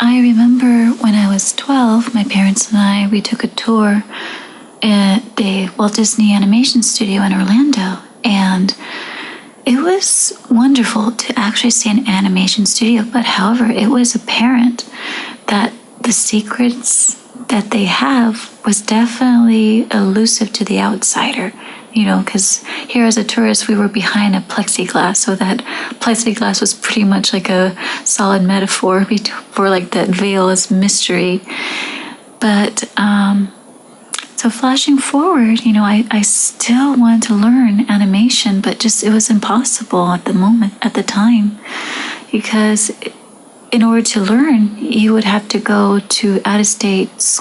I remember when I was 12, my parents and we took a tour at the Walt Disney Animation Studio in Orlando, and it was wonderful to actually see an animation studio, but however, it was apparent that the secrets that they have was definitely elusive to the outsider. Because here as a tourist, we were behind a plexiglass, so that plexiglass was pretty much like a solid metaphor for like that veil as mystery. But so flashing forward, I still wanted to learn animation, but it was impossible at the time, because in order to learn, you would have to go to out-of-state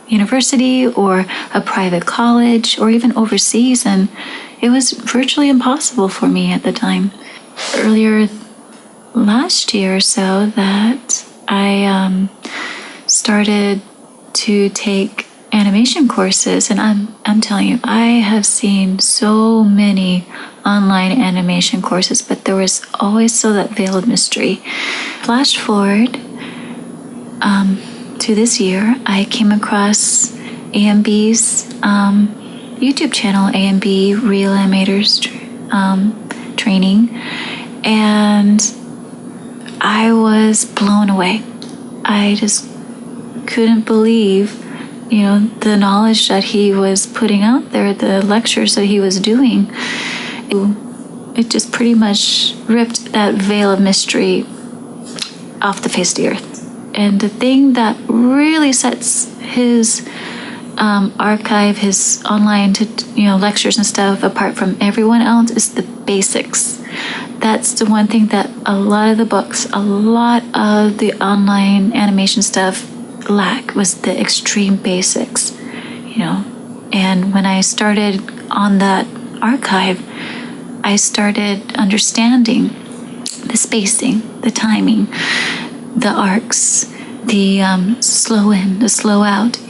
university or a private college or even overseas, and it was virtually impossible for me at the time. Earlier last year or so that I started to take animation courses, and I'm telling you, I have seen so many online animation courses, but there was always still that veil of mystery. Flash forward to this year, I came across AMB's YouTube channel, AMB Real Animators training, and I was blown away. I just couldn't believe, the knowledge that he was putting out there, the lectures that he was doing. It just pretty much ripped that veil of mystery off the face of the earth. And the thing that really sets his archive, his online lectures and stuff apart from everyone else is the basics. That's the one thing that a lot of the books, a lot of the online animation stuff lack, was the extreme basics, And when I started on that archive, I started understanding the spacing, the timing, the arcs, the slow in, the slow out.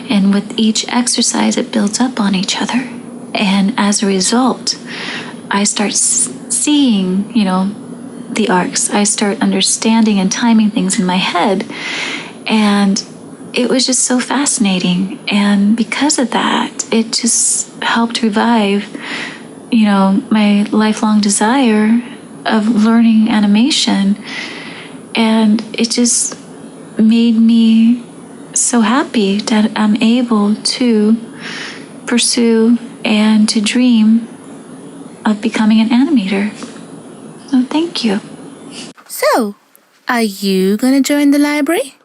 And with each exercise, it builds up on each other. And as a result, I start seeing, the arcs. I start understanding and timing things in my head. And it was just so fascinating. And because of that, it just helped revive, my lifelong desire of learning animation. And it just made me so happy that I'm able to pursue and to dream of becoming an animator. So thank you. So, are you going to join the library?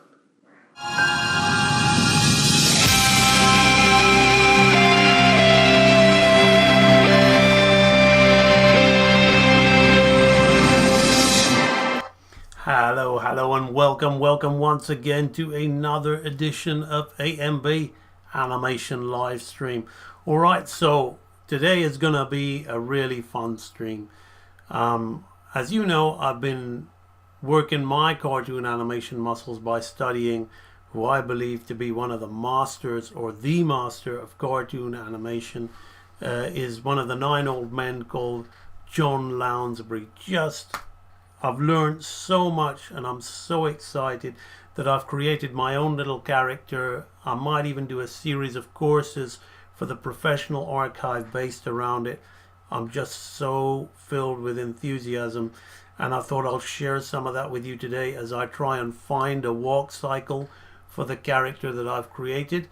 Hello and welcome once again to another edition of AMB Animation Live Stream. Alright, so today is going to be a really fun stream. As you know, I've been working my cartoon animation muscles by studying who I believe to be one of the masters, or the master of cartoon animation, is one of the 9 old men called John Lounsbury. I've learned so much, and I'm so excited that I've created my own little character. I might even do a series of courses for the professional archive based around it. I'm just so filled with enthusiasm, and I thought I'll share some of that with you today as I try and find a walk cycle for the character that I've created.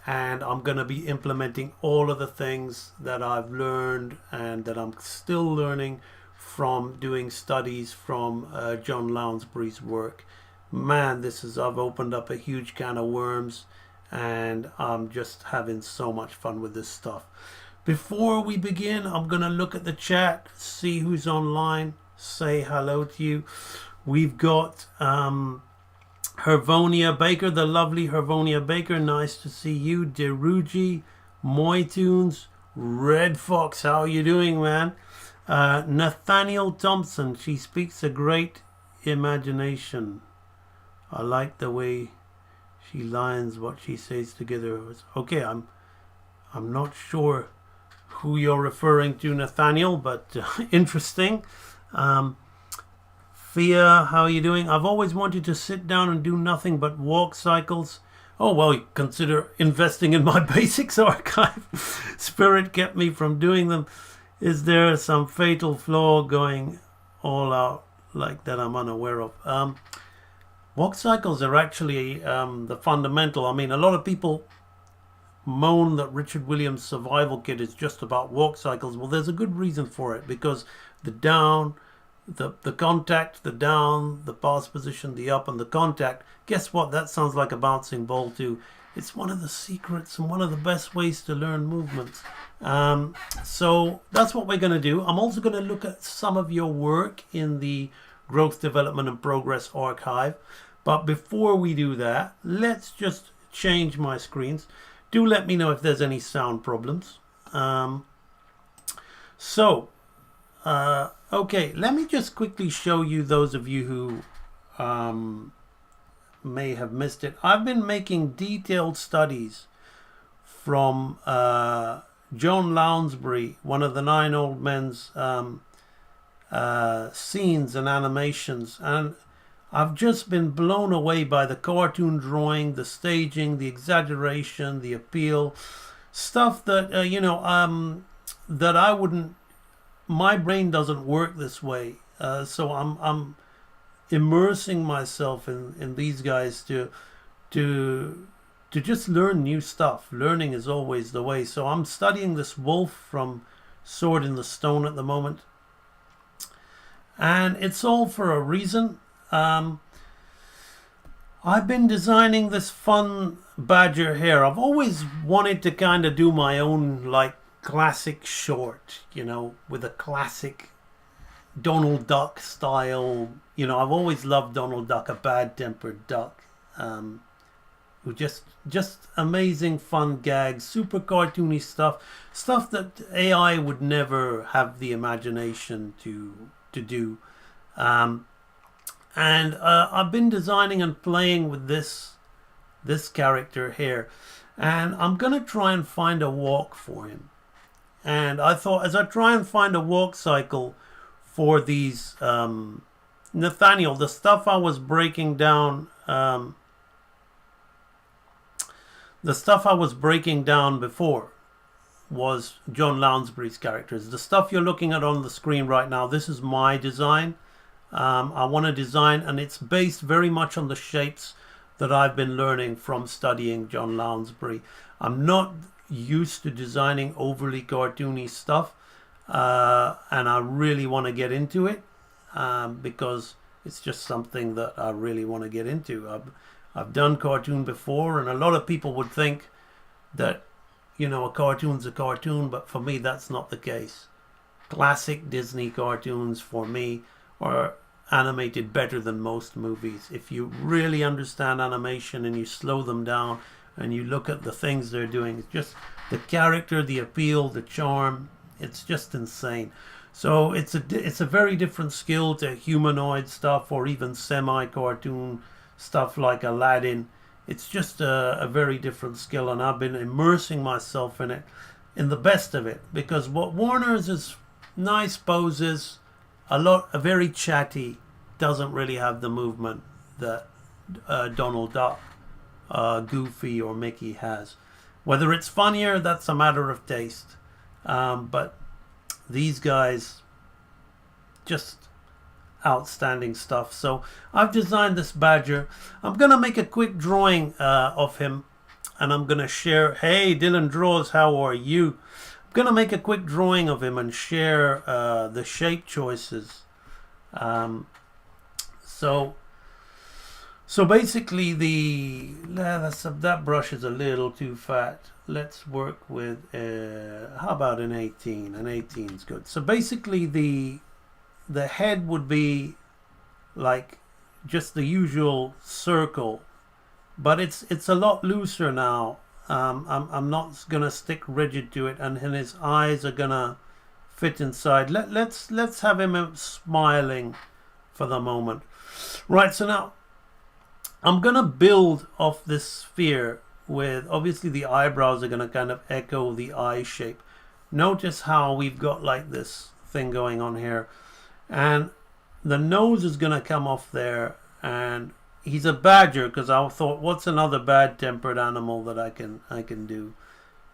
And I'm going to be implementing all of the things that I've learned and that I'm still learning from doing studies from John Lounsbury's work. Man, I've opened up a huge can of worms, and I'm just having so much fun with this stuff. Before we begin, I'm going to look at the chat, see who's online, say hello to you. We've got Hervonia Baker, the lovely Hervonia Baker. Nice to see you. Deruji, Moytunes, Red Fox, how are you doing, man? Nathaniel Thompson, she speaks a great imagination. I like the way she lines what she says together. Okay, I'm not sure who you're referring to, Nathaniel, but interesting. Sophia, how are you doing? I've always wanted to sit down and do nothing but walk cycles. Oh, well, you consider investing in my basics archive. Spirit kept me from doing them. Is there some fatal flaw going all out like that I'm unaware of? Walk cycles are actually the fundamental. I mean, a lot of people moan that Richard Williams' Survival Kit is just about walk cycles. Well, there's a good reason for it, because the down, the contact, the down, the pass position, the up, and the contact, guess what? That sounds like a bouncing ball too. It's one of the secrets and one of the best ways to learn movements. So that's what we're going to do. I'm also going to look at some of your work in the Growth, Development and Progress archive. But before we do that, let's just change my screens. Do let me know if there's any sound problems. Okay, let me just quickly show you, those of you who may have missed it. I've been making detailed studies from John Lounsbury, one of the 9 Old Men's scenes and animations, and I've just been blown away by the cartoon drawing, the staging, the exaggeration, the appeal, stuff that that I wouldn't. My brain doesn't work this way, so I'm immersing myself in these guys to just learn new stuff. Learning is always the way. So I'm studying this wolf from Sword in the Stone at the moment, and it's all for a reason. I've been designing this fun badger here. I've always wanted to kind of do my own, like, classic short, with a classic Donald Duck style. I've always loved Donald Duck, a bad-tempered duck, who just amazing fun gags, super cartoony stuff that AI would never have the imagination to do. And I've been designing and playing with this character here, and I'm gonna try and find a walk for him. And I thought, as I try and find a walk cycle for these Nathaniel, the stuff I was breaking down, before was John Lounsbury's characters. The stuff you're looking at on the screen right now, this is my design. I want to design, and it's based very much on the shapes that I've been learning from studying John Lounsbury. I'm not used to designing overly cartoony stuff, and I really want to get into it, because it's just something that I really want to get into. I've done cartoon before, and a lot of people would think that a cartoon's a cartoon, but for me that's not the case. Classic Disney cartoons for me are animated better than most movies. If you really understand animation and you slow them down and you look at the things they're doing, it's just the character, the appeal, the charm, it's just insane. So it's a very different skill to humanoid stuff or even semi-cartoon stuff like Aladdin. It's just a very different skill, and I've been immersing myself in it, in the best of it, because what Warner's is nice poses, a very chatty, doesn't really have the movement that Donald Duck, Goofy or Mickey has. Whether it's funnier, that's a matter of taste, but these guys, just outstanding stuff. So I've designed this badger. I'm gonna make a quick drawing of him, and I'm gonna share. Hey, Dylan Draws, how are you? I'm gonna make a quick drawing of him and share the shape choices. So basically, that brush is a little too fat. Let's work with how about an 18? An 18 is good. So basically, the head would be like just the usual circle, but it's a lot looser now. I'm not gonna stick rigid to it, and his eyes are gonna fit inside. Let's have him smiling for the moment. Right, so now I'm gonna build off this sphere with, obviously the eyebrows are gonna kind of echo the eye shape. Notice how we've got like this thing going on here, and the nose is going to come off there, and he's a badger because I thought, what's another bad-tempered animal that I can do?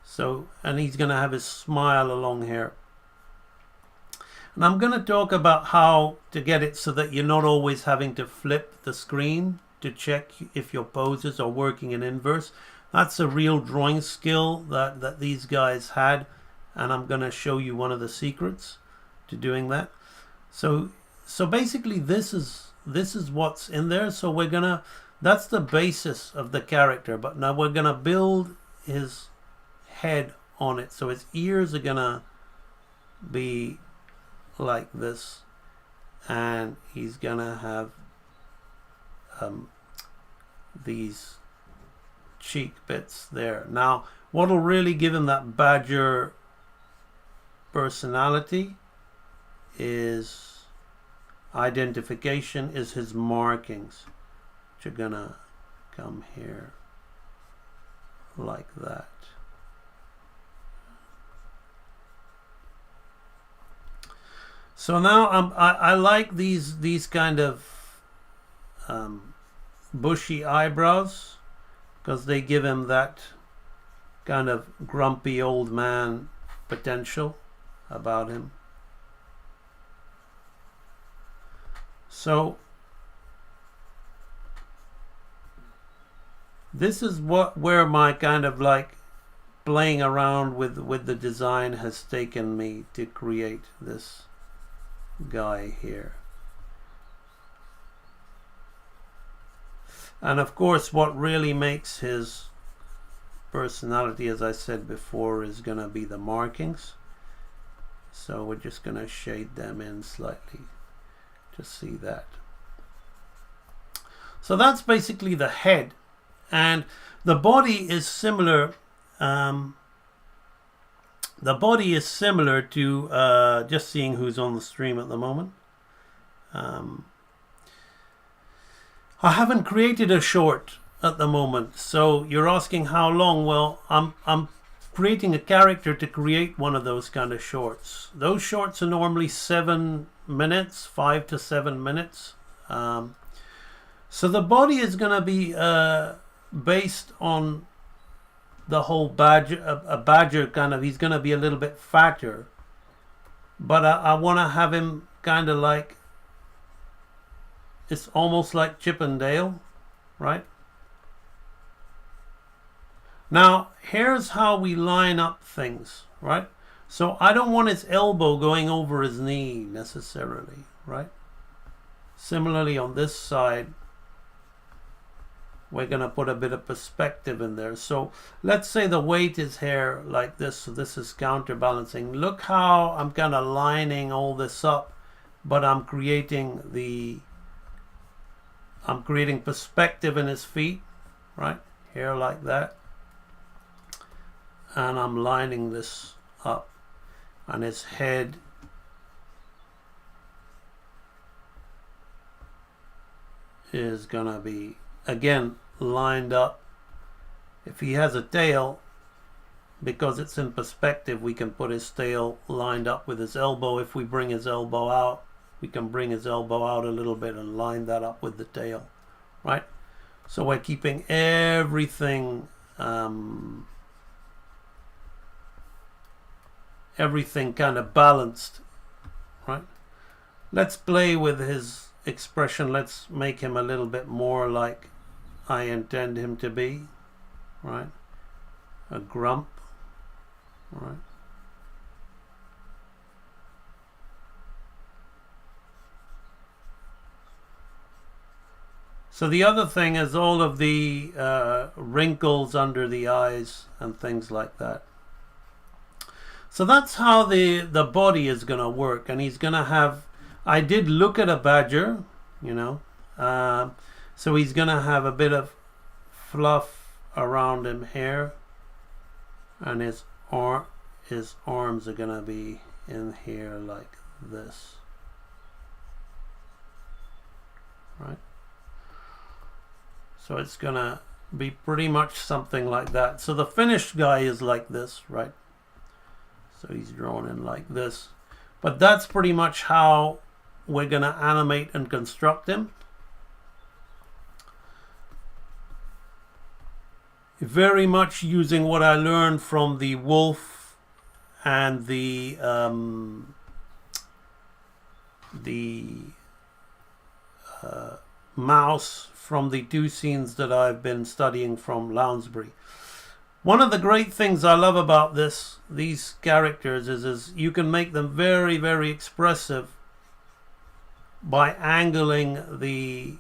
So, and he's going to have his smile along here. And I'm going to talk about how to get it so that you're not always having to flip the screen to check if your poses are working in inverse. That's a real drawing skill that these guys had, and I'm going to show you one of the secrets to doing that. So basically this is what's in there. So we're gonna, that's the basis of the character, but now we're gonna build his head on it. So his ears are gonna be like this, and he's gonna have these cheek bits there. Now what'll really give him that badger personality is identification, is his markings, which are gonna come here like that. So now I like these kind of bushy eyebrows because they give him that kind of grumpy old man potential about him. So this is where my kind of like playing around with the design has taken me to create this guy here. And of course what really makes his personality, as I said before, is going to be the markings. So we're just going to shade them in slightly to see that. So that's basically the head, and the body is similar. The body is similar to just seeing who's on the stream at the moment. I haven't created a short at the moment, so you're asking how long. Well, I'm creating a character to create one of those kind of shorts. Those shorts are normally 7 minutes, 5 to 7 minutes. So the body is going to be based on the whole badger, a badger kind of, he's going to be a little bit fatter, but I want to have him kind of like, it's almost like Chip and Dale, right? Now here's how we line up things, right? So I don't want his elbow going over his knee necessarily, right? Similarly on this side, we're going to put a bit of perspective in there. So let's say the weight is here like this, so this is counterbalancing. Look how I'm kind of lining all this up, but I'm creating perspective in his feet, right? Here like that. And I'm lining this up, and his head is gonna be again lined up. If he has a tail, because it's in perspective, we can put his tail lined up with his elbow. If we bring his elbow out, we can bring his elbow out a little bit and line that up with the tail, right? So we're keeping everything everything kind of balanced, right? Let's play with his expression. Let's make him a little bit more like I intend him to be, right? A grump, right? So the other thing is all of the wrinkles under the eyes and things like that. So that's how the body is going to work, and he's going to have, I did look at a badger, you know, so he's going to have a bit of fluff around him here, and his arms are going to be in here like this, right? So it's going to be pretty much something like that. So the finished guy is like this, right? So he's drawn in like this. But that's pretty much how we're going to animate and construct him. Very much using what I learned from the wolf and the mouse from the two scenes that I've been studying from Lounsbury. One of the great things I love about these characters is you can make them very, very expressive by angling the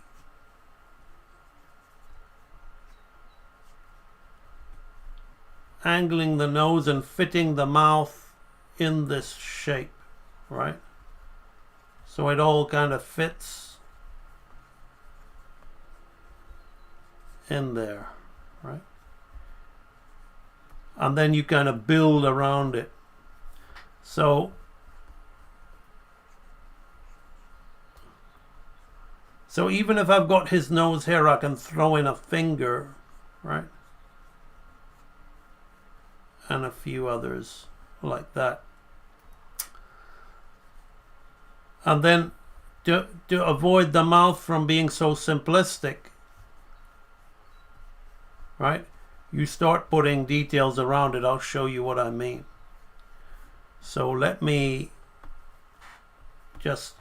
nose and fitting the mouth in this shape, right? So it all kind of fits in there, right? And then you kind of build around it. So even if I've got his nose here, I can throw in a finger, right? And a few others like that. And then to avoid the mouth from being so simplistic, right? You start putting details around it. I'll show you what I mean. So let me just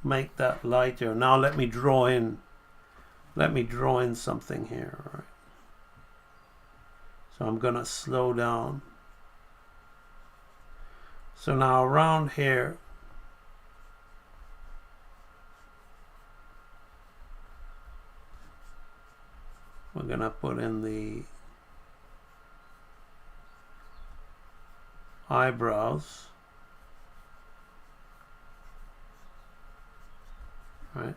make that lighter. Now let me draw in something here, right? So I'm gonna slow down. So now around here, we're gonna put in the eyebrows, right?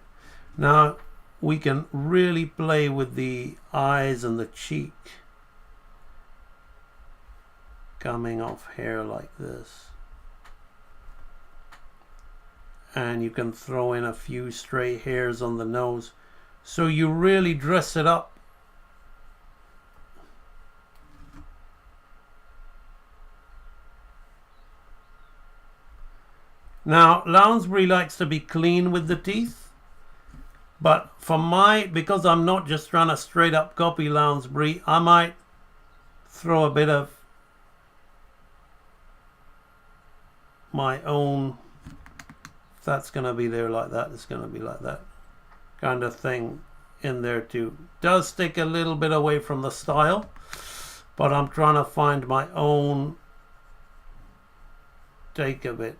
Now we can really play with the eyes and the cheek coming off here like this. And you can throw in a few stray hairs on the nose. So you really dress it up. Now, Lounsbury likes to be clean with the teeth. But because I'm not just trying to straight up copy Lounsbury, I might throw a bit of my own. If that's going to be there like that, it's going to be like that kind of thing in there too. Does take a little bit away from the style, but I'm trying to find my own take of it,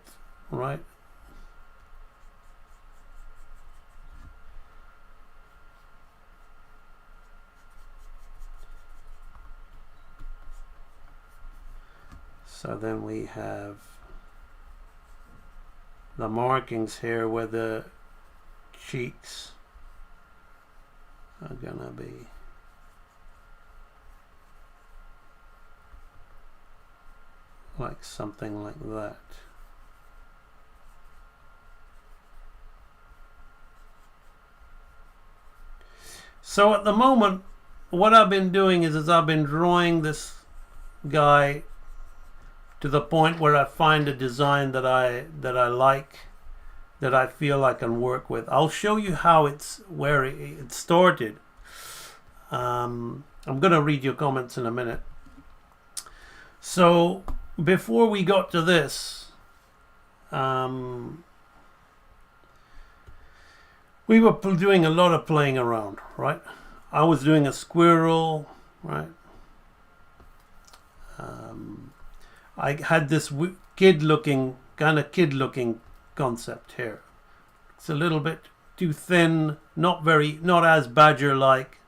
right? So then we have the markings here where the cheeks are gonna be. Like something like that. So at the moment, what I've been doing is I've been drawing this guy to the point where I find a design that I like, that I feel I can work with. I'll show you how where it started. I'm gonna read your comments in a minute. So before we got to this, we were doing a lot of playing around, right? I was doing a squirrel, right? I had this kid-looking concept here. It's a little bit too thin, not as badger-like,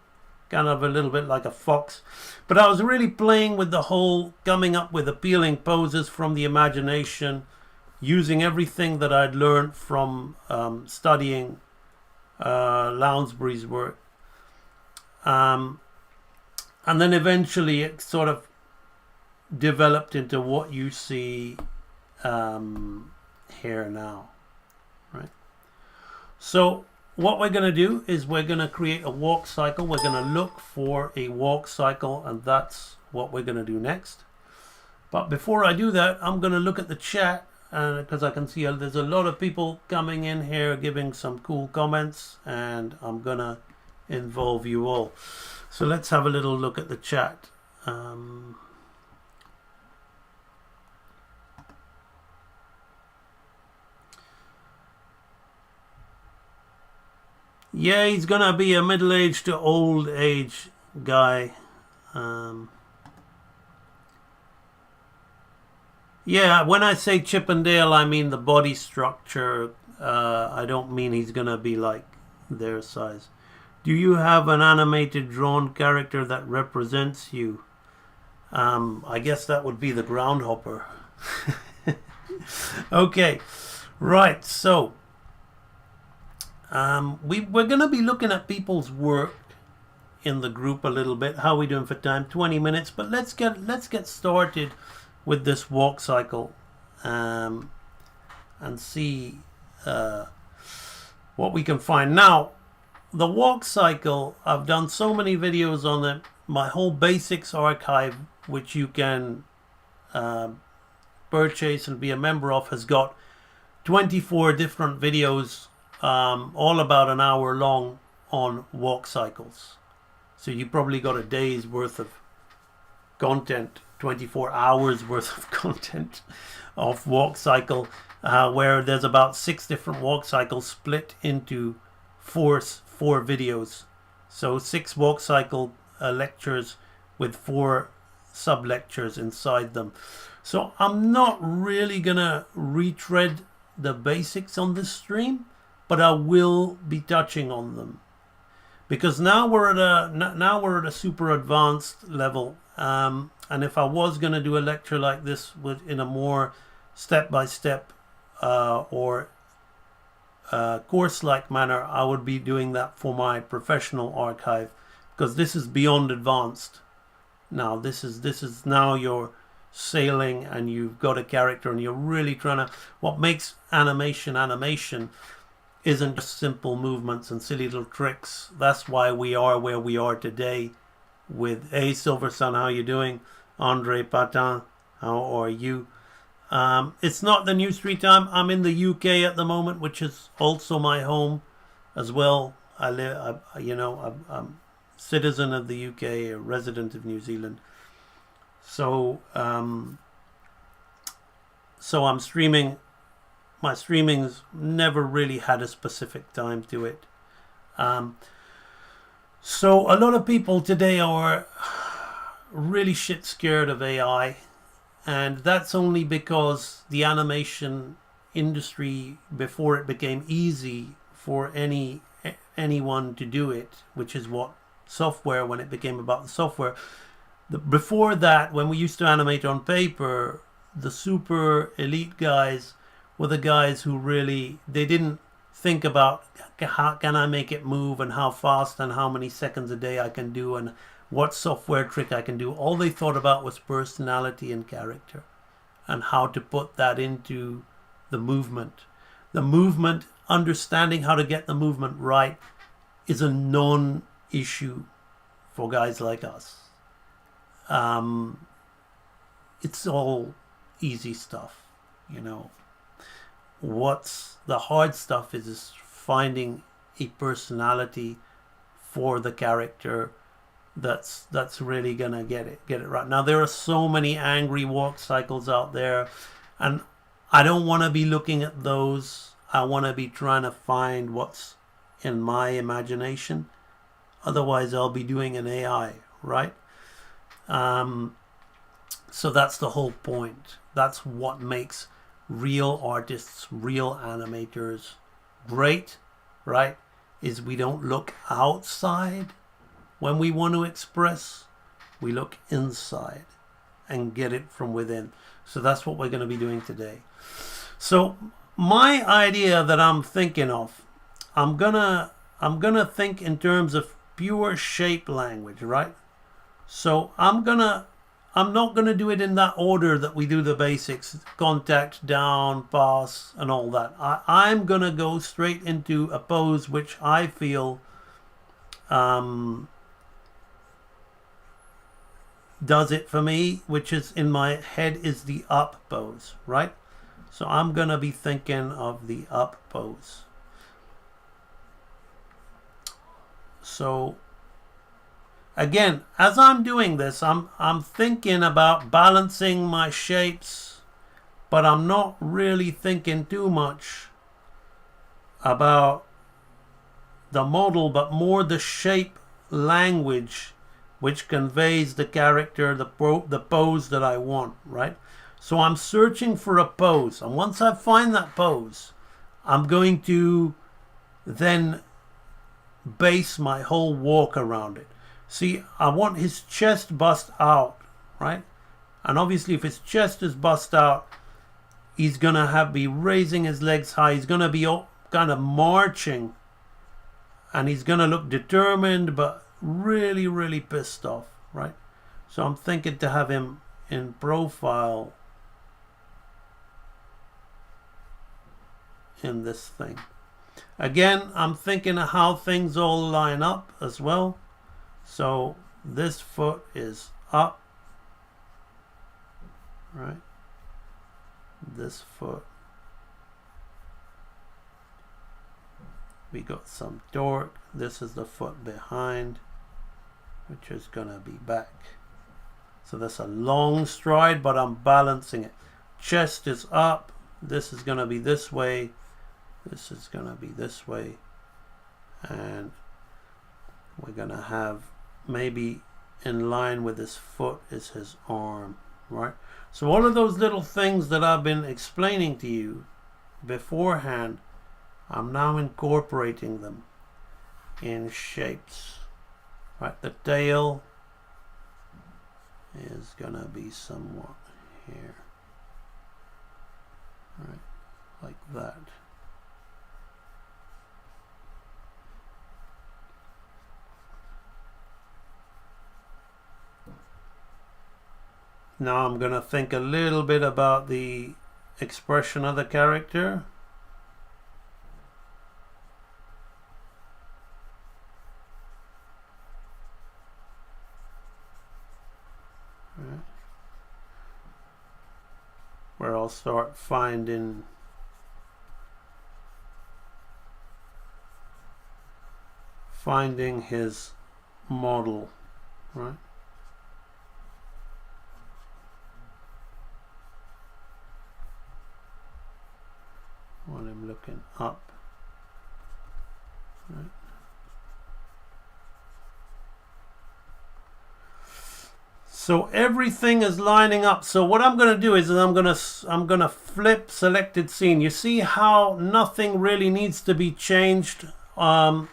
kind of a little bit like a fox. But I was really playing with the whole, coming up with appealing poses from the imagination, using everything that I'd learned from studying Lounsbury's work. And then eventually it sort of developed into what you see here now, right? So what we're going to do is we're going to create a walk cycle. We're going to look for a walk cycle, and that's what we're going to do next. But before I do that, I'm going to look at the chat because I can see there's a lot of people coming in here giving some cool comments, and I'm gonna involve you all. So let's have a little look at the chat. Yeah, he's gonna be a middle-aged to old age guy. Yeah, when I say Chip and Dale, I mean the body structure. I don't mean he's gonna be like their size. Do you have an animated drawn character that represents you? I guess that would be the groundhopper. Okay, right, so we're going to be looking at people's work in the group a little bit. How are we doing for time? 20 minutes, but let's get started with this walk cycle and see what we can find. Now, the walk cycle, I've done so many videos on it. My whole basics archive, which you can purchase and be a member of, has got 24 different videos, all about an hour long, on walk cycles. So you probably got a day's worth of content, 24 hours worth of content of walk cycle, where there's about 6 different walk cycles split into four videos. So 6 walk cycle lectures with 4 sub lectures inside them. So I'm not really gonna retread the basics on this stream, but I will be touching on them, because now we're at a super advanced level. And if I was gonna do a lecture like this in a more step-by-step or course-like manner, I would be doing that for my professional archive, because this is beyond advanced. Now this is now you're sailing and you've got a character and you're really trying to. What makes animation isn't just simple movements and silly little tricks. That's why we are where we are today. With Silver Sun, how you doing? Andre Patin, how are you? It's not the new street time. I'm in the UK at the moment, which is also my home as well. I'm citizen of the UK, a resident of New Zealand. So I'm streaming. My streaming's never really had a specific time to it. So a lot of people today are really shit scared of AI, and that's only because the animation industry, before it became easy for anyone to do it, which is what software, when it became about the software, before that, when we used to animate on paper, the super elite guys were the guys who really, they didn't think about how can I make it move and how fast and how many seconds a day I can do and what software trick I can do. All they thought about was personality and character and how to put that into the movement. The movement, understanding how to get the movement right, is a non-issue for guys like us. It's all easy stuff, you know. What's the hard stuff is finding a personality for the character that's really gonna get it right. Now there are so many angry walk cycles out there, and I don't want to be looking at those. I want to be trying to find what's in my imagination. Otherwise I'll be doing an AI, right? So that's the whole point. That's what makes real artists, real animators great, right? Is we don't look outside when we want to express. We look inside and get it from within. So that's what we're going to be doing today. So my idea that I'm thinking of, I'm gonna think in terms of pure shape language, right? So I'm not gonna do it in that order that we do the basics: contact, down, pass, and all that. I'm gonna go straight into a pose which I feel does it for me, which is in my head is the up pose, right? So I'm going to be thinking of the up pose. So again, as I'm doing this, I'm thinking about balancing my shapes, but I'm not really thinking too much about the model, but more the shape language which conveys the character, the pose that I want, right? So I'm searching for a pose, and once I find that pose, I'm going to then base my whole walk around it. See, I want his chest bust out, right? And obviously if his chest is bust out, he's gonna be raising his legs high. He's gonna be kind of marching, and he's gonna look determined but really, really pissed off, right? So I'm thinking to have him in profile in this thing. Again, I'm thinking of how things all line up as well. So this foot is up, right? This foot, we got some torque. This is the foot behind, which is gonna be back. So that's a long stride, but I'm balancing it. Chest is up. This is gonna be this way. This is gonna be this way, and we're gonna have maybe in line with his foot is his arm, right? So all of those little things that I've been explaining to you beforehand, I'm now incorporating them in shapes, right? The tail is gonna be somewhat here, right? Like that. Now I'm going to think a little bit about the expression of the character. Right. Where I'll start finding his model, right? While I'm looking up, right? So everything is lining up. So what I'm going to do is I'm going to flip selected scene. You see how nothing really needs to be changed on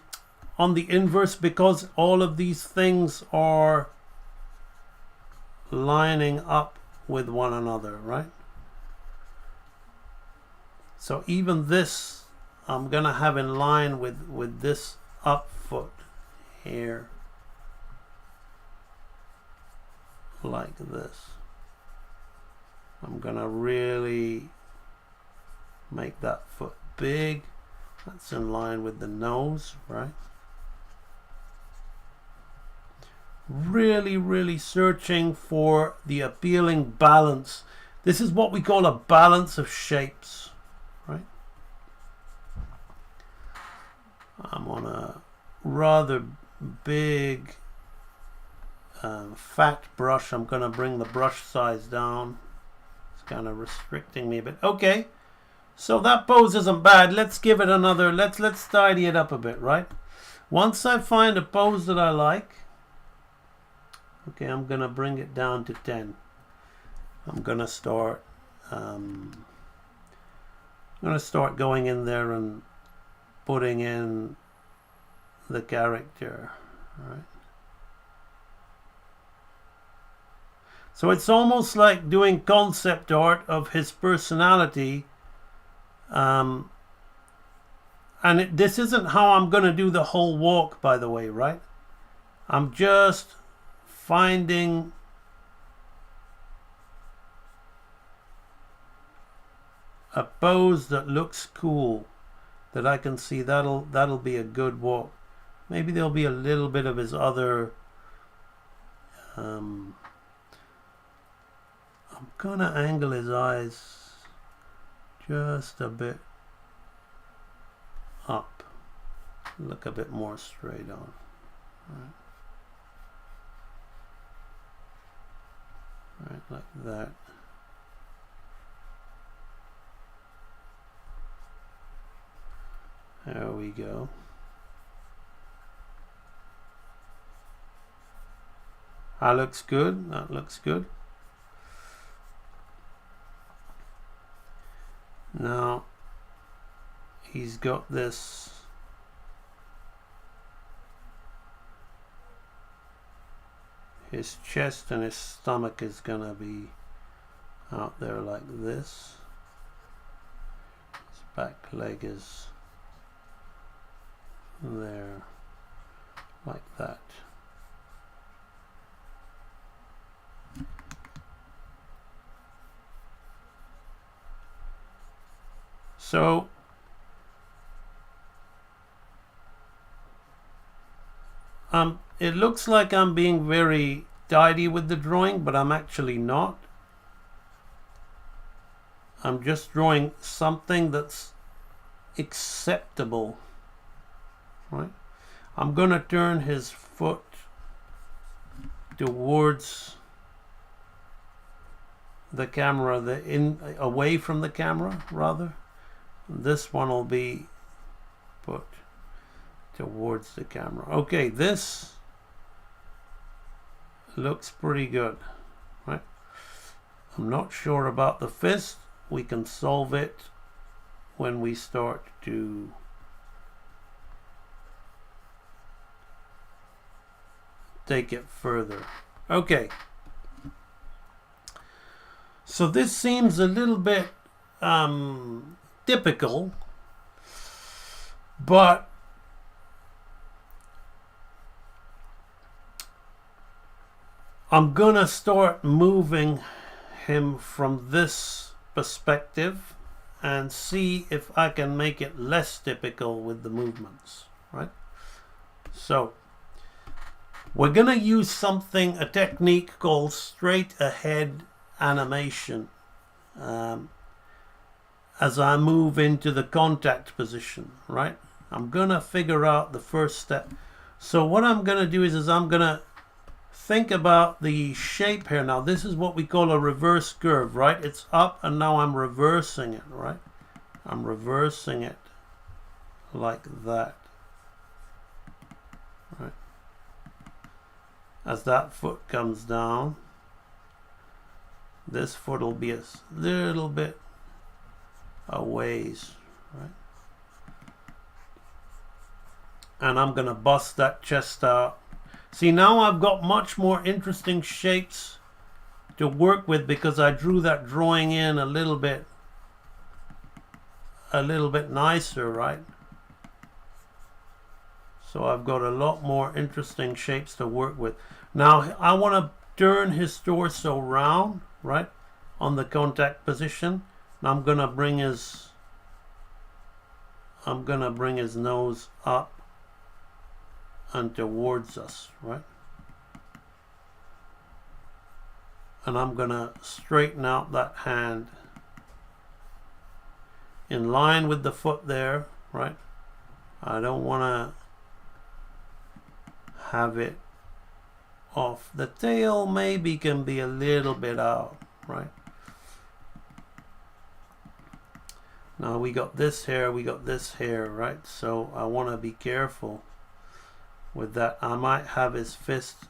the inverse, because all of these things are lining up with one another, right? So even this, I'm going to have in line with this up foot here, like this. I'm going to really make that foot big. That's in line with the nose, right? Really, really searching for the appealing balance. This is what we call a balance of shapes. Right? I'm on a rather big fat brush. I'm going to bring the brush size down. It's kind of restricting me a bit. Okay, so that pose isn't bad. Let's give it another. Let's tidy it up a bit, right? Once I find a pose that I like, okay, I'm going to bring it down to 10. I'm going to start. I'm going to start going in there and putting in the character, right? So it's almost like doing concept art of his personality, and this isn't how I'm going to do the whole walk, by the way, right? I'm just finding a pose that looks cool, that I can see that'll be a good walk. Maybe there'll be a little bit of his other I'm gonna angle his eyes just a bit up, look a bit more straight on. Right, like that. There we go. That looks good. That looks good. Now he's got this his chest and his stomach is gonna be out there like this. His back leg is there like that. So it looks like I'm being very tidy with the drawing, but I'm actually not. I'm just drawing something that's acceptable, right? I'm gonna turn his foot towards the camera, away from the camera rather. This one will be put towards the camera. Okay, this looks pretty good, right? I'm not sure about the fist. We can solve it when we start to take it further. Okay, so this seems a little bit typical, but I'm gonna start moving him from this perspective and see if I can make it less typical with the movements, right? So we're gonna use something, a technique called straight ahead animation as I move into the contact position, right? I'm gonna figure out the first step. So what I'm gonna do is I'm gonna think about the shape here. Now this is what we call a reverse curve, right? It's up and now I'm reversing it, right? I'm reversing it like that, right? As that foot comes down, this foot will be a little bit a ways, right? And I'm gonna bust that chest out. See, now I've got much more interesting shapes to work with because I drew that drawing in a little bit nicer, right? So I've got a lot more interesting shapes to work with. Now I want to turn his torso round, right, on the contact position. And I'm gonna bring his nose up and towards us, right? And I'm gonna straighten out that hand in line with the foot there, right? I don't want to have it off. The tail maybe can be a little bit out, right? Now we got this hair, right? So I want to be careful with that. I might have his fist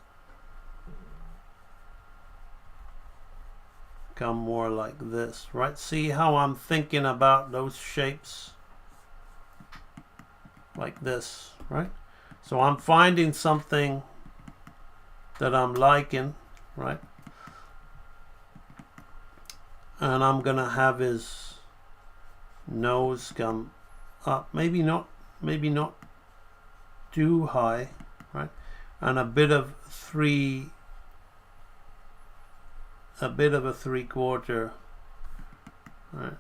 come more like this, right? See how I'm thinking about those shapes like this, right? So I'm finding something that I'm liking, right? And I'm gonna have his nose come up, maybe not too high, right? And a bit of a 3/4, right?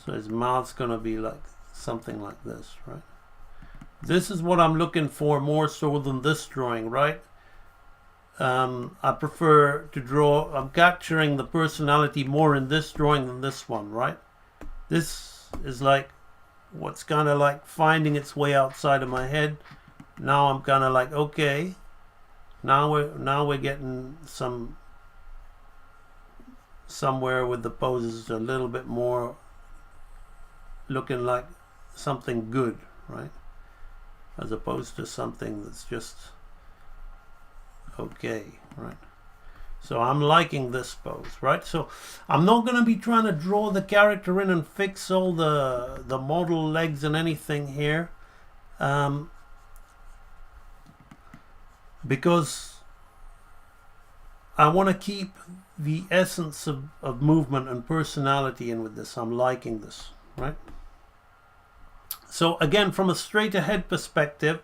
So his mouth's gonna be like something like this, right? This is what I'm looking for more so than this drawing, right? I prefer to draw. I'm capturing the personality more in this drawing than this one, right? This is like what's kind of like finding its way outside of my head. Now I'm kind of like, okay, now we're getting somewhere with the poses a little bit more looking like something good, right? As opposed to something that's just okay, right? So I'm liking this pose, right? So I'm not going to be trying to draw the character in and fix all the model legs and anything here, because I want to keep the essence of movement and personality in with this. I'm liking this, right? So again, from a straight ahead perspective,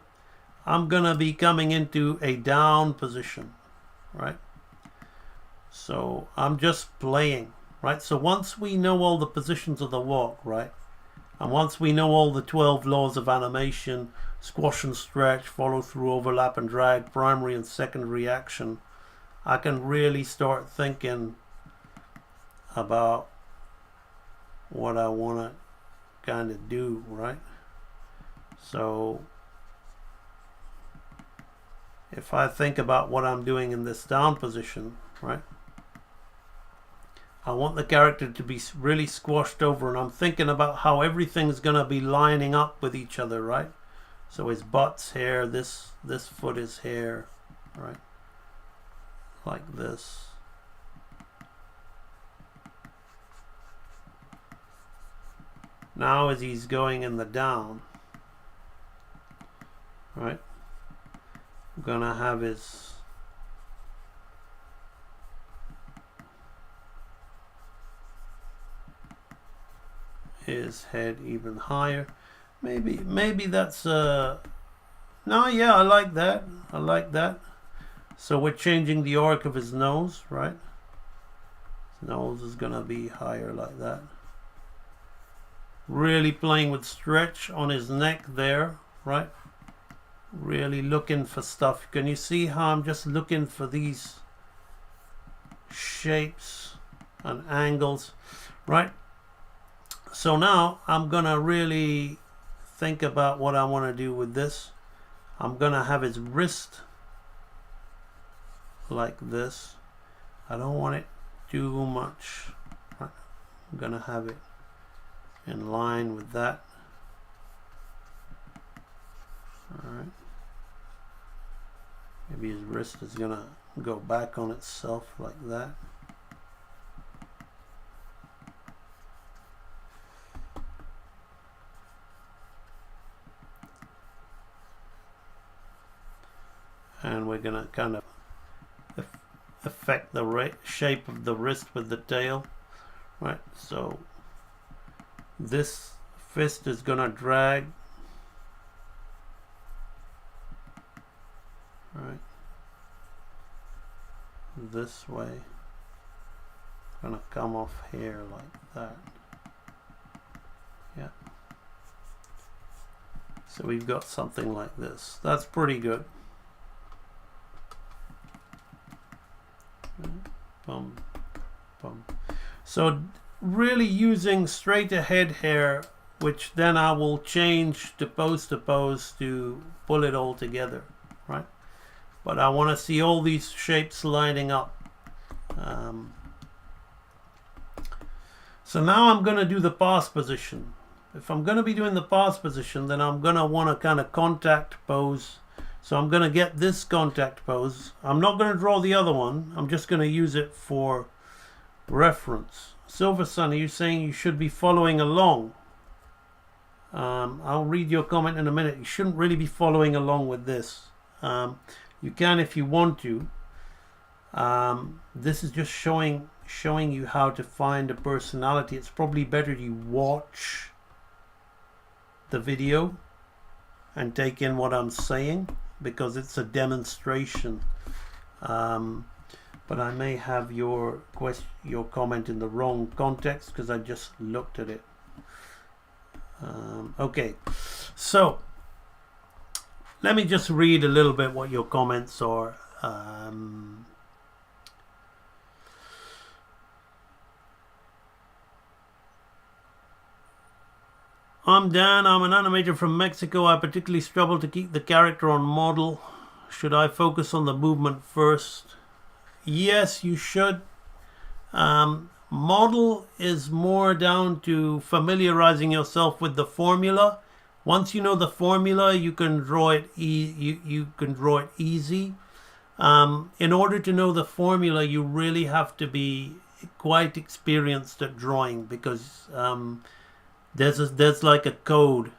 I'm going to be coming into a down position, right? So I'm just playing, right? So once we know all the positions of the walk, right? And once we know all the 12 laws of animation, squash and stretch, follow through, overlap and drag, primary and secondary action, I can really start thinking about what I want to kind of do, right? So if I think about what I'm doing in this down position, right? I want the character to be really squashed over, and I'm thinking about how everything's going to be lining up with each other, right? So his butt's here, this foot is here, right? Like this. Now as he's going in the down, right? I'm going to have his head even higher. Maybe that's no, yeah, I like that. I like that. So we're changing the arc of his nose, right? His nose is gonna be higher like that. Really playing with stretch on his neck there, right? Really looking for stuff. Can you see how I'm just looking for these shapes and angles, right? So now I'm gonna really think about what I want to do with this. I'm gonna have his wrist like this. I don't want it too much. I'm gonna have it in line with that. Alright. Maybe his wrist is gonna go back on itself like that. And we're gonna kind of affect the shape of the wrist with the tail, right? So this fist is gonna drag, right, this way, gonna come off here like that. Yeah, so we've got something like this. That's pretty good. Bum, bum. So really using straight ahead here, which then I will change to pose to pull it all together, right? But I want to see all these shapes lining up. So now I'm going to do the pass position. If I'm going to be doing the pass position, then I'm going to want to kind of contact pose. So I'm going to get this contact pose. I'm not going to draw the other one. I'm just going to use it for reference. Silver Sun, are you saying you should be following along? I'll read your comment in a minute. You shouldn't really be following along with this. You can if you want to. This is just showing you how to find a personality. It's probably better you watch the video and take in what I'm saying, because it's a demonstration. But I may have your comment in the wrong context because I just looked at it. Okay, so let me just read a little bit what your comments are. I'm Dan, I'm an animator from Mexico. I particularly struggle to keep the character on model. Should I focus on the movement first? Yes, you should. Model is more down to familiarizing yourself with the formula. Once you know the formula, you can draw it. You can draw it easy. In order to know the formula, you really have to be quite experienced at drawing, because there's like a code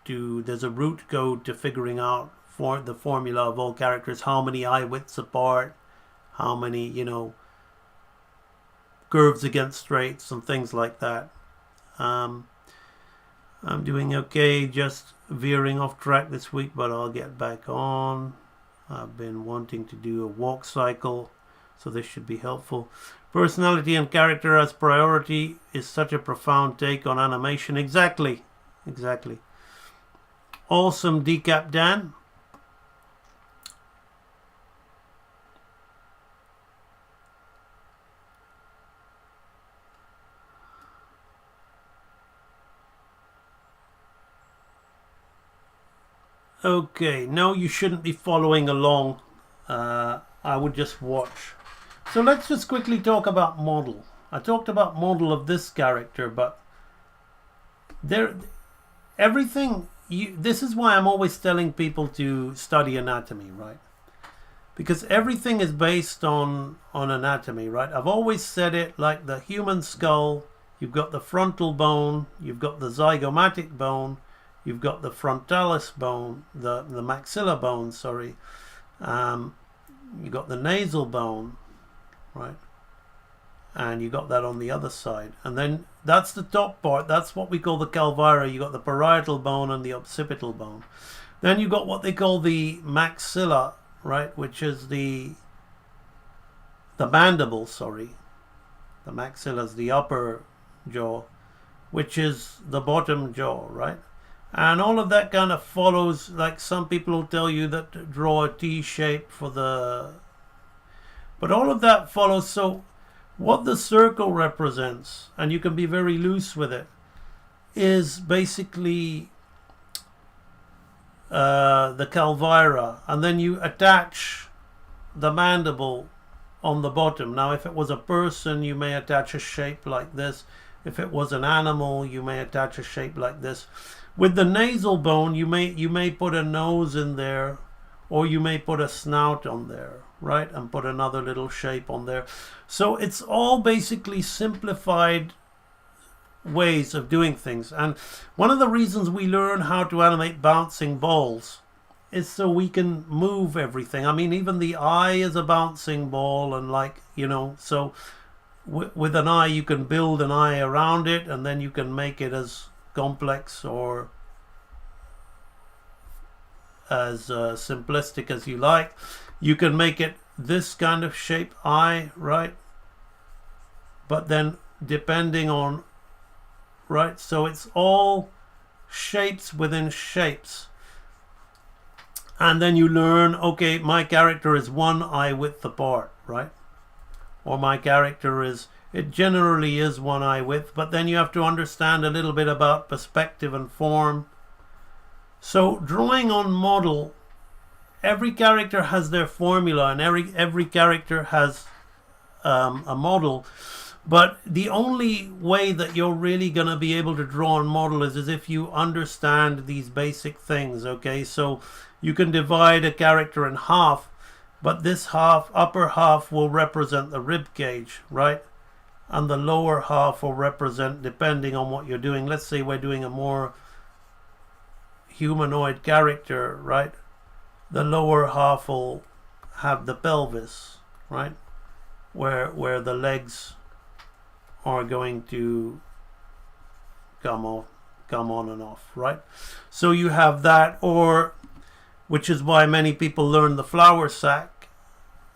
there's a root code to figuring out for the formula of all characters, how many eye widths apart, how many, curves against straights and things like that. I'm doing okay, just veering off track this week, but I'll get back on. I've been wanting to do a walk cycle, so this should be helpful. Personality and character as priority is such a profound take on animation. Exactly. Awesome, Decap Dan. Okay, no, you shouldn't be following along. I would just watch. So let's just quickly talk about model. I talked about model of this character, but everything. This is why I'm always telling people to study anatomy, right? Because everything is based on anatomy, right? I've always said it, like the human skull. You've got the frontal bone. You've got the zygomatic bone. You've got the frontalis bone, the maxilla bone, sorry. You got the nasal bone, right? And you got that on the other side. And then that's the top part. That's what we call the calvira. You got the parietal bone and the occipital bone. Then you got what they call the maxilla, right? Which is the mandible, sorry. The maxilla is the upper jaw, which is the bottom jaw, right? And all of that kind of follows, like some people will tell you that draw a T shape for the... But all of that follows. So what the circle represents, and you can be very loose with it, is basically the calvira. And then you attach the mandible on the bottom. Now, if it was a person, you may attach a shape like this. If it was an animal, you may attach a shape like this. With the nasal bone, you may put a nose in there, or you may put a snout on there, right? And put another little shape on there. So it's all basically simplified ways of doing things. And one of the reasons we learn how to animate bouncing balls is so we can move everything. I mean, even the eye is a bouncing ball, and so with an eye, you can build an eye around it, and then you can make it as complex or as simplistic as you like. You can make it this kind of shape, eye, right? But then depending on, right? So it's all shapes within shapes. And then you learn, okay, my character is one eye width apart, right? Or my character is... It generally is one eye width, but then you have to understand a little bit about perspective and form. So drawing on model, every character has their formula, and every character has a model. But the only way that you're really going to be able to draw on model is if you understand these basic things, okay? So you can divide a character in half, but this half, upper half, will represent the rib cage, right? And the lower half will represent, depending on what you're doing. Let's say we're doing a more humanoid character, right? The lower half will have the pelvis, right? Where the legs are going to come on and off, right? So you have that, or which is why many people learn the flour sack,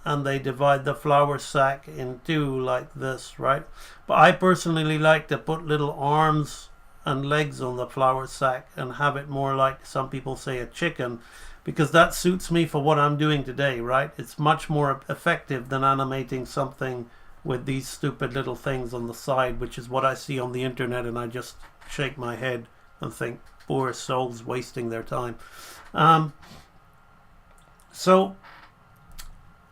and they divide the flour sack in two like this, right? But I personally like to put little arms and legs on the flour sack and have it more like, some people say, a chicken. because that suits me for what I'm doing today, right? It's much more effective than animating something with these stupid little things on the side, which is what I see on the internet, and I just shake my head and think, poor souls wasting their time. So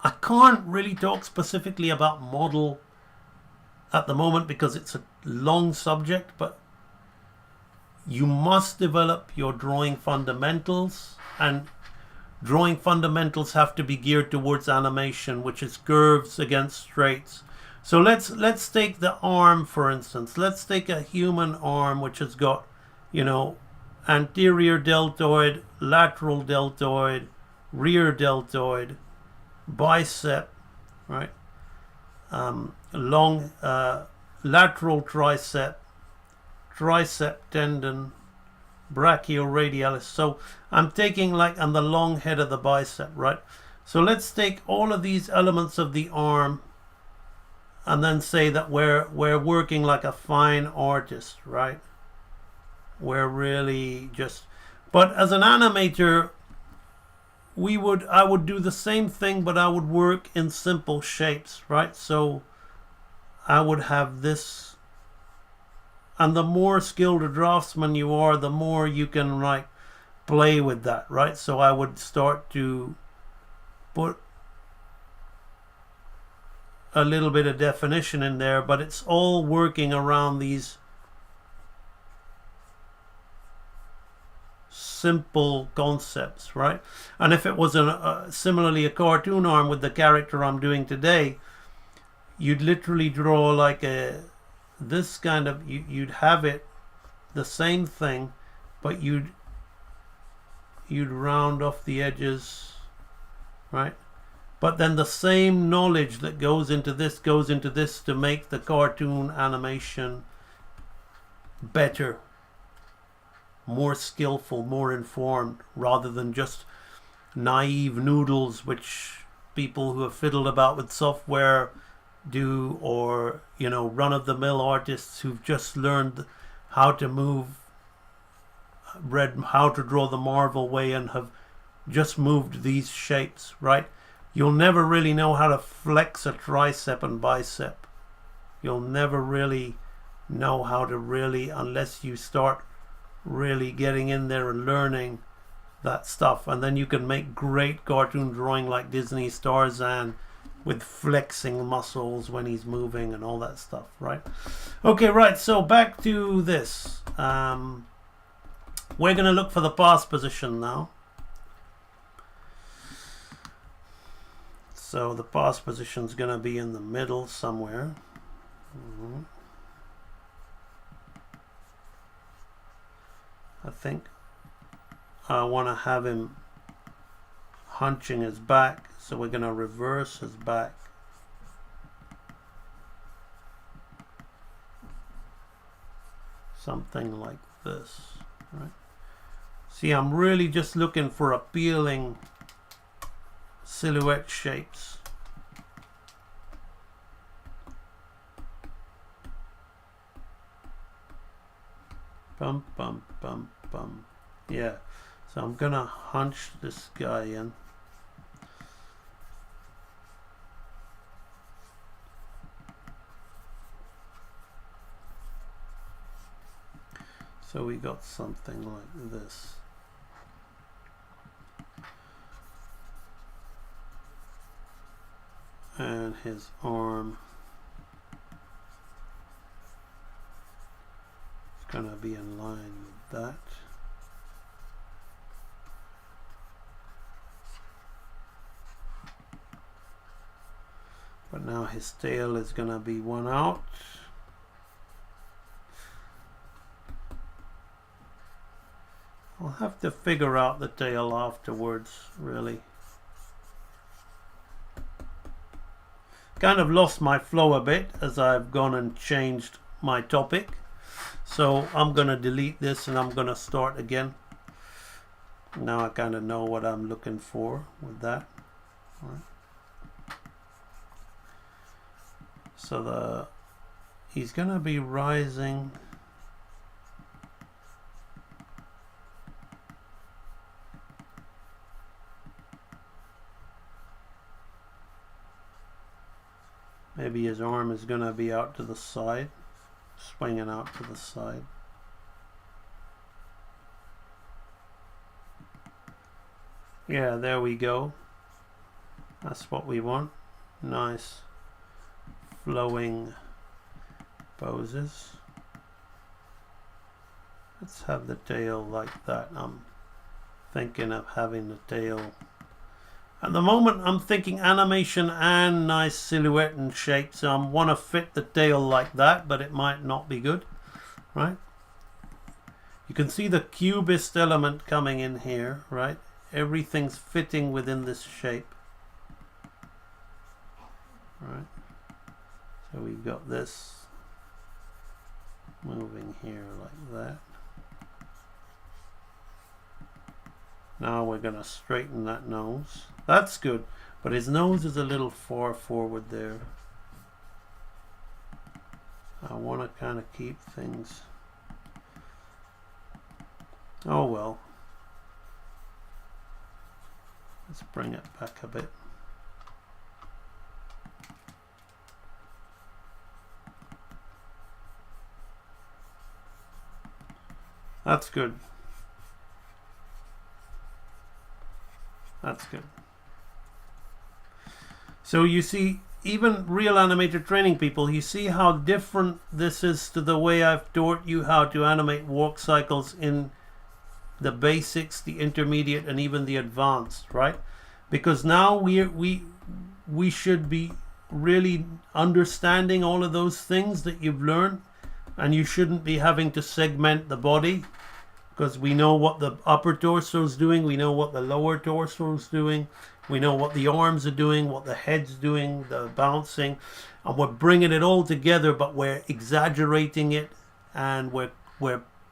I can't really talk specifically about model at the moment because it's a long subject, but you must develop your drawing fundamentals, and drawing fundamentals have to be geared towards animation, which is curves against straights. So let's take the arm, for instance. Let's take a human arm which has got, you know, anterior deltoid, lateral deltoid, rear deltoid, bicep, right? Long lateral tricep, tricep tendon, brachioradialis. So I'm taking like on the long head of the bicep, right? So let's take all of these elements of the arm and then say that we're working like a fine artist, right? We're really just, but as an animator, I would do the same thing, but I would work in simple shapes, right? So I would have this, and the more skilled a draftsman you are, the more you can like play with that, right? So I would start to put a little bit of definition in there, but it's all working around these simple concepts, right? And if it was similarly a cartoon arm with the character I'm doing today, you'd literally draw like this kind of, you'd have it the same thing, but you'd round off the edges, right? But then the same knowledge that goes into this to make the cartoon animation better, more skillful, more informed, rather than just naive noodles which people who have fiddled about with software do, or, you know, run-of-the-mill artists who've just learned how to move, read how to draw the Marvel way and have just moved these shapes, right? You'll never really know how to flex a tricep and bicep. You'll never really know how to really, unless you start really getting in there and learning that stuff. And then you can make great cartoon drawing like Disney's Tarzan with flexing muscles when he's moving and all that stuff, right? Okay, right, so back to this. We're going to look for the pass position now. So the pass position is going to be in the middle somewhere. I think I want to have him hunching his back, so we're going to reverse his back. Something like this, right? See, I'm really just looking for appealing silhouette shapes. Bum, bum, bum, bum. Yeah, so I'm gonna hunch this guy in. So we got something like this. And his arm is going to be in line with that. But now his tail is going to be one out. I'll have to figure out the tail afterwards, really. Kind of lost my flow a bit as I've gone and changed my topic. So I'm going to delete this and I'm going to start again. Now I kind of know what I'm looking for with that. All right. So he's going to be rising. Maybe his arm is going to be out to the side, swinging out to the side. Yeah, there we go. That's what we want. Nice flowing poses. Let's have the tail like that. I'm thinking of having the tail. At the moment I'm thinking animation and nice silhouette and shape, so I want to fit the tail like that, but it might not be good, right? You can see the cubist element coming in here, right? Everything's fitting within this shape, right? So we've got this moving here like that. Now we're going to straighten that nose. That's good, but his nose is a little far forward there. I want to kind of keep things. Oh well. Let's bring it back a bit. That's good. That's good. So you see, even real animator training people, you see how different this is to the way I've taught you how to animate walk cycles in the basics, the intermediate, and even the advanced, right? Because now we should be really understanding all of those things that you've learned, and you shouldn't be having to segment the body, because we know what the upper torso is doing, we know what the lower torso is doing, we know what the arms are doing, what the head's doing, the bouncing, and we're bringing it all together, but we're exaggerating it, and we're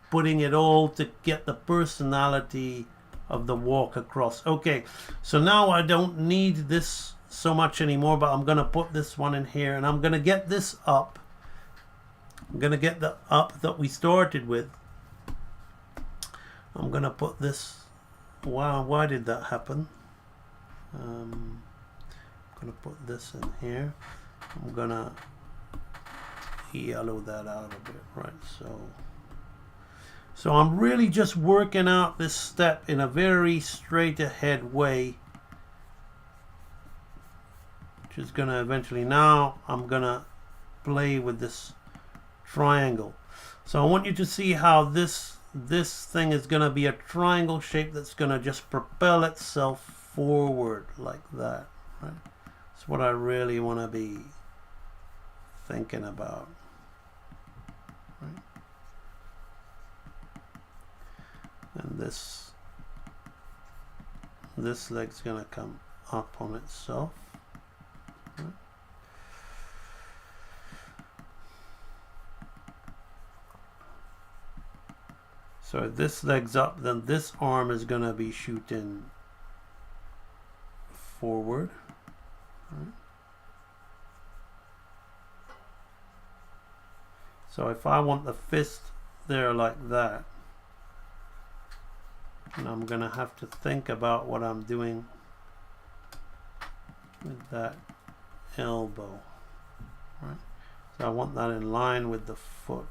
putting it all to get the personality of the walk across. Okay, so now I don't need this so much anymore, but I'm going to put this one in here, and I'm going to get this up. I'm going to get the up that we started with. I'm going to put this. Wow, why did that happen? I'm going to put this in here. I'm going to yellow that out a bit, right? So I'm really just working out this step in a very straight ahead way, which is going to eventually, now I'm going to play with this triangle. So I want you to see how this thing is going to be a triangle shape that's going to just propel itself forward like that, right? That's what I really want to be thinking about, right? And this leg's going to come up on itself, right? So if this leg's up, then this arm is going to be shooting forward, right? So if I want the fist there like that, and I'm going to have to think about what I'm doing with that elbow, right? So I want that in line with the foot,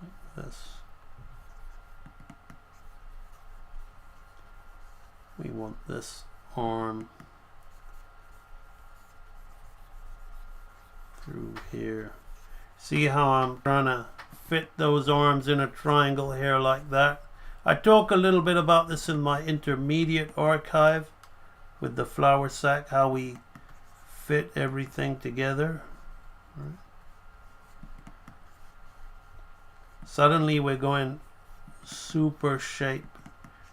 like this. We want this arm through here. See how I'm trying to fit those arms in a triangle here like that? I talk a little bit about this in my intermediate archive with the flour sack, how we fit everything together. Right. Suddenly we're going super shape.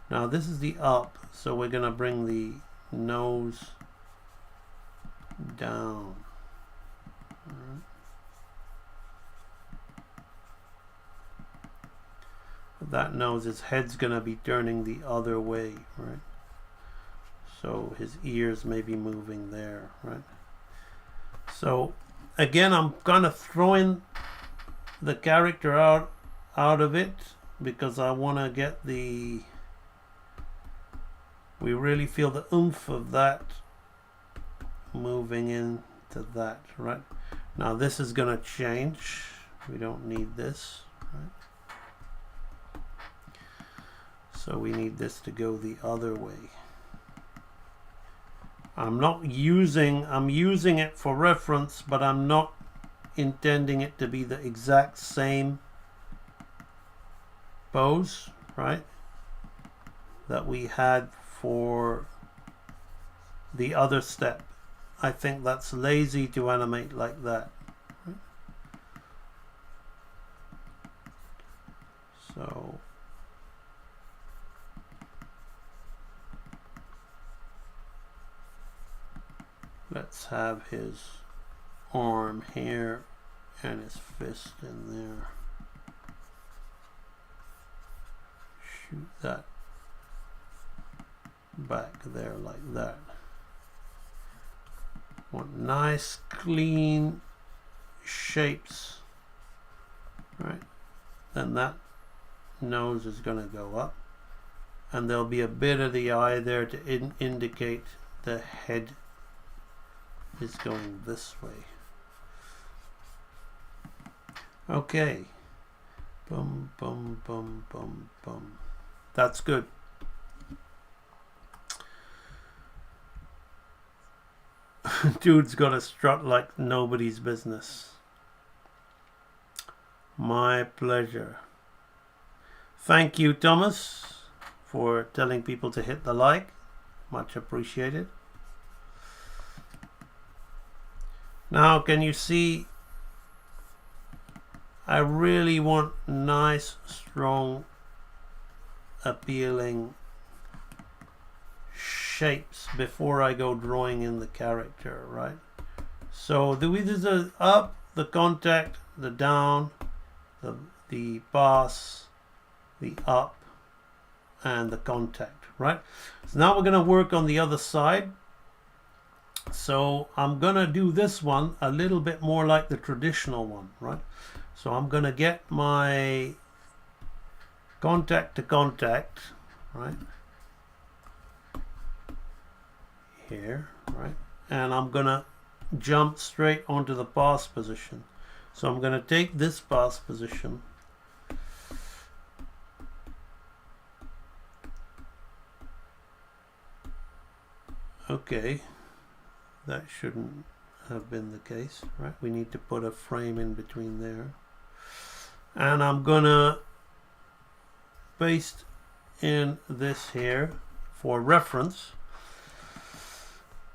Now this is the up, so we're going to bring the nose down. All right. That nose, his head's going to be turning the other way, right? So his ears may be moving there, right? So again, I'm kind of throwing the character out of it because I want to get we really feel the oomph of that moving into that, right? Now this is going to change. We don't need this, right? So we need this to go the other way. I'm using it for reference, but I'm not intending it to be the exact same pose, right, that we had for the other step. I think that's lazy to animate like that. Right? So let's have his arm here and his fist in there. Shoot that back there like that. Want nice clean shapes, right? Then that nose is going to go up, and there'll be a bit of the eye there to indicate the head is going this way. Okay. Boom, boom, boom, boom, boom. That's good. Dude's got a strut like nobody's business. My pleasure. Thank you, Thomas, for telling people to hit the like. Much appreciated. Now, can you see? I really want nice, strong, appealing shapes before I go drawing in the character, right? So this is the up, the contact, the down, the pass, the up, and the contact, right? So now we're going to work on the other side. So I'm going to do this one a little bit more like the traditional one, right? So I'm going to get my contact to contact, right? Here, right? And I'm going to jump straight onto the pass position. So I'm going to take this pass position. Okay, that shouldn't have been the case, right? We need to put a frame in between there. And I'm gonna paste in this here for reference,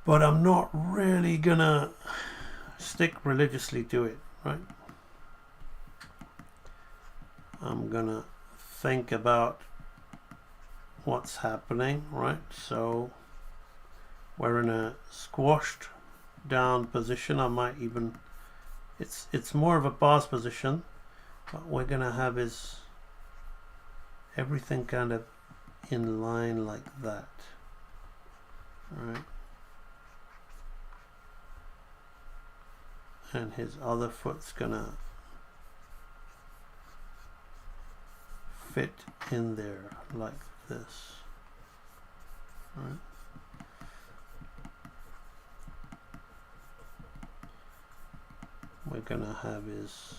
but I'm not really gonna stick religiously to it, right? I'm gonna think about what's happening, right? So we're in a squashed down position. I might even, it's more of a pass position, but we're gonna have his everything kind of in line like that, right? And his other foot's gonna fit in there like this, right? We're gonna have his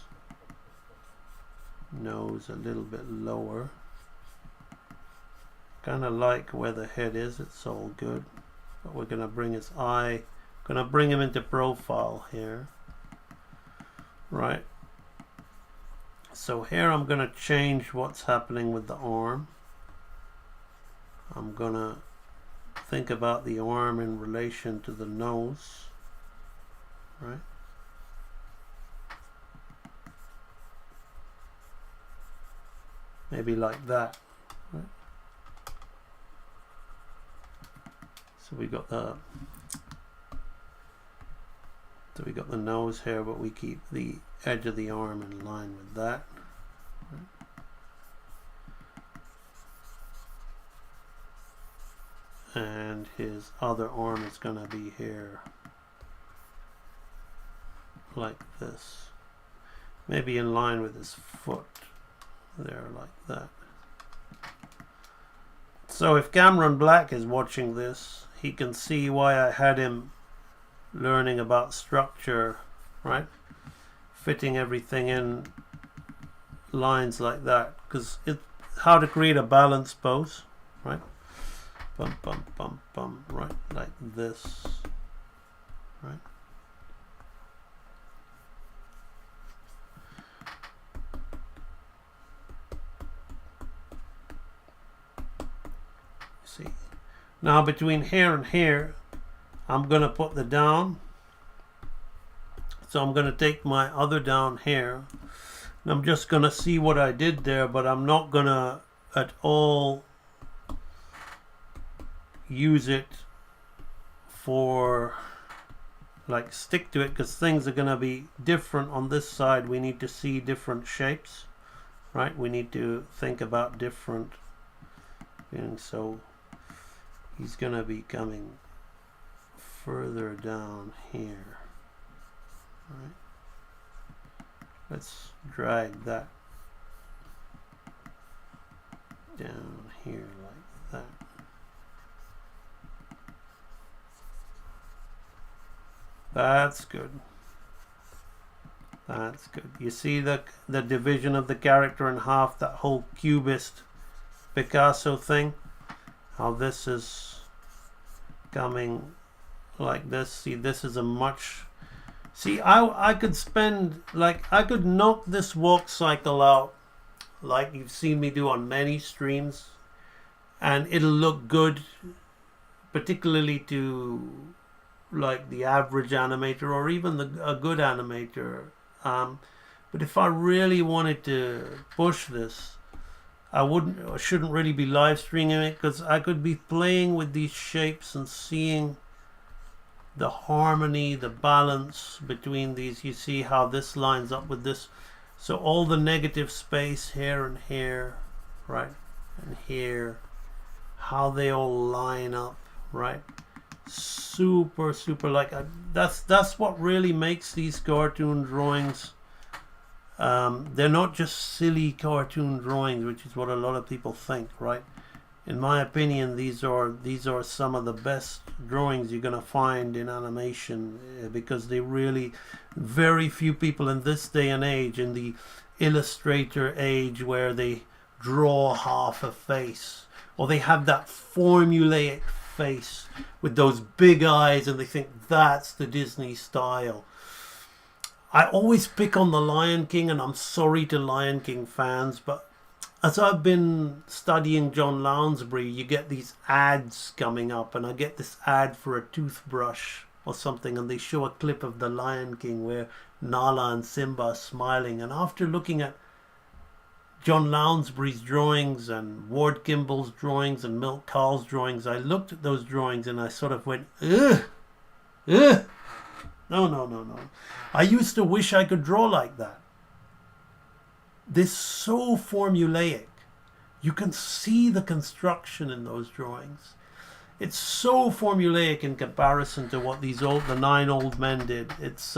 nose a little bit lower, kind of like where the head is. It's all good, but we're gonna bring his eye, gonna bring him into profile here, right? So here I'm gonna change what's happening with the arm. I'm gonna think about the arm in relation to the nose, right? Maybe like that, right? So we got the nose here, but we keep the edge of the arm in line with that, right? And his other arm is going to be here like this, maybe in line with his foot there like that. So if Cameron Black is watching this, he can see why I had him learning about structure, right? Fitting everything in lines like that, because it's how to create a balanced pose, right? Bum, bum, bum, bum, right? Like this, right? See, now between here and here, I'm going to put the down. So I'm going to take my other down here, and I'm just going to see what I did there, but I'm not going to at all use it for, like, stick to it, because things are going to be different on this side. We need to see different shapes, right? We need to think about different things. So he's going to be coming further down here, right? Let's drag that down here like that. That's good. That's good. You see the division of the character in half, that whole cubist Picasso thing? How this is coming like this. See, this is a much... See, I could spend, like, I could knock this walk cycle out like you've seen me do on many streams, and it'll look good, particularly to like the average animator or even a good animator. But if I really wanted to push this, I shouldn't really be live streaming it, because I could be playing with these shapes and seeing the harmony, the balance between these. You see how this lines up with this. So all the negative space here and here, right, and here, how they all line up, right? Super, super, like, that's what really makes these cartoon drawings. They're not just silly cartoon drawings, which is what a lot of people think, right? In my opinion, these are some of the best drawings you're gonna find in animation, because they really, very few people in this day and age, in the Illustrator age, where they draw half a face, or they have that formulaic face with those big eyes, and they think that's the Disney style. I always pick on the Lion King, and I'm sorry to Lion King fans, but as I've been studying John Lounsbury, you get these ads coming up, and I get this ad for a toothbrush or something, and they show a clip of the Lion King where Nala and Simba are smiling. And after looking at John Lounsbury's drawings and Ward Kimball's drawings and Milt Kahl's drawings, I looked at those drawings and I sort of went, ugh, ugh, no. I used to wish I could draw like that. This so formulaic. You can see the construction in those drawings. It's so formulaic in comparison to what the 9 old men did. It's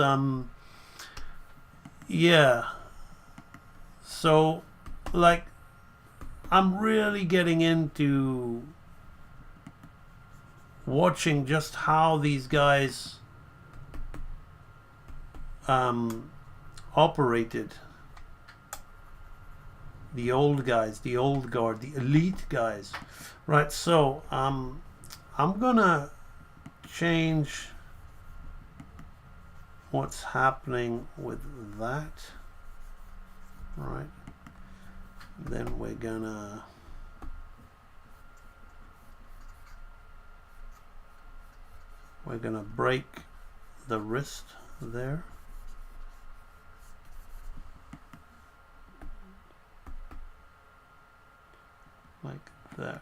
yeah. So, like, I'm really getting into watching just how these guys operated. The old guys, the old guard, the elite guys. Right, so I'm gonna change what's happening with that. Right. Then we're gonna break the wrist there. Like that.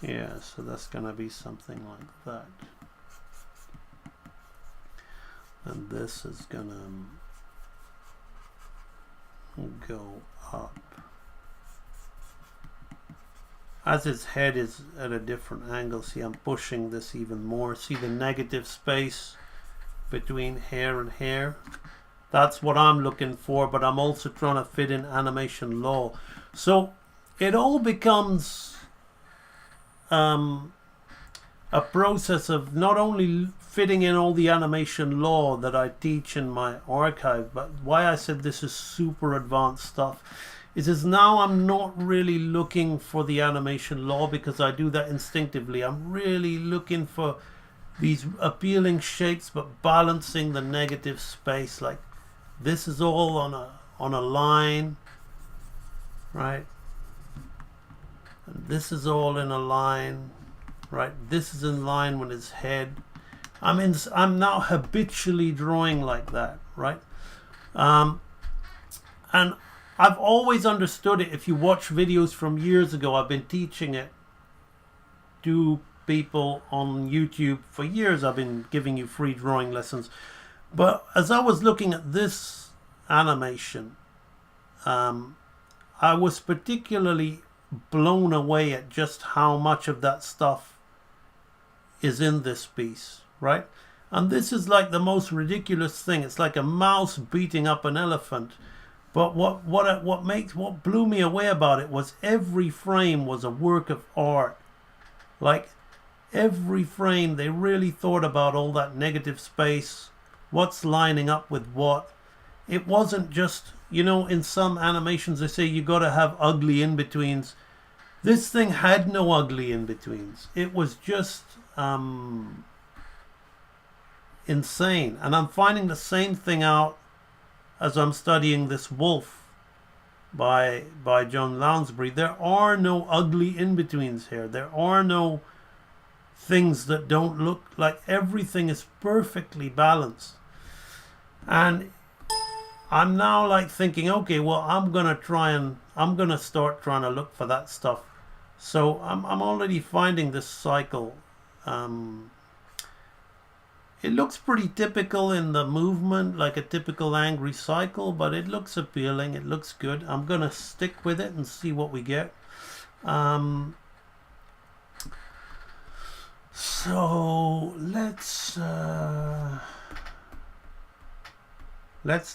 Yeah, so that's gonna be something like that. And this is gonna go up. As its head is at a different angle, see, I'm pushing this even more. See the negative space between hair and hair? That's what I'm looking for, but I'm also trying to fit in animation law. So it all becomes a process of not only fitting in all the animation law that I teach in my archive, but why I said this is super advanced stuff is now I'm not really looking for the animation law because I do that instinctively. I'm really looking for these appealing shapes but balancing the negative space. Like this is all on a line, right? And this is all in a line, right? This is in line with his head. I'm now habitually drawing like that, right? And I've always understood it. If you watch videos from years ago, I've been teaching it to people on YouTube for years. I've been giving you free drawing lessons. But as I was looking at this animation, I was particularly blown away at just how much of that stuff is in this piece, right? And this is like the most ridiculous thing. It's like a mouse beating up an elephant. But what blew me away about it was every frame was a work of art. Like every frame, they really thought about all that negative space, what's lining up with what. It wasn't just, you know, in some animations they say you got to have ugly in-betweens. This thing had no ugly in-betweens. It was just insane. And I'm finding the same thing out as I'm studying this wolf by John Lounsbury. There are no ugly in-betweens here. There are no things that don't look like, everything is perfectly balanced. And I'm now like thinking, okay, well, I'm gonna start trying to look for that stuff. So I'm already finding this cycle. It looks pretty typical in the movement, like a typical angry cycle, but it looks appealing. It looks good. I'm gonna stick with it and see what we get. So let's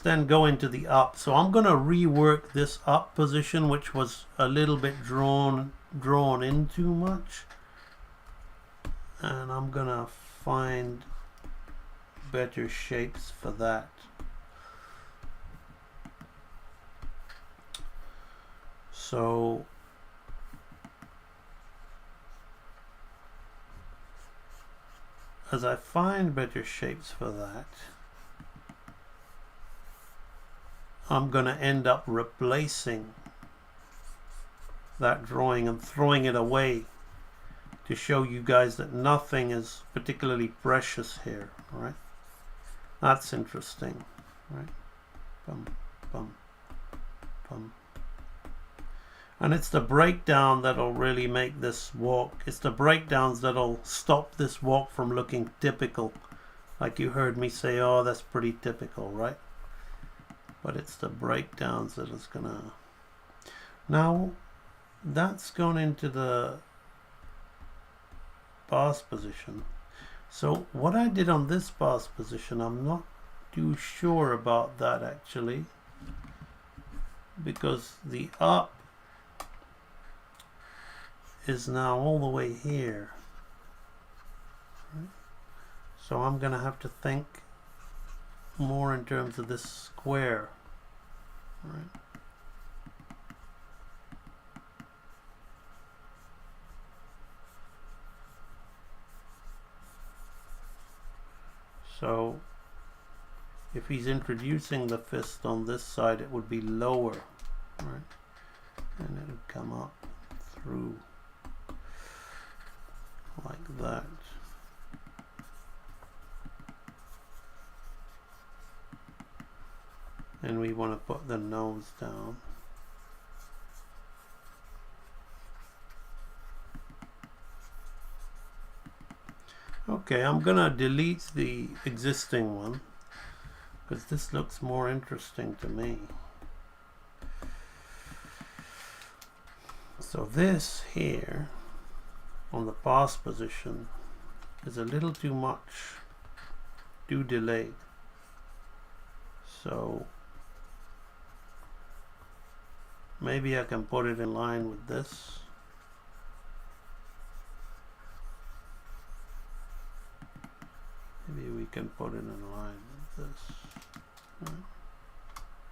then go into the up. So I'm gonna rework this up position, which was a little bit drawn in too much, and I'm gonna find better shapes for that. So as I find better shapes for that, I'm going to end up replacing that drawing and throwing it away to show you guys that nothing is particularly precious here, right? That's interesting, right? Bum, bum, bum. And it's the breakdown that'll really make this walk. It's the breakdowns that'll stop this walk from looking typical. Like you heard me say, oh, that's pretty typical, right? But it's the breakdowns that is gonna... Now, that's gone into the pass position. So what I did on this pass position, I'm not too sure about that actually, because the up is now all the way here. Right? So I'm gonna have to think more in terms of this square. Right? So if he's introducing the fist on this side, it would be lower, right? And it would come up through like that. And we want to put the nose down. Okay, I'm gonna delete the existing one because this looks more interesting to me. So this here on the pass position is a little too much, too delayed. So Maybe I can put it in line with this. Maybe we can put it in line with this. Right.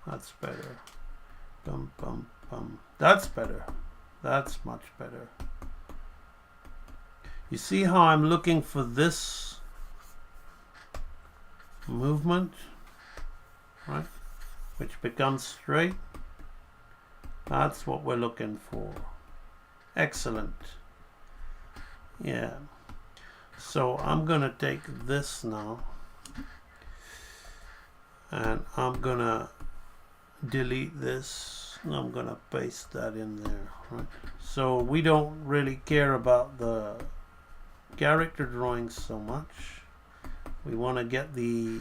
That's better. Bum, bum, bum. That's better. That's much better. You see how I'm looking for this movement, right? Which becomes straight. That's what we're looking for. Excellent. Yeah. So I'm gonna take this now and I'm gonna delete this and I'm gonna paste that in there, right? So we don't really care about the character drawings so much. We want to get the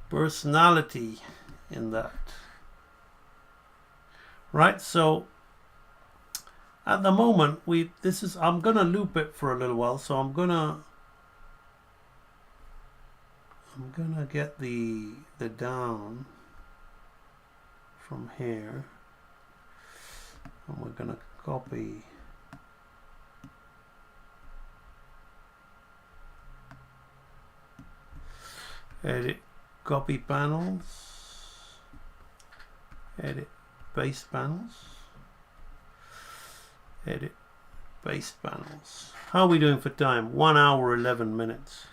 personality in that, right? So at the moment I'm gonna loop it for a little while, so I'm gonna get the down from here, and we're gonna copy edit, copy panels, edit paste panels, edit paste panels. How are we doing for time? 1 hour 11 minutes.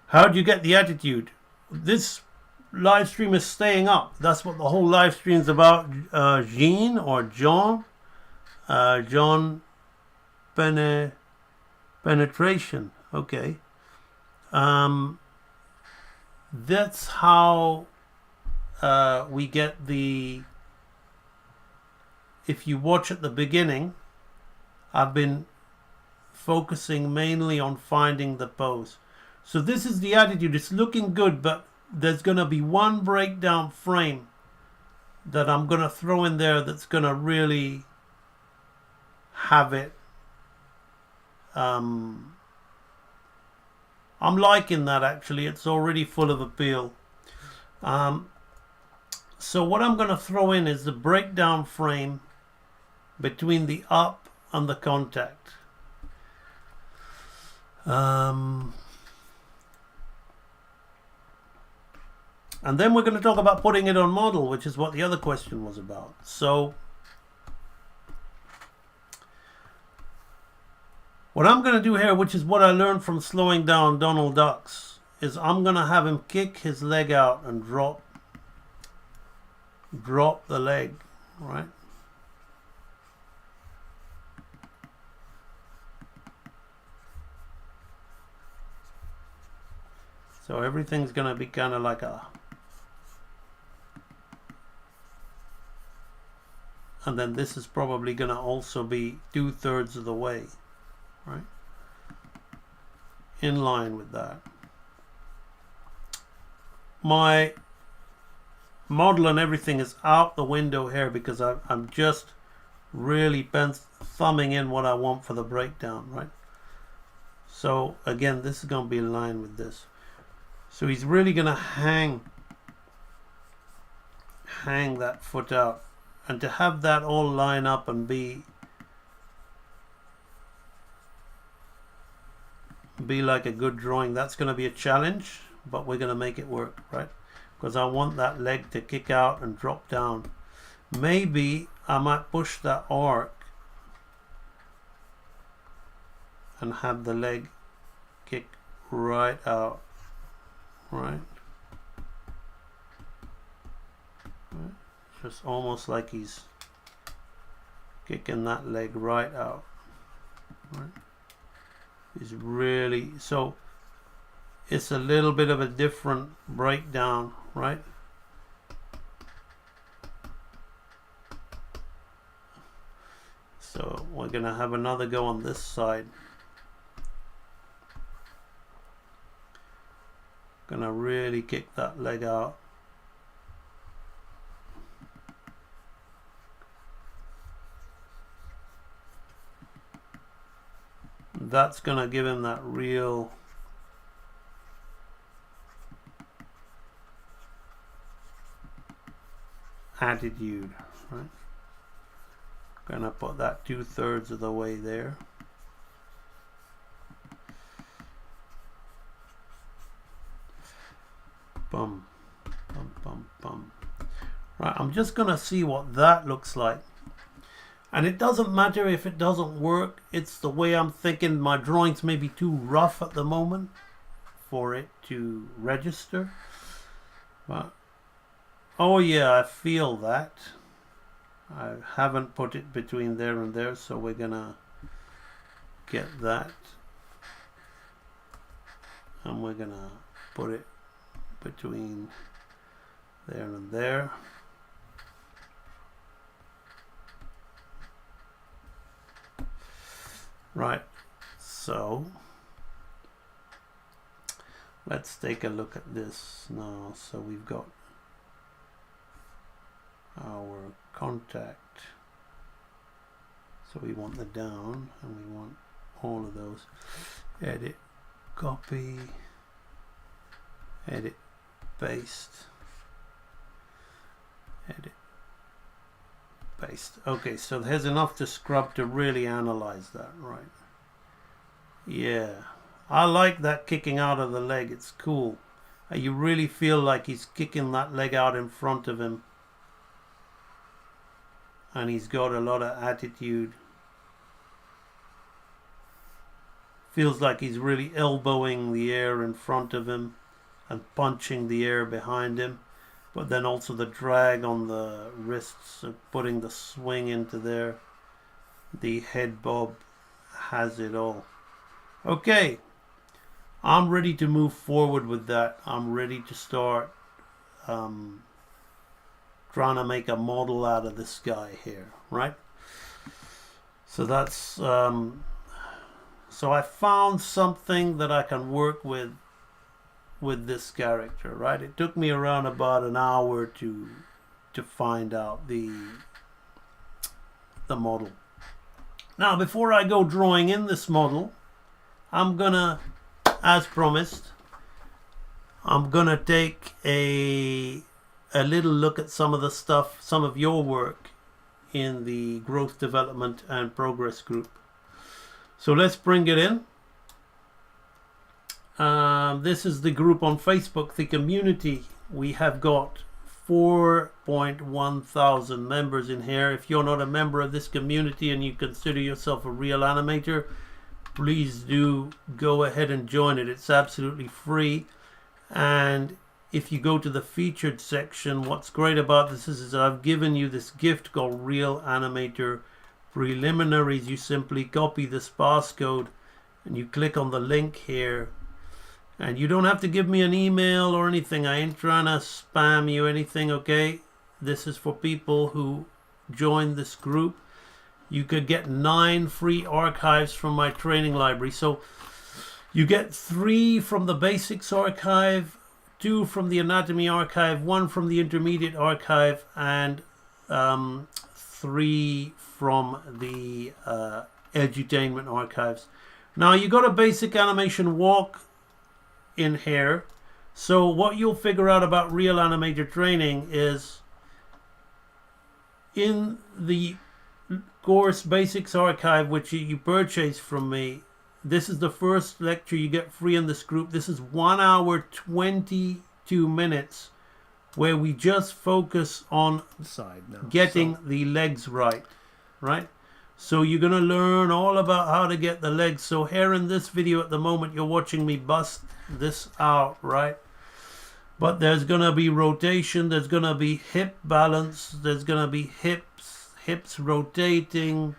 How do you get the attitude? This live stream is staying up. That's what the whole live stream is about. Jean or John, John penetration. Okay. That's how we get the. If you watch at the beginning, I've been focusing mainly on finding the pose. So this is the attitude. It's looking good, but there's going to be one breakdown frame that I'm going to throw in there that's going to really have it. I'm liking that, actually. It's already full of appeal. So what I'm going to throw in is the breakdown frame between the up and the contact. And then we're going to talk about putting it on model, which is what the other question was about. So what I'm going to do here, which is what I learned from slowing down Donald Ducks, is I'm going to have him kick his leg out and drop the leg, right? So everything's going to be kind of like a... And then this is probably going to also be 2/3 of the way, right? In line with that. My model and everything is out the window here because I'm just really thumbing in what I want for the breakdown, right? So again, this is going to be in line with this. So he's really going to hang that foot out. And to have that all line up and be like a good drawing, that's going to be a challenge, but we're going to make it work, right? Because I want that leg to kick out and drop down. Maybe I might push that arc and have the leg kick right out, right? Just almost like he's kicking that leg right out, right? He's really, so it's a little bit of a different breakdown, right? So we're gonna have another go on this side. Gonna really kick that leg out. That's going to give him that real attitude, right? Gonna put that 2/3 of the way there. Bum, bum, bum, bum. Right, I'm just gonna see what that looks like. And it doesn't matter if it doesn't work. It's the way I'm thinking. My drawings may be too rough at the moment for it to register. But, oh yeah, I feel that. I haven't put it between there and there, so we're gonna get that. And we're gonna put it between there and there. Right, so let's take a look at this now. So we've got our contact. So we want the down and we want all of those. Edit, copy, edit, paste, edit, paste. Okay, so there's enough to scrub to really analyze that, right? Yeah, I like that kicking out of the leg. It's cool. You really feel like he's kicking that leg out in front of him. And he's got a lot of attitude. Feels like he's really elbowing the air in front of him and punching the air behind him. But then also the drag on the wrists, putting the swing into there. The head bob has it all. Okay, I'm ready to move forward with that. I'm ready to start trying to make a model out of this guy here, right? So that's so I found something that I can work with this character, right? It took me around about an hour to find out the model. Now, before I go drawing in this model, I'm gonna, as promised, I'm gonna take a little look at some of the stuff, some of your work in the growth, development and progress group. So let's bring it in. This is the group on Facebook, the community. We have got 4.1 thousand members in here. If you're not a member of this community and you consider yourself a real animator, please do go ahead and join it. It's absolutely free. And if you go to the featured section, what's great about this is I've given you this gift called Real Animator Preliminaries. You simply copy this passcode and you click on the link here. And you don't have to give me an email or anything. I ain't trying to spam you anything, okay? This is for people who join this group. You could get 9 free archives from my training library. So you get 3 from the basics archive, 2 from the anatomy archive, 1 from the intermediate archive, and 3 from the edutainment archives. Now you got a basic animation walk in here. So what you'll figure out about Real Animator Training is in the course basics archive, which you purchase from me, this is the first lecture you get free in this group. This is 1 hour 22 minutes where we just focus on getting the legs right. So you're going to learn all about how to get the legs. So here in this video at the moment, you're watching me bust this out, right? But there's going to be rotation, there's going to be hip balance, there's going to be hips rotating.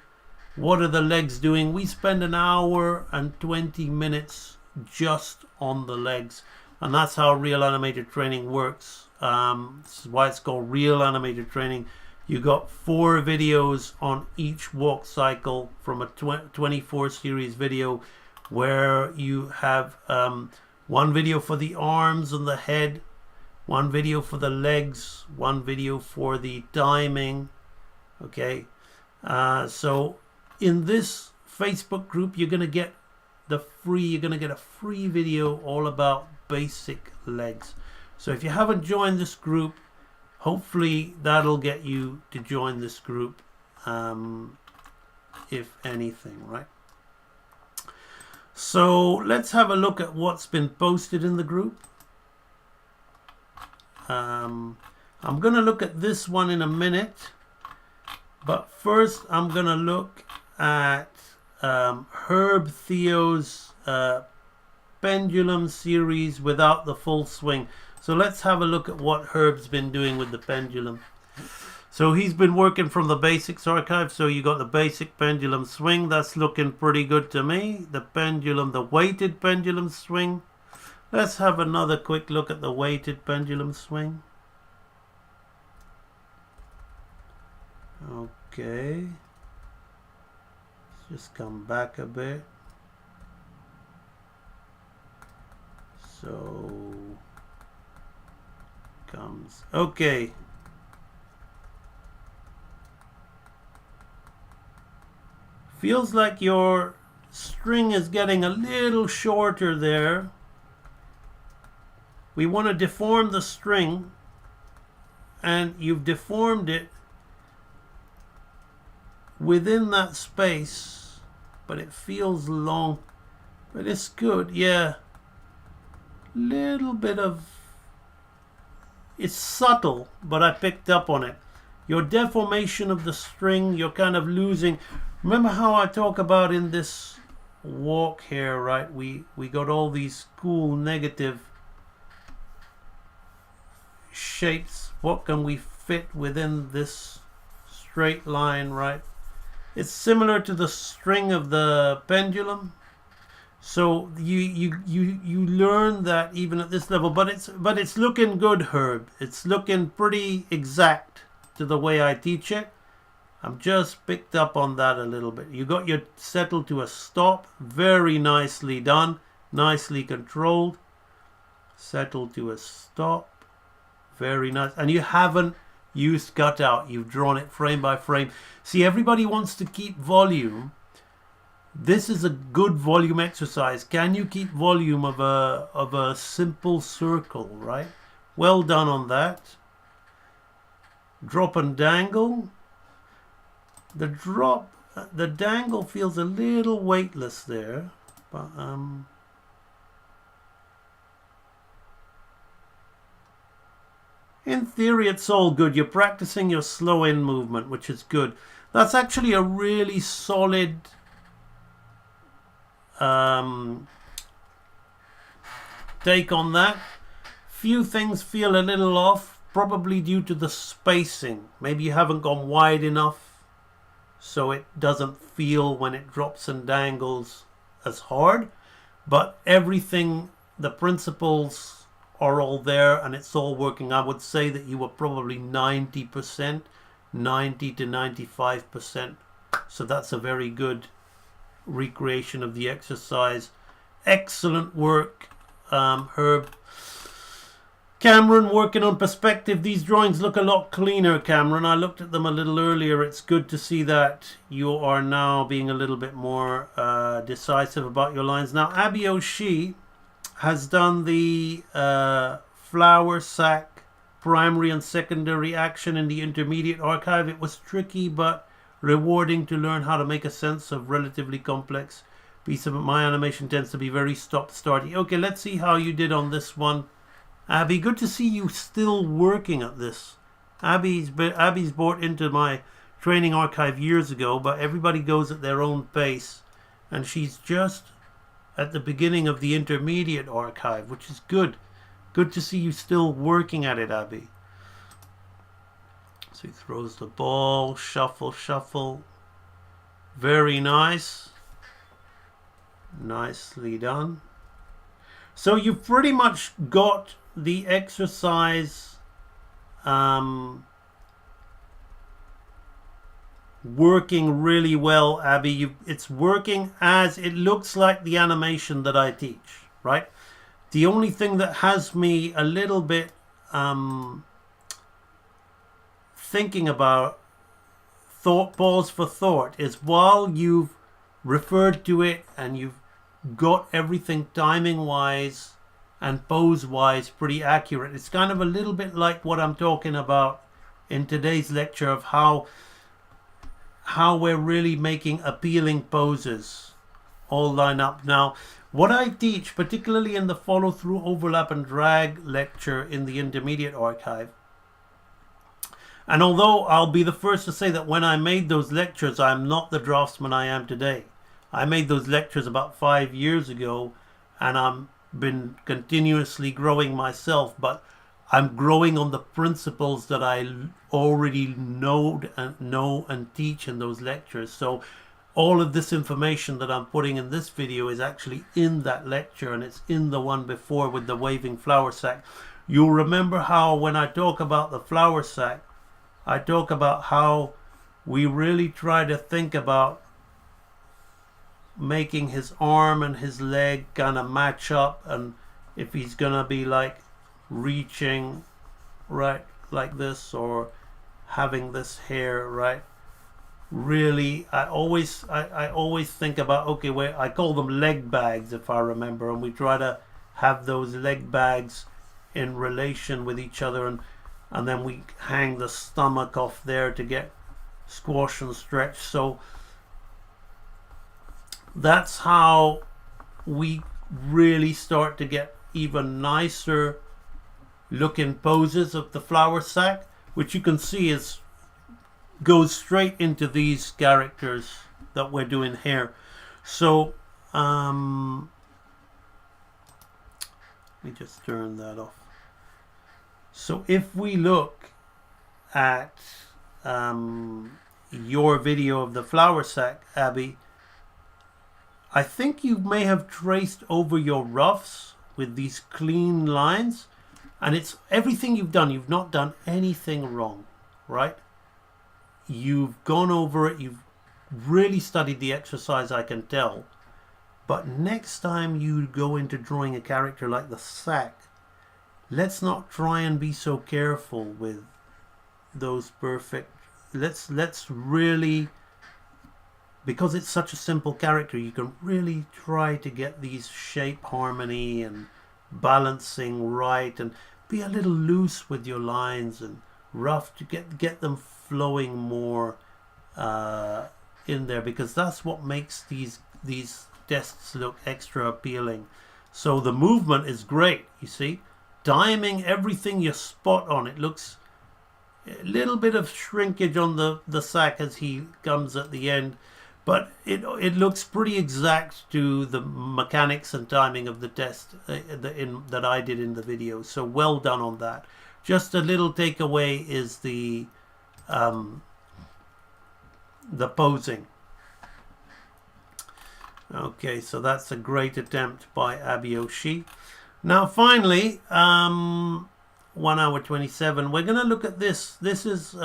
What are the legs doing? We spend 1 hour and 20 minutes just on the legs. And that's how Real Animator Training works. This is why it's called Real Animator Training. You got 4 videos on each walk cycle from a 24 series video, where you have 1 video for the arms and the head, 1 video for the legs, 1 video for the timing. Okay, so in this Facebook group, you're gonna get a free video all about basic legs. So if you haven't joined this group, hopefully that'll get you to join this group, if anything, right? So let's have a look at what's been posted in the group. I'm going to look at this one in a minute, but first I'm going to look at Herb Theo's pendulum series without the full swing. So let's have a look at what Herb's been doing with the pendulum. So he's been working from the basics archive. So you got the basic pendulum swing. That's looking pretty good to me. The pendulum, the weighted pendulum swing. Let's have another quick look at the weighted pendulum swing. Okay. Let's just come back a bit. So comes, okay. Feels like your string is getting a little shorter there. We want to deform the string, and you've deformed it within that space, but it feels long, but it's good. Yeah, little bit of, it's subtle, but I picked up on it. Your deformation of the string, you're kind of losing. Remember how I talk about in this walk here, right? We got all these cool negative shapes. What can we fit within this straight line, right? It's similar to the string of the pendulum. So you learn that even at this level, but it's looking good, Herb. It's looking pretty exact to the way I teach it. I'm just picked up on that a little bit. You got your settle to a stop. Very nicely done. Nicely controlled. Settle to a stop. Very nice. And you haven't used cutout. You've drawn it frame by frame. See, everybody wants to keep volume. This is a good volume exercise. Can you keep volume of a simple circle, right? Well done on that. Drop and dangle. The dangle feels a little weightless there, but in theory it's all good. You're practicing your slow in movement, which is good. That's actually a really solid take on that. Few things feel a little off, probably due to the spacing. Maybe you haven't gone wide enough, so it doesn't feel when it drops and dangles as hard. But everything, the principles are all there and it's all working. I would say that you were probably 90%, 90 to 95%. So that's a very good recreation of the exercise. Excellent work, Herb. Cameron working on perspective. These drawings look a lot cleaner, Cameron. I looked at them a little earlier. It's good to see that you are now being a little bit more decisive about your lines. Now, Abby O'Shea has done the flower sac primary and secondary action in the intermediate archive. It was tricky but rewarding to learn how to make a sense of relatively complex piece of it. My animation tends to be very stop-starty. Okay, let's see how you did on this one. Abby, good to see you still working at this. Abby's brought into my training archive years ago, but everybody goes at their own pace, and she's just at the beginning of the intermediate archive, which is good. Good to see you still working at it, Abby. So he throws the ball, shuffle, shuffle. Very nice. Nicely done. So you've pretty much got the exercise working really well, Abby. It's working as it looks like the animation that I teach, right? The only thing that has me a little bit thinking about pause for thought is while you've referred to it and you've got everything timing wise and pose wise pretty accurate. It's kind of a little bit like what I'm talking about in today's lecture of how we're really making appealing poses all line up. Now, what I teach, particularly in the follow through, overlap and drag lecture in the intermediate archive, and although I'll be the first to say that when I made those lectures, I'm not the draftsman I am today. I made those lectures about 5 years ago, and I'm been continuously growing myself, but I'm growing on the principles that I already know and teach in those lectures. So all of this information that I'm putting in this video is actually in that lecture, and it's in the one before with the waving flower sack. You'll remember how when I talk about the flower sack, I talk about how we really try to think about making his arm and his leg kind of match up, and if he's gonna be like reaching right like this or having this hair right, really I always think about, okay, where I call them leg bags if I remember, and we try to have those leg bags in relation with each other, and then we hang the stomach off there to get squash and stretch. So that's how we really start to get even nicer looking poses of the flower sack, which you can see goes straight into these characters that we're doing here. So let me just turn that off. So if we look at your video of the flower sack, Abby, I think you may have traced over your roughs with these clean lines, and it's everything you've done. You've not done anything wrong, right? You've gone over it. You've really studied the exercise, I can tell. But next time you go into drawing a character like the sack, let's not try and be so careful with those perfect. Let's really, because it's such a simple character, you can really try to get these shape harmony and balancing right, and be a little loose with your lines and rough to get them flowing more in there, because that's what makes these tests look extra appealing. So the movement is great, you see, timing everything, you're spot on. It looks a little bit of shrinkage on the sack as he comes at the end, but it looks pretty exact to the mechanics and timing of the test that I did in the video. So well done on that. Just a little takeaway is the posing. Okay, so that's a great attempt by Abby O'Shea. Now finally, 1 hour 27, we're going to look at this. This is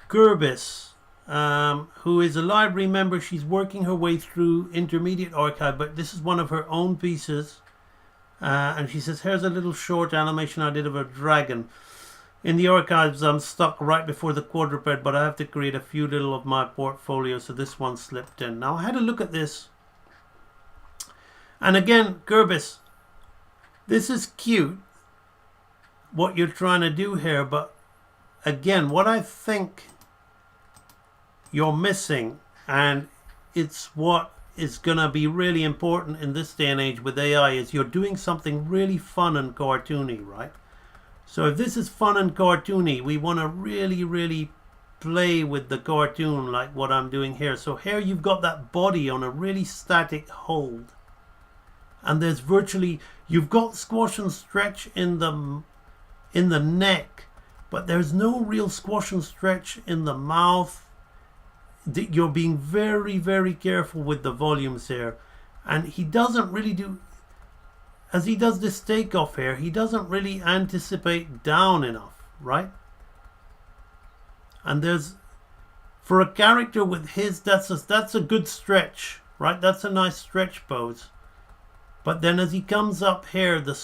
Gerbis, who is a library member. She's working her way through intermediate archive, but this is one of her own pieces. And she says, here's a little short animation I did of a dragon. In the archives, I'm stuck right before the quadruped, but I have to create a few little of my portfolio, so this one slipped in. Now I had a look at this. And again, Gerbis, this is cute, what you're trying to do here, but again, what I think you're missing, and it's what is going to be really important in this day and age with AI, is you're doing something really fun and cartoony, right? So if this is fun and cartoony, we want to really, really play with the cartoon like what I'm doing here. So here you've got that body on a really static hold. And there's virtually, you've got squash and stretch in the neck, but there's no real squash and stretch in the mouth. You're being very, very careful with the volumes here. And he doesn't really do, as he does this takeoff here, he doesn't really anticipate down enough, right? And there's, for a character with his, that's a good stretch, right? That's a nice stretch pose. But then as he comes up here, the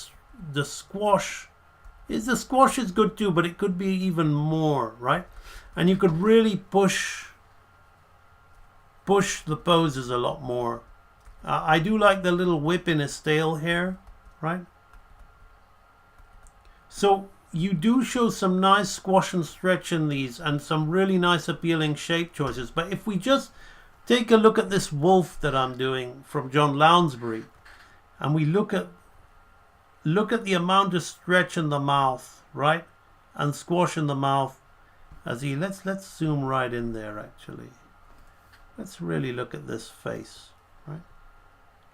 squash is good too, but it could be even more, right? And you could really push the poses a lot more. I do like the little whip in his tail here, right? So you do show some nice squash and stretch in these and some really nice appealing shape choices. But if we just take a look at this wolf that I'm doing from John Lounsbury, and we look at the amount of stretch in the mouth, right? And squash in the mouth as he let's zoom right in there actually. Let's really look at this face, right?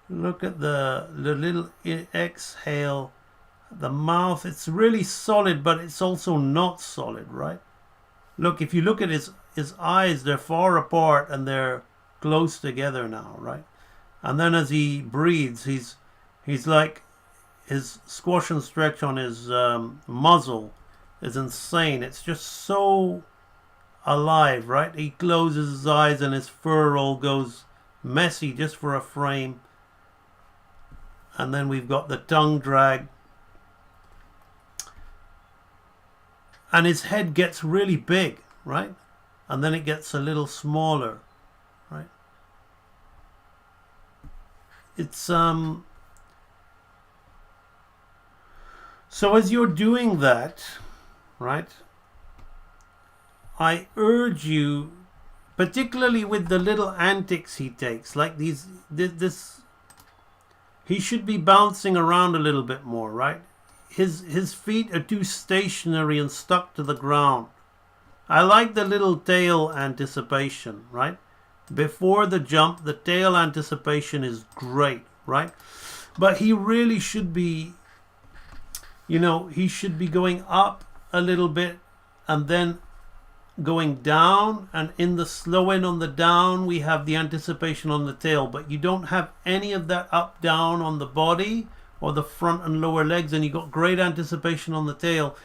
Look at the little exhale. The mouth, it's really solid, but it's also not solid, right? Look, if you look at his eyes, they're far apart and they're close together now, right? And then as he breathes, he's like, his squash and stretch on his muzzle is insane. It's just so alive, right? He closes his eyes and his fur all goes messy just for a frame. And then we've got the tongue drag. And his head gets really big, right? And then it gets a little smaller, right? It's so as you're doing that, right? I urge you, particularly with the little antics he takes, like this, he should be bouncing around a little bit more, right? His feet are too stationary and stuck to the ground. I like the little tail anticipation, right? Before the jump, the tail anticipation is great, right? But he really should be, he should be going up a little bit and then going down, and in the slow end on the down we have the anticipation on the tail, but you don't have any of that up down on the body or the front and lower legs, and you got great anticipation on the tail.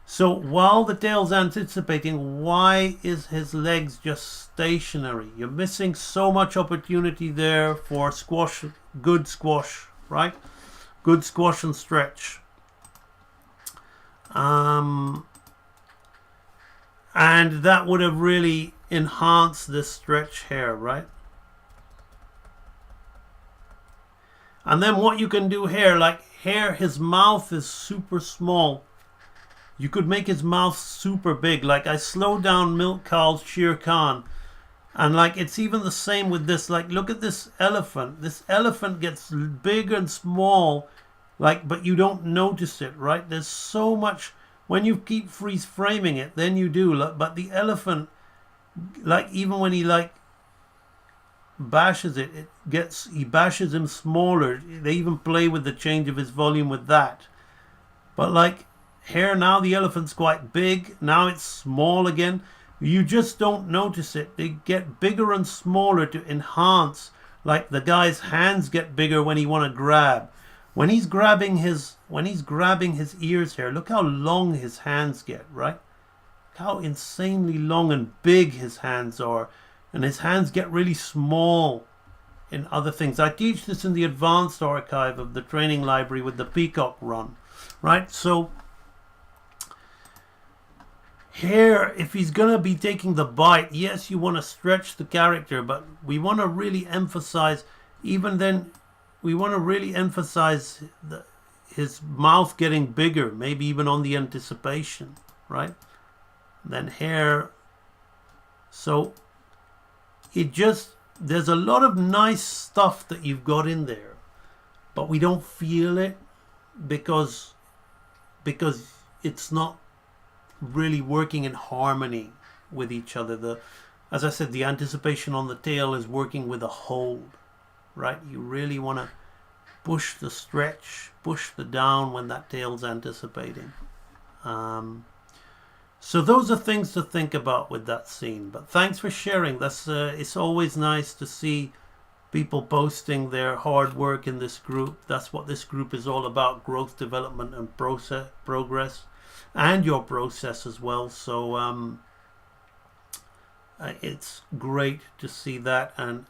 So while the tail's anticipating, why is his legs just stationary? You're missing so much opportunity there for squash, good squash, right? Good squash and stretch. And that would have really enhanced this stretch here, right? And then what you can do here, like here, his mouth is super small. You could make his mouth super big. Like I slowed down Milk Cow's Shere Khan. And like it's even the same with this. Like look at this elephant. This elephant gets big and small. Like, but you don't notice it, right? There's so much. When you keep freeze framing it, then you do. But the elephant, like even when he like bashes it, he bashes him smaller. They even play with the change of his volume with that. But like here now the elephant's quite big. Now it's small again. You just don't notice it. They get bigger and smaller to enhance. Like the guy's hands get bigger when he want to grab. When he's grabbing his ears here, look how long his hands get, right? How insanely long and big his hands are. And his hands get really small in other things. I teach this in the advanced archive of the training library with the peacock run, right? So here, if he's going to be taking the bite, yes, you want to stretch the character, but we want to really emphasize, even then, we want to really emphasize his mouth getting bigger, maybe even on the anticipation, right? Then here, so there's a lot of nice stuff that you've got in there, but we don't feel it because it's not really working in harmony with each other. As I said, the anticipation on the tail is working with a hold, right? You really want to push the stretch, push the down when that tail's anticipating. So those are things to think about with that scene. But thanks for sharing. It's always nice to see people posting their hard work in this group. That's what this group is all about: growth, development, and progress, and your process as well. So it's great to see that, and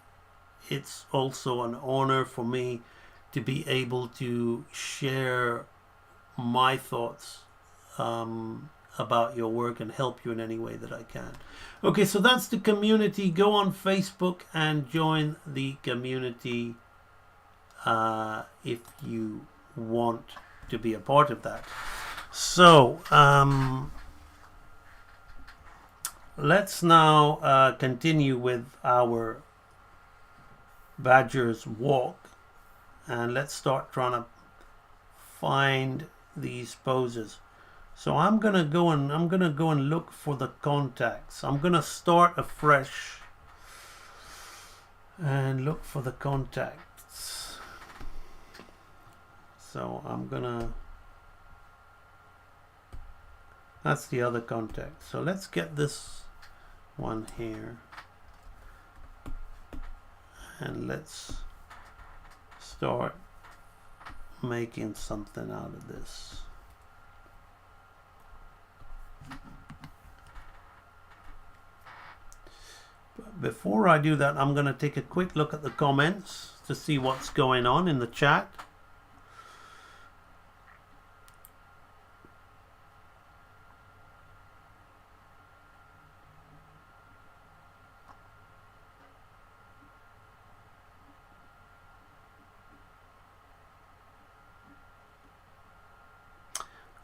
it's also an honor for me to be able to share my thoughts about your work and help you in any way that I can. Okay, so that's the community. Go on Facebook and join the community if you want to be a part of that. So let's now continue with our badger's walk, and let's start trying to find these poses. So I'm gonna go and look for the contacts. I'm gonna start afresh and look for the contacts. So that's the other contact. So let's get this one here, and let's start making something out of this. But before I do that, I'm going to take a quick look at the comments to see what's going on in the chat.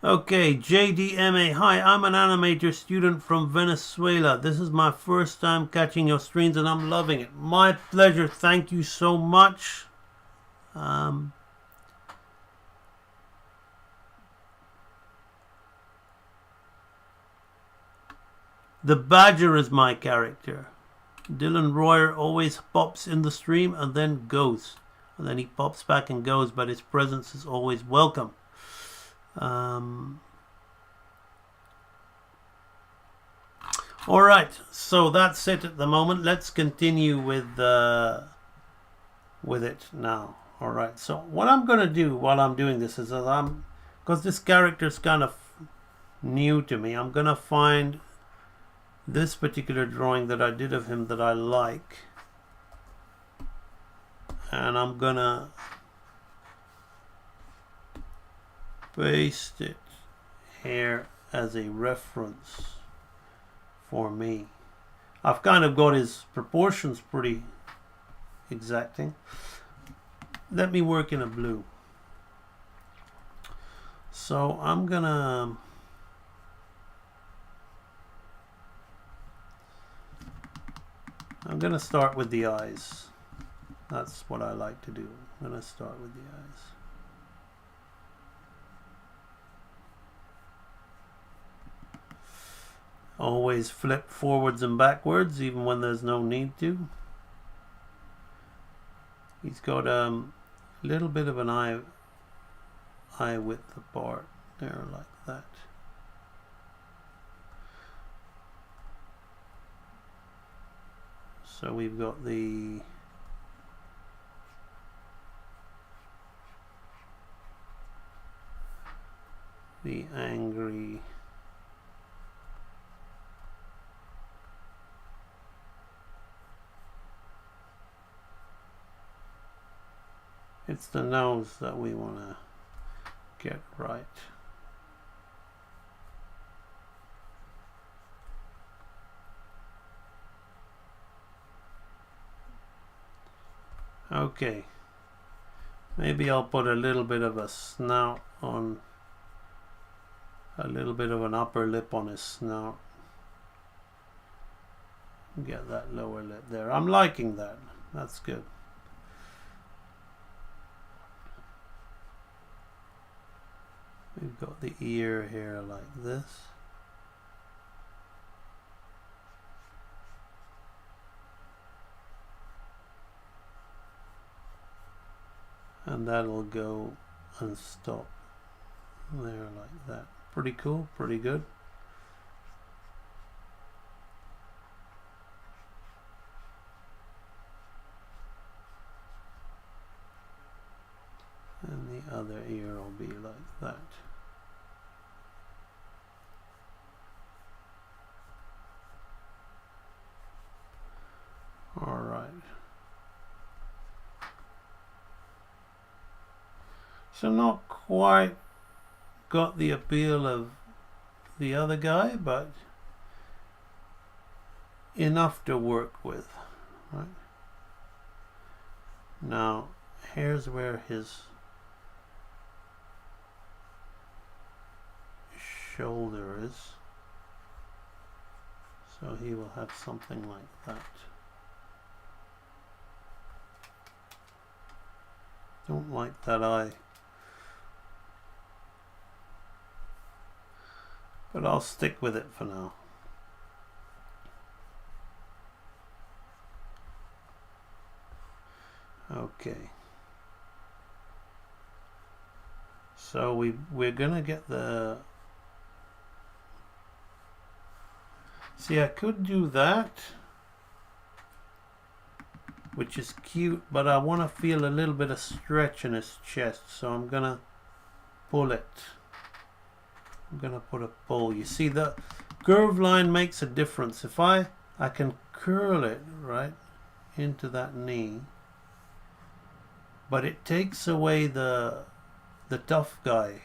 Okay, JDMA. Hi, I'm an animator student from Venezuela. This is my first time catching your streams and I'm loving it. My pleasure. Thank you so much. The Badger is my character. Dylan Royer always pops in the stream and then goes. And then he pops back and goes, but his presence is always welcome. Alright, so that's it at the moment. Let's continue with it now. Alright, so what I'm going to do while I'm doing this is because this character is kind of new to me, I'm going to find this particular drawing that I did of him that I like. And I'm going to paste it here as a reference for me. I've kind of got his proportions pretty exacting. Let me work in a blue. So I'm gonna start with the eyes. That's what I like to do. I'm gonna start with the eyes. Always flip forwards and backwards, even when there's no need to. He's got a little bit of an eye width apart there, like that. So we've got the angry it's the nose that we want to get right. Okay, maybe I'll put a little bit of a snout on, a little bit of an upper lip on his snout. Get that lower lip there. I'm liking that. That's good. We've got the ear here like this. And that'll go and stop there like that. Pretty cool, pretty good. And the other ear will be like that. All right. So not quite got the appeal of the other guy, but enough to work with, right? Now, here's where his shoulder is. So he will have something like that. Don't like that eye. But I'll stick with it for now. Okay. So we're gonna get the... See, I could do that, which is cute, but I want to feel a little bit of stretch in his chest, so I'm gonna pull it. I'm gonna put a pull. You see, the curved line makes a difference. If I can curl it right into that knee, but it takes away the tough guy,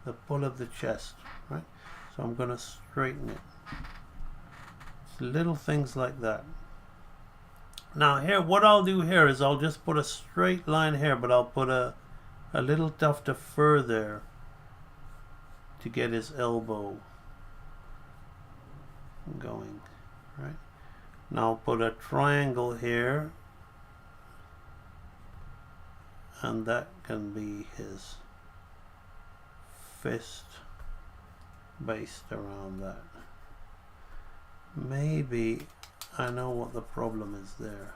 the pull of the chest, right? So I'm gonna straighten it. It's little things like that. Now here, what I'll do here is I'll just put a straight line here, but I'll put a little tuft of fur there to get his elbow going, right? Now I'll put a triangle here, and that can be his fist based around that. Maybe I know what the problem is there.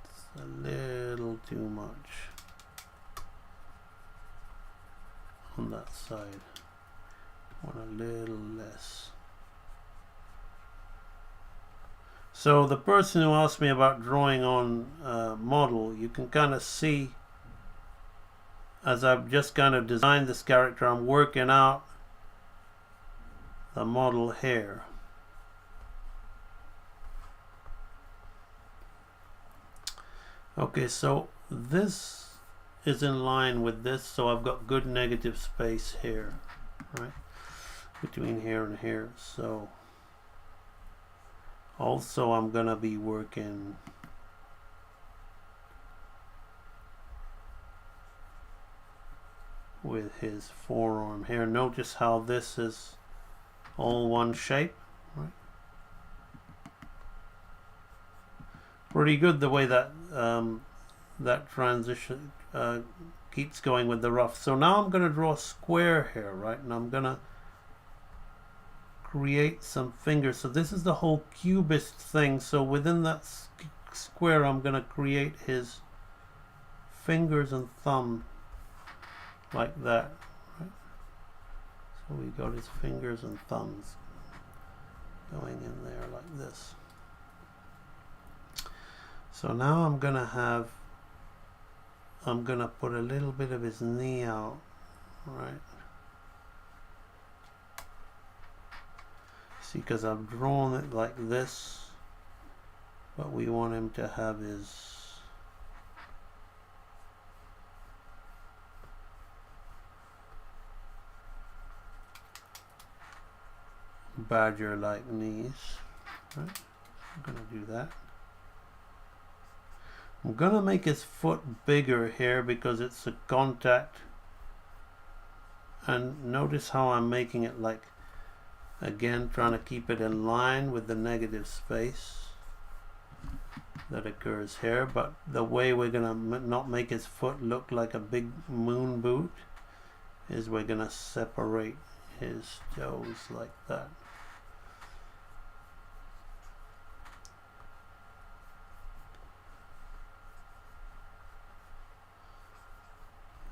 It's a little too much on that side. I want a little less. So the person who asked me about drawing on model, you can kind of see as I've just kind of designed this character, I'm working out the model hair. Okay, so this is in line with this, so I've got good negative space here, right, between here and here. So also I'm gonna be working with his forearm here. Notice how this is all one shape, right? Pretty good the way that that transition keeps going with the rough. So now I'm going to draw a square here, right? And I'm going to create some fingers. So this is the whole cubist thing. So within that square, I'm going to create his fingers and thumb like that, right? So we got his fingers and thumbs going in there like this. So now I'm gonna put a little bit of his knee out, right? See, because I've drawn it like this, but we want him to have his badger-like knees, right? I'm gonna do that. I'm gonna make his foot bigger here because it's a contact, and notice how I'm making it, like, again trying to keep it in line with the negative space that occurs here. But the way we're gonna not make his foot look like a big moon boot is we're gonna separate his toes like that.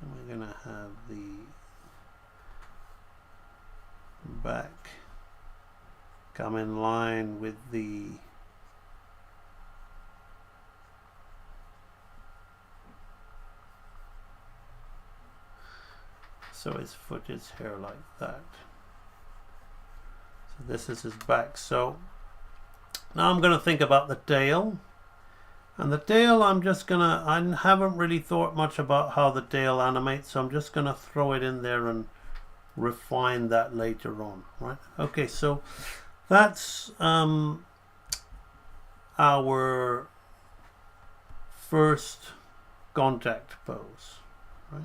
And we're gonna have the back come in line with the so his foot is here like that. So this is his back. So now I'm going to think about the tail. And the tail, I haven't really thought much about how the tail animates, so I'm just going to throw it in there and refine that later on, right? Okay, so that's our first contact pose, right?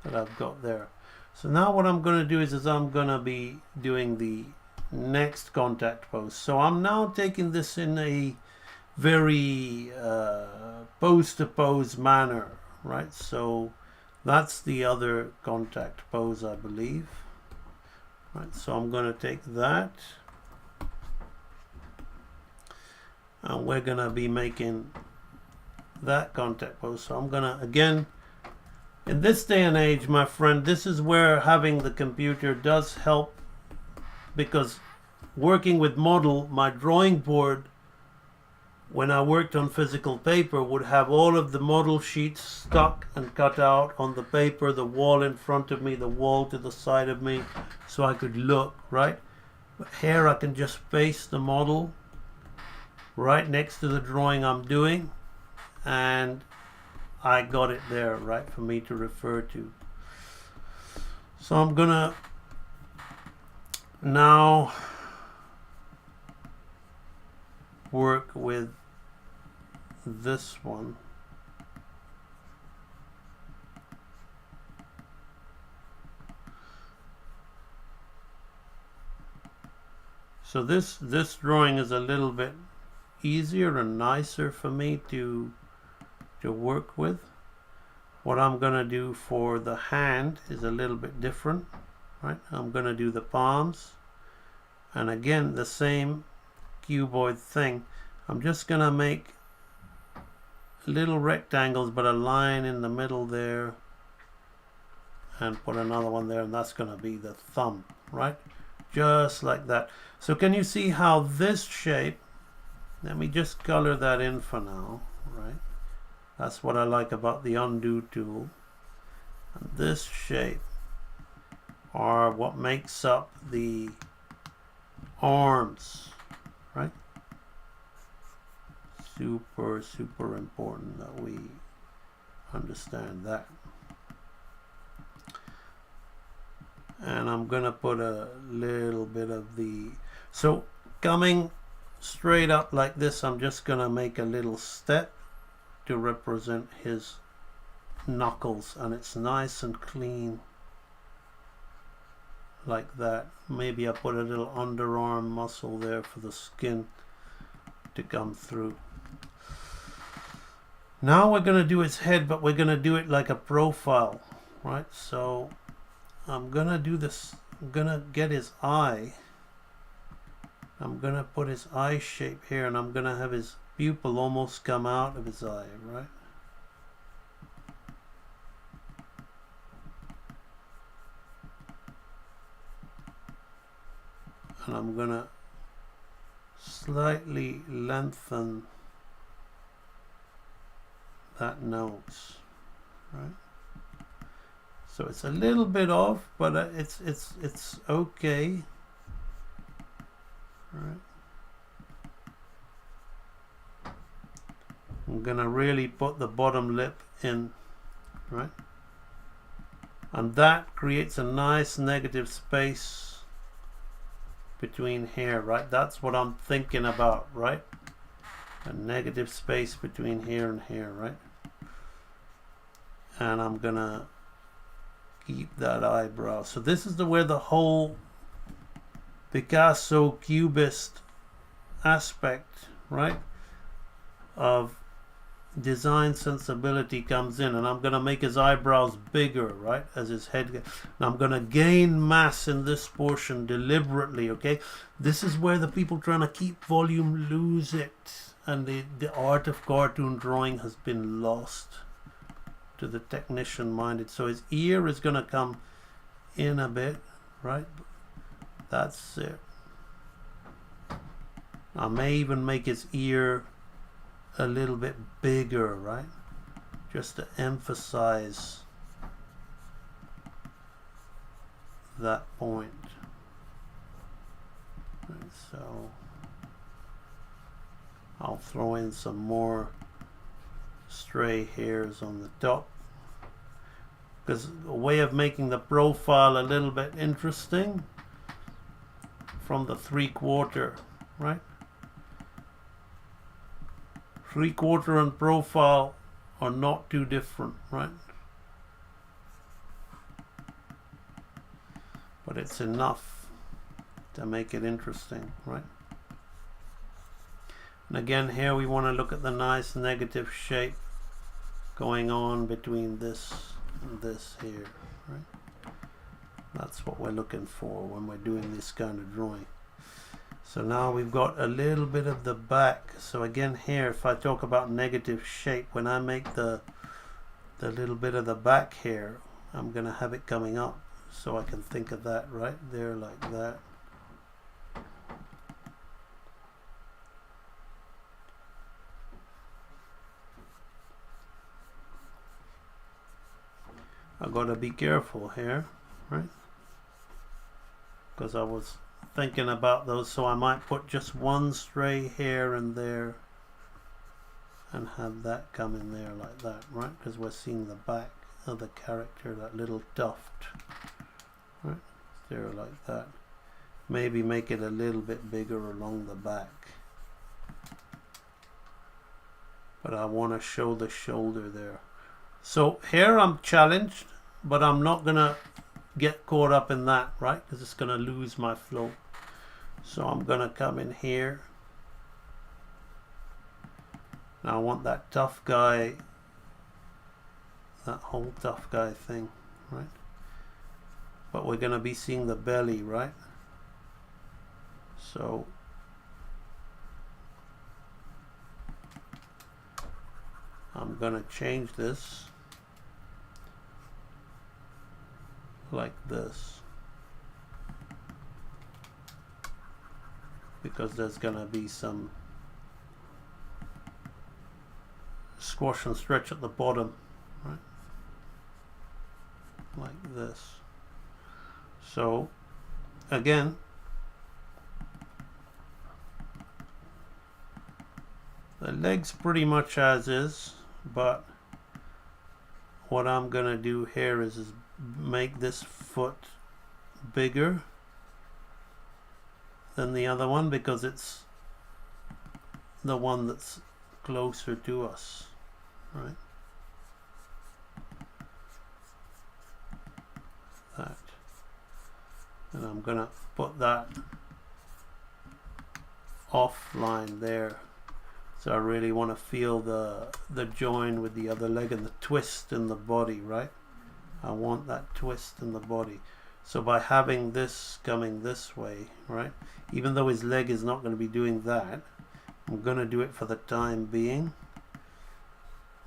that I've got there. So now what I'm going to do is I'm going to be doing the next contact pose. So I'm now taking this in a very pose to pose manner, right? So that's the other contact pose, I believe. Right, so I'm going to take that, and we're going to be making that contact pose. So I'm going to, again, in this day and age, my friend, this is where having the computer does help, because working with model, my drawing board, when I worked on physical paper, would have all of the model sheets stuck and cut out on the paper, the wall in front of me, the wall to the side of me, so I could look, right? But here I can just paste the model right next to the drawing I'm doing, and I got it there, right, for me to refer to. So I'm gonna now work with this one. So this drawing is a little bit easier and nicer for me to work with. What I'm gonna do for the hand is a little bit different, right? I'm gonna do the palms, and again the same cuboid thing. I'm just gonna make little rectangles, but a line in the middle there, and put another one there, and that's gonna be the thumb, right? Just like that. So can you see how this shape, let me just color that in for now, right? That's what I like about the undo tool. And this shape are what makes up the arms, right? Super important that we understand that. And I'm gonna put a little bit of the, so coming straight up like this, I'm just gonna make a little step to represent his knuckles, and it's nice and clean like that. Maybe I put a little underarm muscle there for the skin to come through. Now we're going to do his head, but we're going to do it like a profile, right? So I'm going to do this, I'm going to get his eye. I'm going to put his eye shape here, and I'm going to have his pupil almost come out of his eye, right? And I'm going to slightly lengthen that nose, right? So it's a little bit off, but it's okay, right? I'm gonna really put the bottom lip in, right? And that creates a nice negative space between here, right? That's what I'm thinking about, right? A negative space between here and here, right? And I'm gonna keep that eyebrow. So this is where the whole Picasso cubist aspect, right, of design sensibility comes in. And I'm going to make his eyebrows bigger, right, as his head and I'm going to gain mass in this portion deliberately, okay? This is where the people trying to keep volume lose it, and the art of cartoon drawing has been lost to the technician minded. So his ear is going to come in a bit, right? That's it. I may even make his ear a little bit bigger, right? Just to emphasize that point. Right, so I'll throw in some more stray hairs on the top, because a way of making the profile a little bit interesting from the 3/4, right? 3/4 and profile are not too different, right? but it's enough to make it interesting, right? And again, here we want to look at the nice negative shape going on between this and this here, right? That's what we're looking for when we're doing this kind of drawing. So now we've got a little bit of the back. So again here, if I talk about negative shape, when I make the little bit of the back here, I'm going to have it coming up. So I can think of that right there like that. I've got to be careful here, right? Because I was thinking about those, so I might put just one stray hair in there and have that come in there like that, right? Because we're seeing the back of the character, that little tuft, right there like that. Maybe make it a little bit bigger along the back, but I want to show the shoulder there. So here I'm challenged, but I'm not gonna get caught up in that, right? Because it's gonna lose my flow. So I'm gonna come in here. Now I want that tough guy, that whole tough guy thing, right? But we're gonna be seeing the belly, right? So I'm gonna change this like this, because there's gonna be some squash and stretch at the bottom, right? Like this. So again, the legs pretty much as is, but what I'm gonna do here is make this foot bigger than the other one, because it's the one that's closer to us, right? That. And I'm gonna put that offline there. So I really want to feel the join with the other leg and the twist in the body, right? I want that twist in the body. So by having this coming this way, right? Even though his leg is not going to be doing that, I'm going to do it for the time being,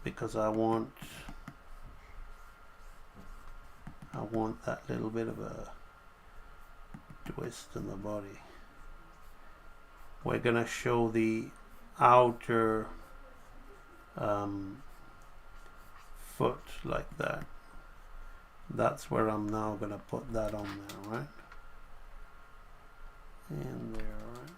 because I want that little bit of a twist in the body. We're going to show the outer foot like that. That's where I'm now going to put that on there, right? In there, right?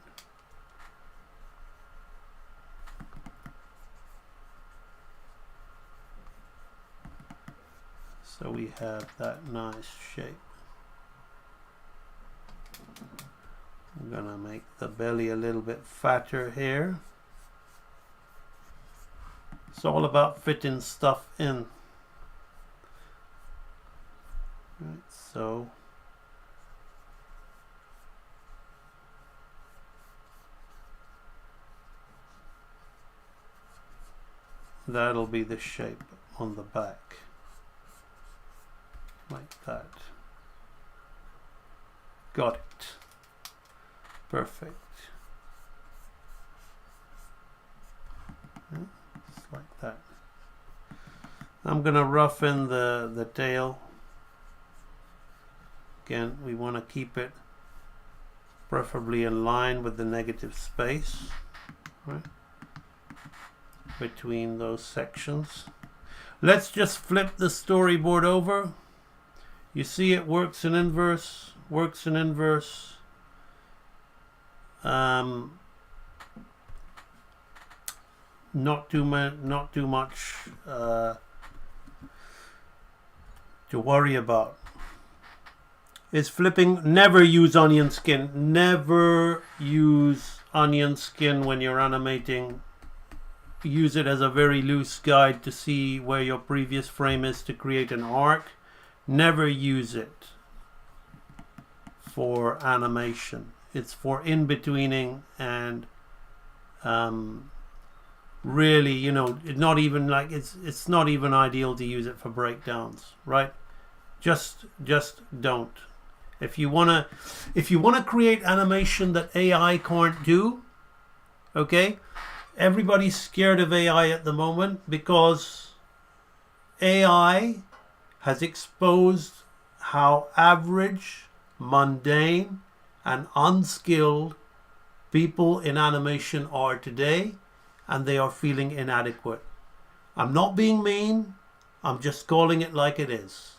So we have that nice shape. I'm going to make the belly a little bit fatter here. It's all about fitting stuff in. Right, so that'll be the shape on the back, like that. Got it. Perfect. Just like that. I'm gonna rough in the tail. Again, we want to keep it preferably in line with the negative space, right, between those sections. Let's just flip the storyboard over. You see it works in inverse, works in inverse. Not too much to worry about. Is flipping. Never use onion skin. Never use onion skin when you're animating. Use it as a very loose guide to see where your previous frame is to create an arc. Never use it. for animation. It's for in-betweening and really, you know, not even like it's not even ideal to use it for breakdowns, right? Just don't. If you wanna create animation that AI can't do, okay? Everybody's scared of AI at the moment because AI has exposed how average, mundane, and unskilled people in animation are today, and they are feeling inadequate. I'm not being mean, I'm just calling it like it is.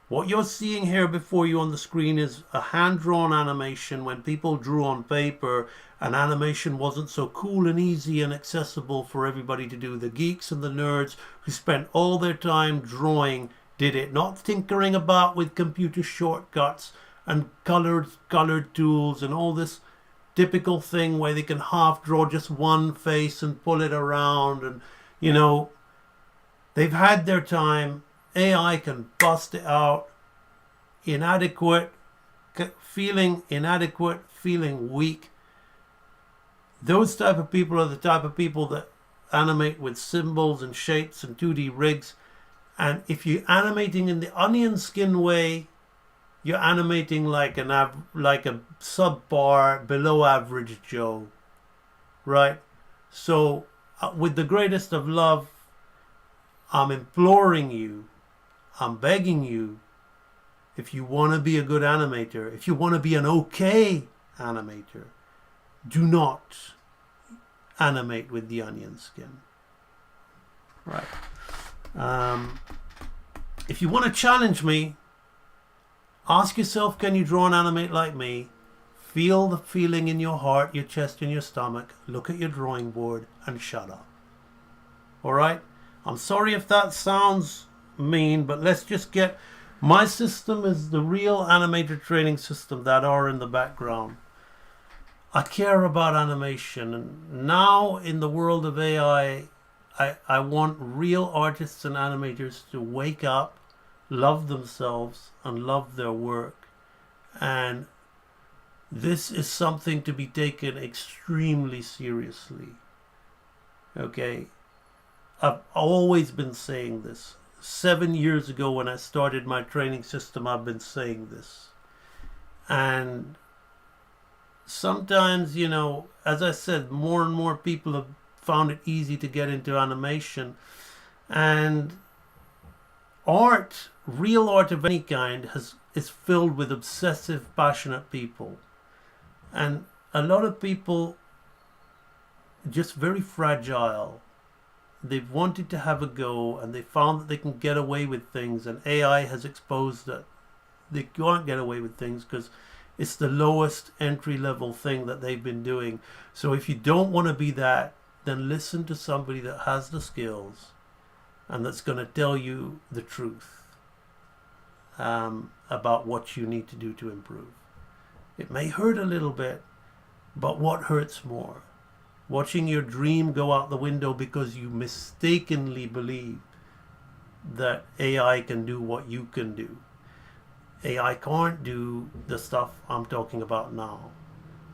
What you're seeing here before you on the screen is a hand-drawn animation when people drew on paper and animation wasn't so cool and easy and accessible for everybody to do. The geeks and the nerds who spent all their time drawing did it, not tinkering about with computer shortcuts and colored tools and all this typical thing where they can half draw just one face and pull it around, and you know, they've had their time. AI can bust it out. Inadequate, feeling weak. Those type of people are the type of people that animate with symbols and shapes and 2D rigs. And if you're animating in the onion skin way, you're animating like a subpar, below average Joe, right? So, with the greatest of love, I'm imploring you, I'm begging you, if you want to be a good animator, if you want to be an okay animator, do not animate with the onion skin. Right. If you want to challenge me, ask yourself, can you draw and animate like me? Feel the feeling in your heart, your chest, and your stomach. Look at your drawing board and shut up. All right? I'm sorry if that sounds mean, but let's just get... My system is the real animator training system that are in the background. I care about animation, and now in the world of AI, I want real artists and animators to wake up, love themselves, and love their work. And this is something to be taken extremely seriously. Okay? I've always been saying this. 7 years ago when I started my training system, I've been saying this. And sometimes, you know, as I said, more and more people have found it easy to get into animation. And art, real art of any kind, is filled with obsessive, passionate people. And a lot of people just very fragile. They've wanted to have a go, and they found that they can get away with things, and AI has exposed that they can't get away with things because it's the lowest entry-level thing that they've been doing. So if you don't want to be that, then listen to somebody that has the skills and that's going to tell you the truth about what you need to do to improve. It may hurt a little bit, but what hurts more? Watching your dream go out the window because you mistakenly believe that AI can do what you can do. AI can't do the stuff I'm talking about now.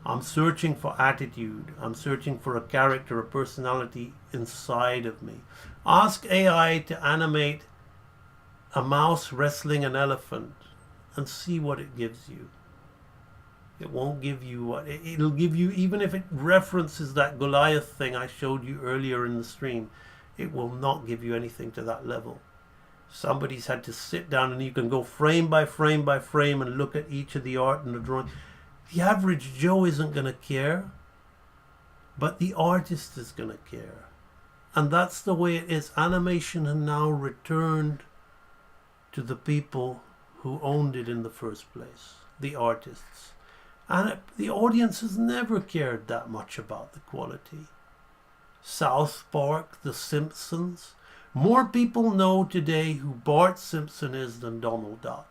I'm searching for attitude. I'm searching for a character, a personality inside of me. Ask AI to animate a mouse wrestling an elephant and see what it gives you. It won't give you what it'll give you. Even if it references that Goliath thing I showed you earlier in the stream, it will not give you anything to that level. Somebody's had to sit down, and you can go frame by frame by frame and look at each of the art and the drawing. The average Joe isn't going to care, but the artist is going to care. And that's the way it is. Animation has now returned to the people who owned it in the first place, the artists. And the audience has never cared that much about the quality. South Park, The Simpsons. More people know today who Bart Simpson is than Donald Duck.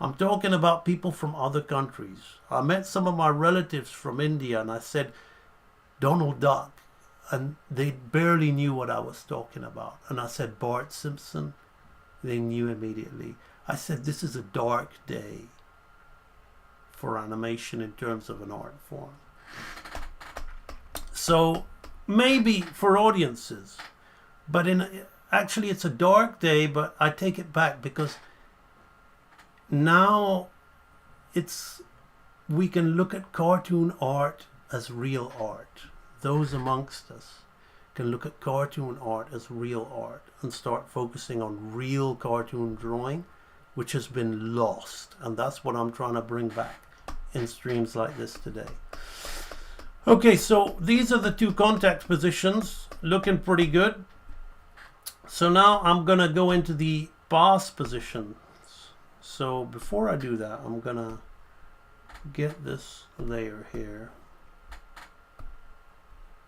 I'm talking about people from other countries. I met some of my relatives from India and I said, Donald Duck. And they barely knew what I was talking about. And I said, Bart Simpson. They knew immediately. I said, this is a dark day. for animation in terms of an art form. So maybe for audiences, but actually it's a dark day, but I take it back, because now we can look at cartoon art as real art. Those amongst us can look at cartoon art as real art and start focusing on real cartoon drawing, which has been lost. And that's what I'm trying to bring back in streams like this today. Okay, so these are the two contact positions, looking pretty good. So now I'm going to go into the pass positions. So before I do that, I'm going to get this layer here.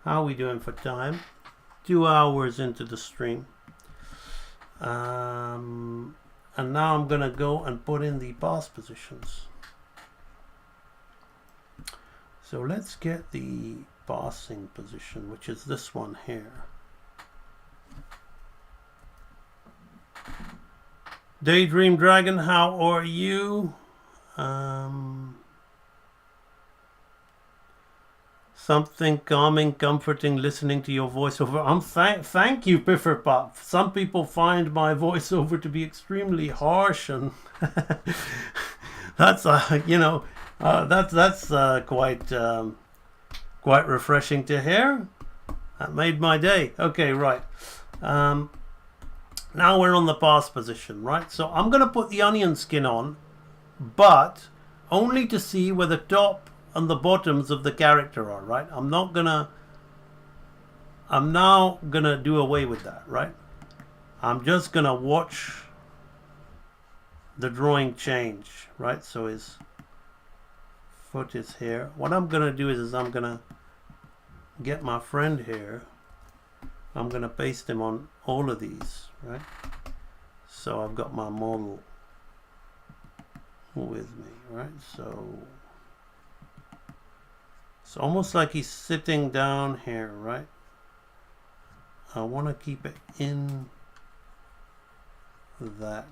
How are we doing for time? 2 hours into the stream. And now I'm going to go and put in the pass positions. So let's get the passing position, which is this one here. Daydream Dragon, how are you? Something calming, comforting, listening to your voiceover. Thank you, Pifferpop. Some people find my voiceover to be extremely harsh, and that's that's quite refreshing to hear. That made my day. Okay, right. Now we're on the pass position, right? So I'm going to put the onion skin on, but only to see where the top and the bottoms of the character are, right? I'm now gonna do away with that, right? I'm just gonna watch the drawing change, right? So his foot is here. What I'm gonna do is I'm gonna get my friend here. I'm gonna paste him on all of these, right? So I've got my model with me, right? So it's almost like he's sitting down here, right? I want to keep it in that.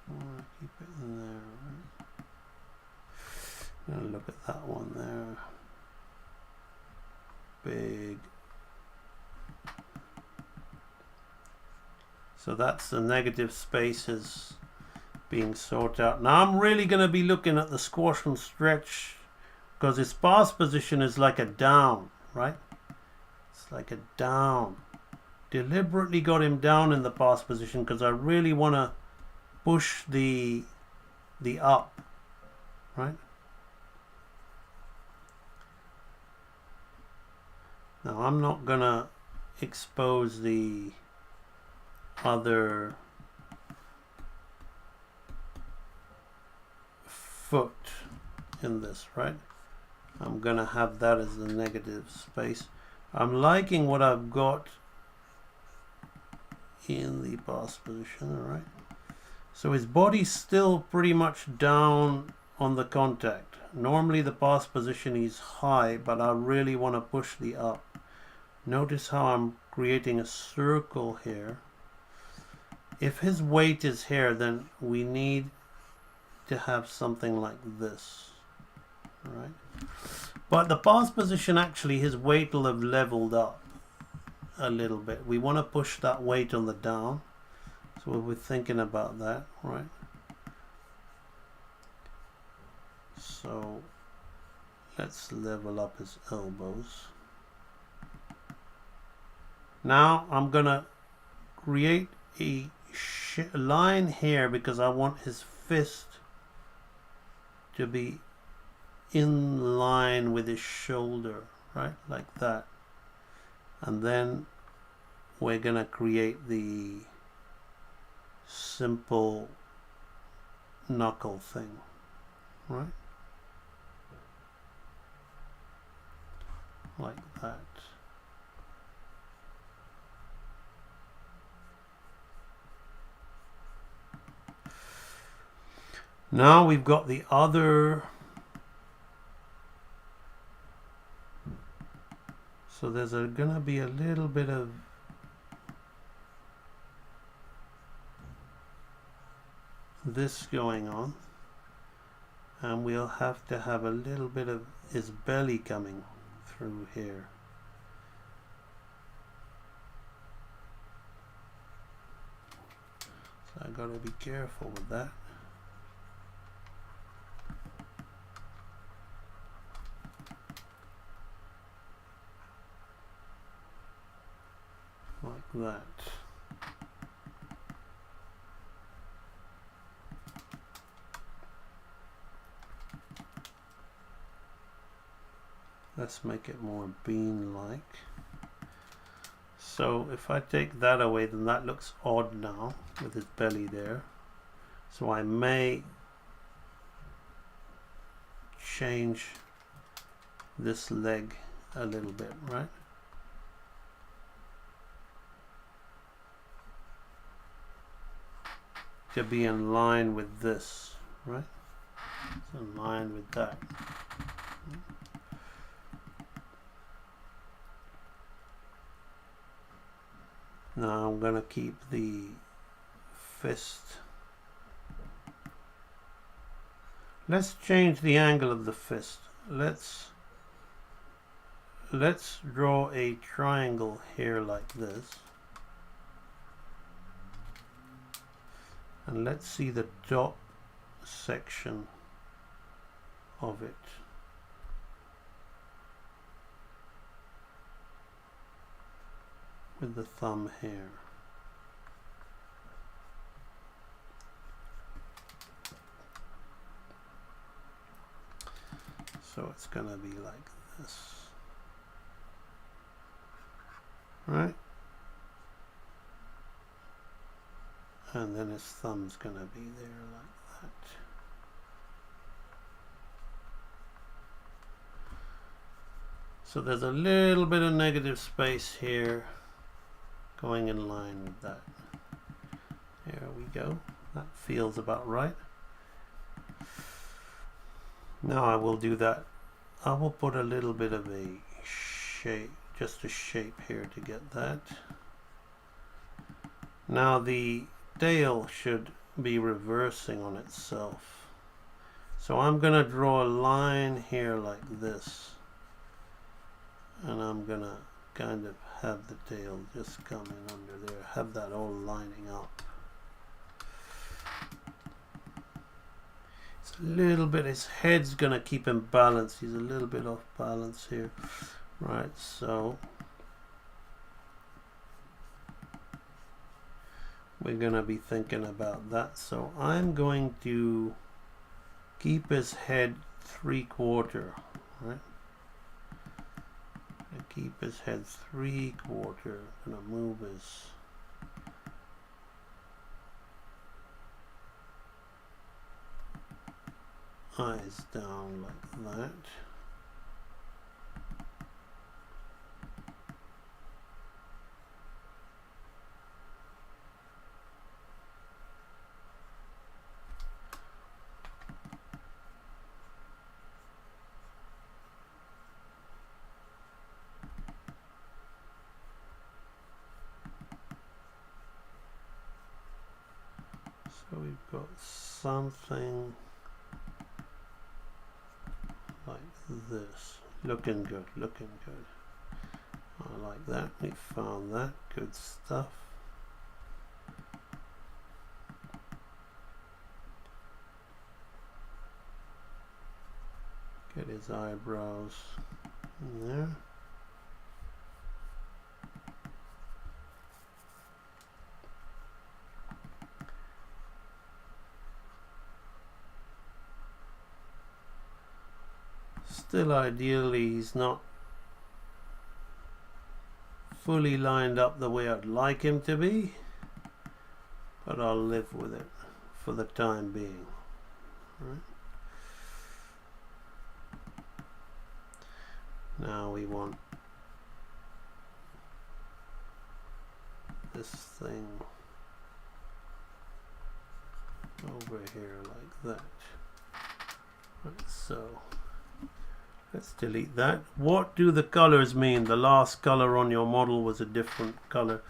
I want to keep it in there, right? I'm going to look at that one there. Big. So that's the negative spaces being sorted out. Now I'm really going to be looking at the squash and stretch, because his pass position is like a down, right? It's like a down. Deliberately got him down in the pass position because I really want to push the up, right? Now I'm not going to expose the other foot in this, right? I'm gonna have that as the negative space. I'm liking what I've got in the pass position, all right? So his body's still pretty much down on the contact. Normally the pass position is high, but I really want to push the up. Notice how I'm creating a circle here. If his weight is here, then we need to have something like this, right? But the pass position, actually his weight will have leveled up a little bit. We want to push that weight on the down, so we're thinking about that, right? So let's level up his elbows. Now I'm gonna create a line here because I want his fist to be in line with his shoulder, right? Like that. And then we're gonna create the simple knuckle thing, right? Like that. Now we've got the other. So there's gonna be a little bit of . this going on, and we'll have to have a little bit of his belly coming through here. So I gotta be careful with that. Like that. Let's make it more bean-like. So if I take that away, then that looks odd now with his belly there. So I may change this leg a little bit, right? To be in line with this, right? It's in line with that. Now I'm going to keep the fist. Let's change the angle of the fist. Let's draw a triangle here like this. And let's see the top section of it. With the thumb here. So it's going to be like this. Right? And then his thumb's going to be there like that. So there's a little bit of negative space here going in line with that. There we go. That feels about right. Now I will do that. I will put a little bit of a shape, just a shape here to get that. Now the tail should be reversing on itself. So I'm going to draw a line here like this. And I'm going to kind of have the tail just come in under there. Have that all lining up. It's a little bit, his head's going to keep him balanced. He's a little bit off balance here. Right, so we're going to be thinking about that. So I'm going to keep his head 3/4, right? And keep his head 3/4. I'm going to move his eyes down like that. So we've got something like this. Looking good, looking good. I like that. We found that. Good stuff. Get his eyebrows in there. Still, ideally, he's not fully lined up the way I'd like him to be, but I'll live with it for the time being. Right? Now we want this thing over here like that. Right, so Let's delete that. What do the colors mean? The last color on your model was a different color.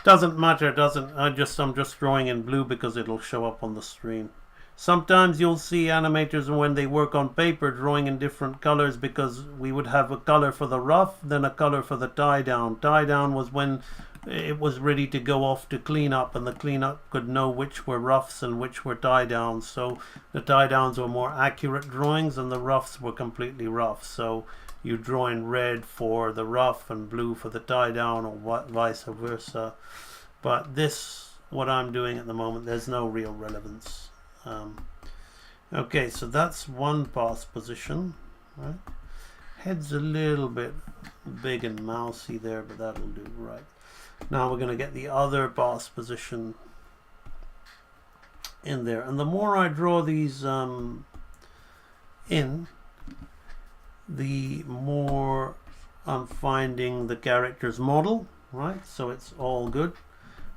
Doesn't matter, doesn't. I'm just drawing in blue because it'll show up on the screen. Sometimes you'll see animators when they work on paper drawing in different colors, because we would have a color for the rough, then a color for the tie down. Tie down was when it was ready to go off to cleanup, and the cleanup could know which were roughs and which were tie downs. So the tie downs were more accurate drawings and the roughs were completely rough. So you draw in red for the rough and blue for the tie down, or vice versa. But this, what I'm doing at the moment, there's no real relevance. Okay, so that's one pass position, right? Head's a little bit big and mousy there, but that'll do. Right, now we're going to get the other pass position in there, and the more I draw these in, the more I'm finding the character's model, right? So it's all good.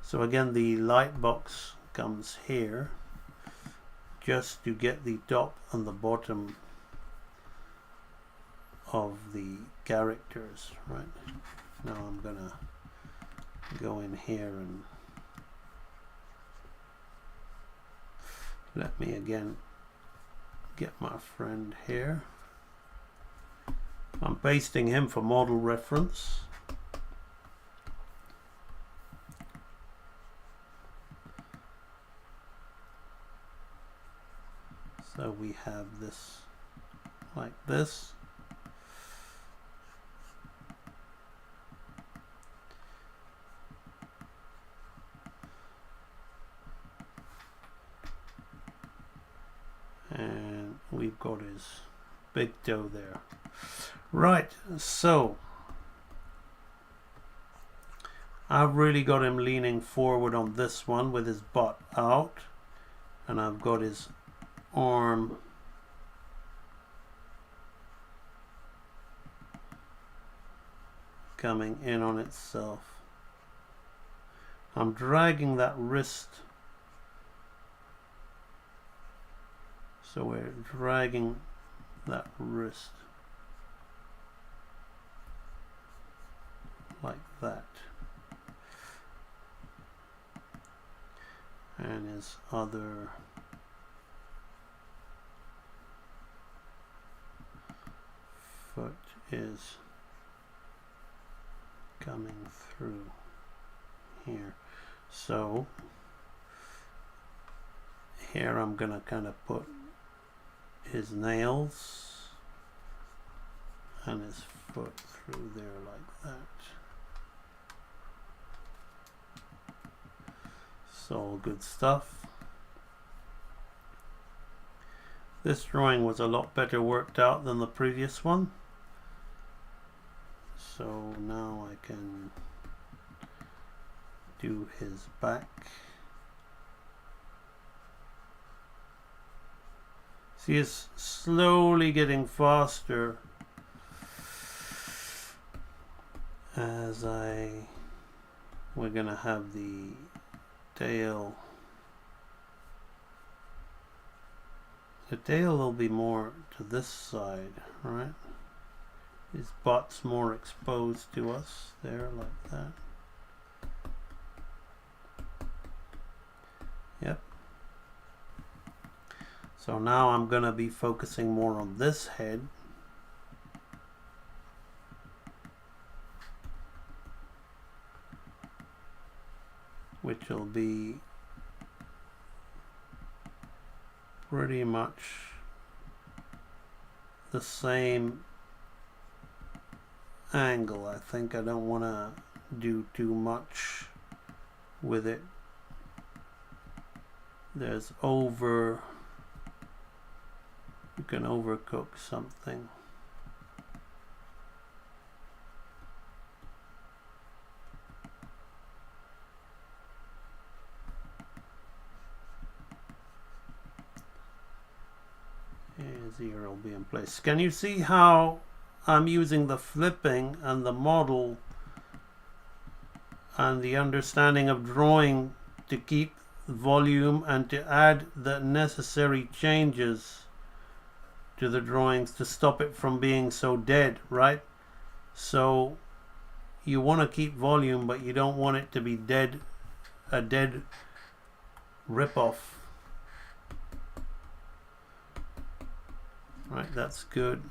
So again, the light box comes here just to get the top and the bottom of the characters, right? Now I'm gonna go in here and let me again get my friend here. I'm pasting him for model reference. So we have this like this. And we've got his big toe there. Right, so I've really got him leaning forward on this one with his butt out, and I've got his arm coming in on itself. I'm dragging that wrist, so we're dragging that wrist like that, and his other foot is coming through here. So here I'm gonna kind of put his nails and his foot through there like that. So all good stuff. This drawing was a lot better worked out than the previous one. So now I can do his back. See, it's slowly getting faster as we're gonna have the tail. The tail will be more to this side, right? His butt's more exposed to us there, like that. Yep. So now I'm going to be focusing more on this head. Which will be pretty much the same angle. I think I don't want to do too much with it. There's you can overcook something. His ear will be in place. Can you see how I'm using the flipping and the model and the understanding of drawing to keep volume and to add the necessary changes to the drawings to stop it from being so dead, right? So you want to keep volume, but you don't want it to be dead, a dead rip-off. Right, that's good.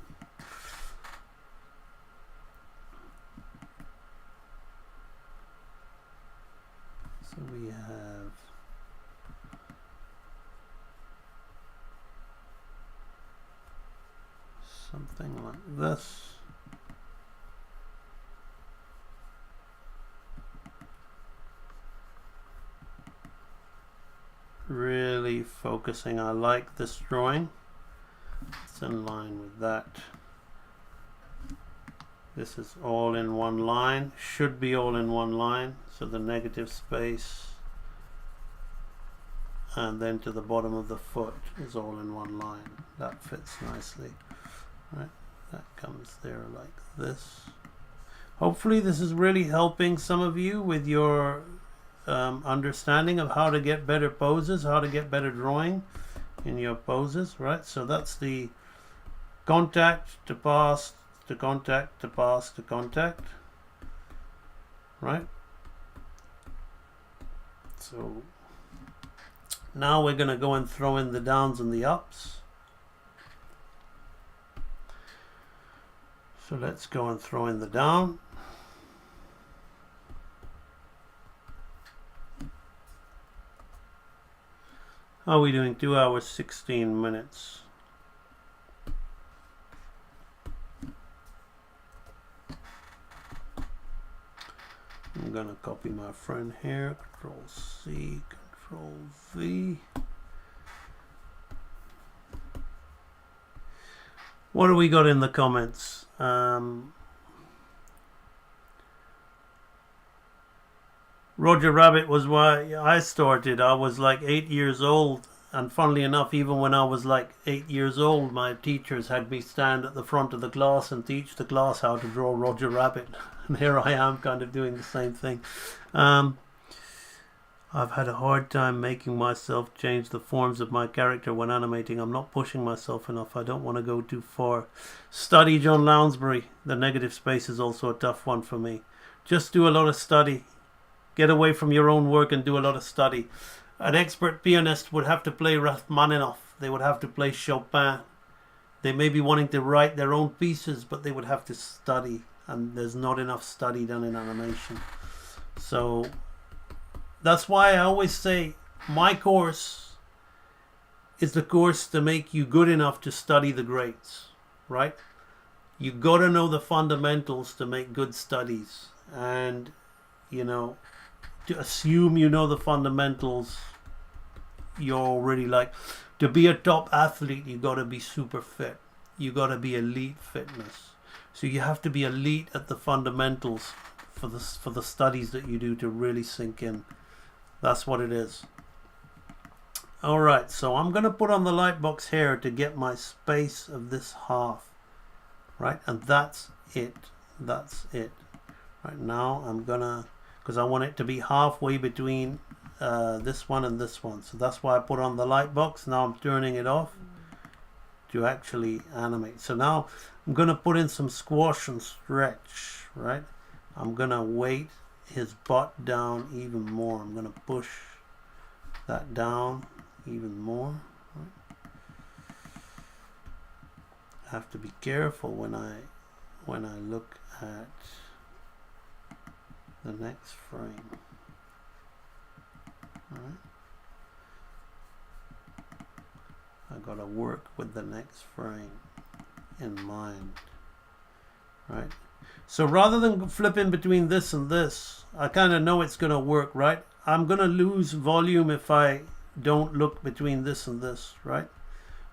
So we have something like this. Really focusing. I like this drawing. It's in line with that. This is all in one line. Should be all in one line. So the negative space and then to the bottom of the foot is all in one line. That fits nicely. Right, that comes there like this. Hopefully this is really helping some of you with your understanding of how to get better poses, how to get better drawing in your poses, right? So that's the contact to pass to contact to pass to contact, right? So now we're going to go and throw in the downs and the ups. So let's go and throw in the down. How are we doing? 2 hours 16 minutes. I'm gonna copy my friend here. Control C, Control V. What do we got in the comments? Roger Rabbit was why I started. I was like 8 years old, and funnily enough, even when I was like 8 years old, my teachers had me stand at the front of the class and teach the class how to draw Roger Rabbit. And here I am kind of doing the same thing. I've had a hard time making myself change the forms of my character when animating. I'm not pushing myself enough. I don't want to go too far. Study, John Lounsbury. The negative space is also a tough one for me. Just do a lot of study. Get away from your own work and do a lot of study. An expert pianist would have to play Rachmaninoff. They would have to play Chopin. They may be wanting to write their own pieces, but they would have to study. And there's not enough study done in animation. So that's why I always say my course is the course to make you good enough to study the greats, right? You got to know the fundamentals to make good studies. And, you know, to assume you know the fundamentals, you're already like, to be a top athlete, you got to be super fit. You got to be elite fitness. So you have to be elite at the fundamentals for the studies that you do to really sink in. That's what it is. Alright, so I'm going to put on the light box here to get my space of this half. Right, and that's it. That's it. Right, now I'm going to, because I want it to be halfway between this one and this one. So that's why I put on the light box. Now I'm turning it off to actually animate. So now I'm going to put in some squash and stretch. Right, I'm going to weight his butt down even more. I'm going to push that down even more. Right. I have to be careful when I look at the next frame. All right. I got to work with the next frame in mind. Right. So rather than flipping between this and this, I kind of know it's going to work, right? I'm going to lose volume if I don't look between this and this, right?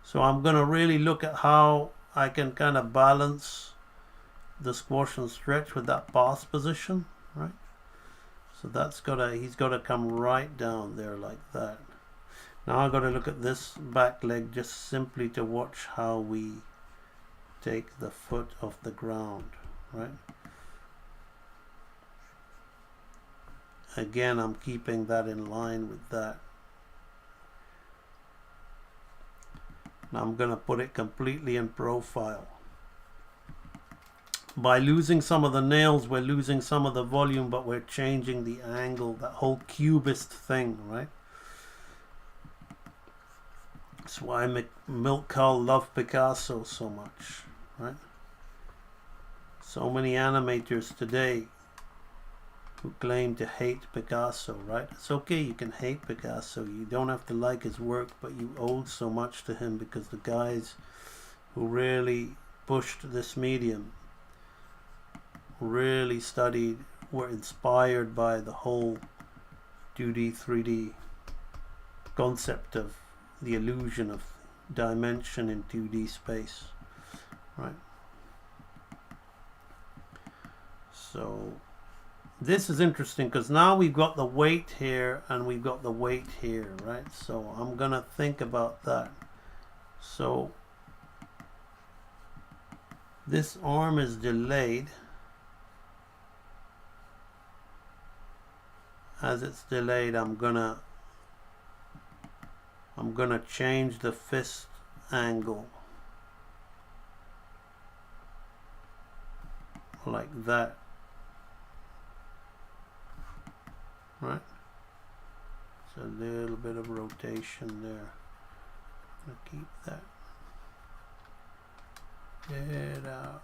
So I'm going to really look at how I can kind of balance the squash and stretch with that pass position, right? So that's he's got to come right down there like that. Now I've got to look at this back leg just simply to watch how we take the foot off the ground, right? Again, I'm keeping that in line with that. And I'm going to put it completely in profile. By losing some of the nails, we're losing some of the volume, but we're changing the angle, that whole cubist thing, right? That's why Milk Cow loved Picasso so much, right? So many animators today who claim to hate Picasso, right? It's okay, you can hate Picasso. You don't have to like his work, but you owed so much to him because the guys who really pushed this medium really studied, were inspired by the whole 2D, 3D concept of the illusion of dimension in 2D space, right? So this is interesting because now we've got the weight here and we've got the weight here, right? So I'm gonna think about that. So this arm is delayed. As it's delayed, I'm gonna change the fist angle like that, right? So a little bit of rotation there. I'm gonna keep that. Get out.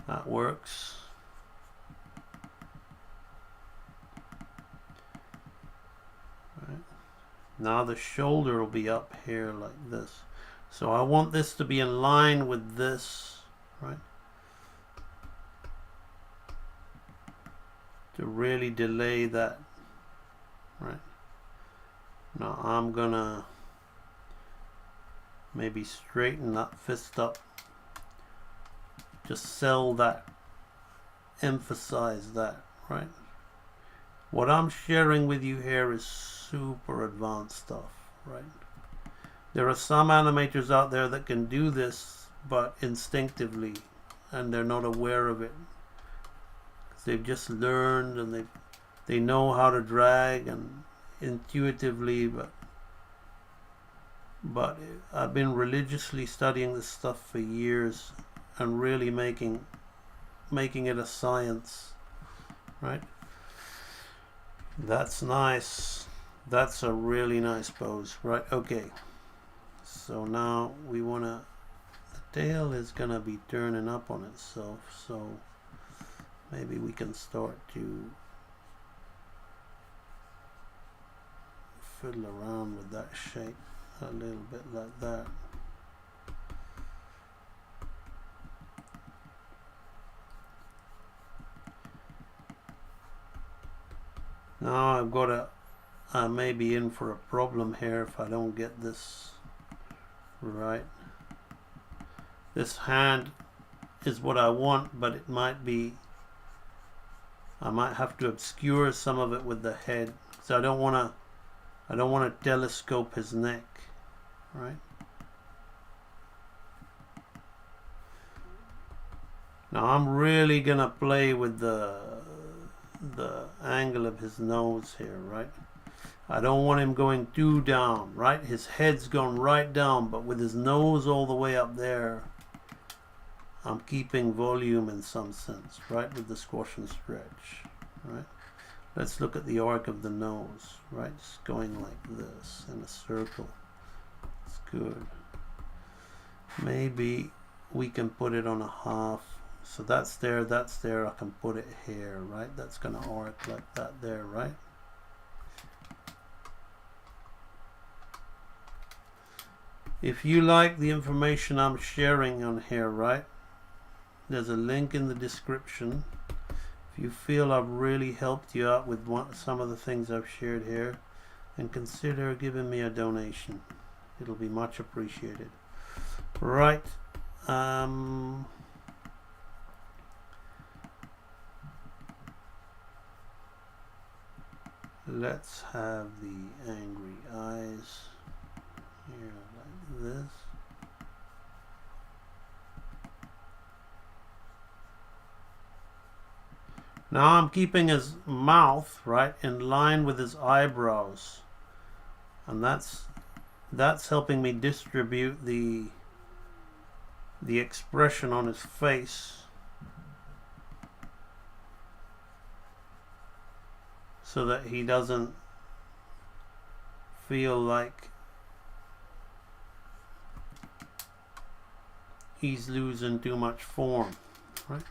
That works. Right. Now the shoulder will be up here like this. So I want this to be in line with this, right? To really delay that, right? Now I'm gonna maybe straighten that fist up. Just sell that, emphasize that, right? What I'm sharing with you here is super advanced stuff, right? There are some animators out there that can do this, but instinctively, and they're not aware of it. They've just learned and they know how to drag and intuitively, but I've been religiously studying this stuff for years and really making it a science, right? That's nice. That's a really nice pose, right? Okay. So now we wanna, the tail is gonna be turning up on itself, so maybe we can start to fiddle around with that shape a little bit like that. Now I've got a, I may be in for a problem here if I don't get this right. This hand is what I want, but it might be, I might have to obscure some of it with the head. So I don't want to telescope his neck, right? Now I'm really gonna play with the angle of his nose here, right? I don't want him going too down, right? His head's gone right down, but with his nose all the way up there, I'm keeping volume in some sense, right? With the squash and stretch, right? Let's look at the arc of the nose, right? Just going like this in a circle. It's good. Maybe we can put it on a half. So that's there, I can put it here, right? That's gonna arc like that there, right? If you like the information I'm sharing on here, right? There's a link in the description. If you feel I've really helped you out with some of the things I've shared here, then consider giving me a donation. It'll be much appreciated. Right. Let's have the angry eyes here like this. Now I'm keeping his mouth, right, in line with his eyebrows. And that's that's helping me distribute the expression on his face so that he doesn't feel like he's losing too much form, right?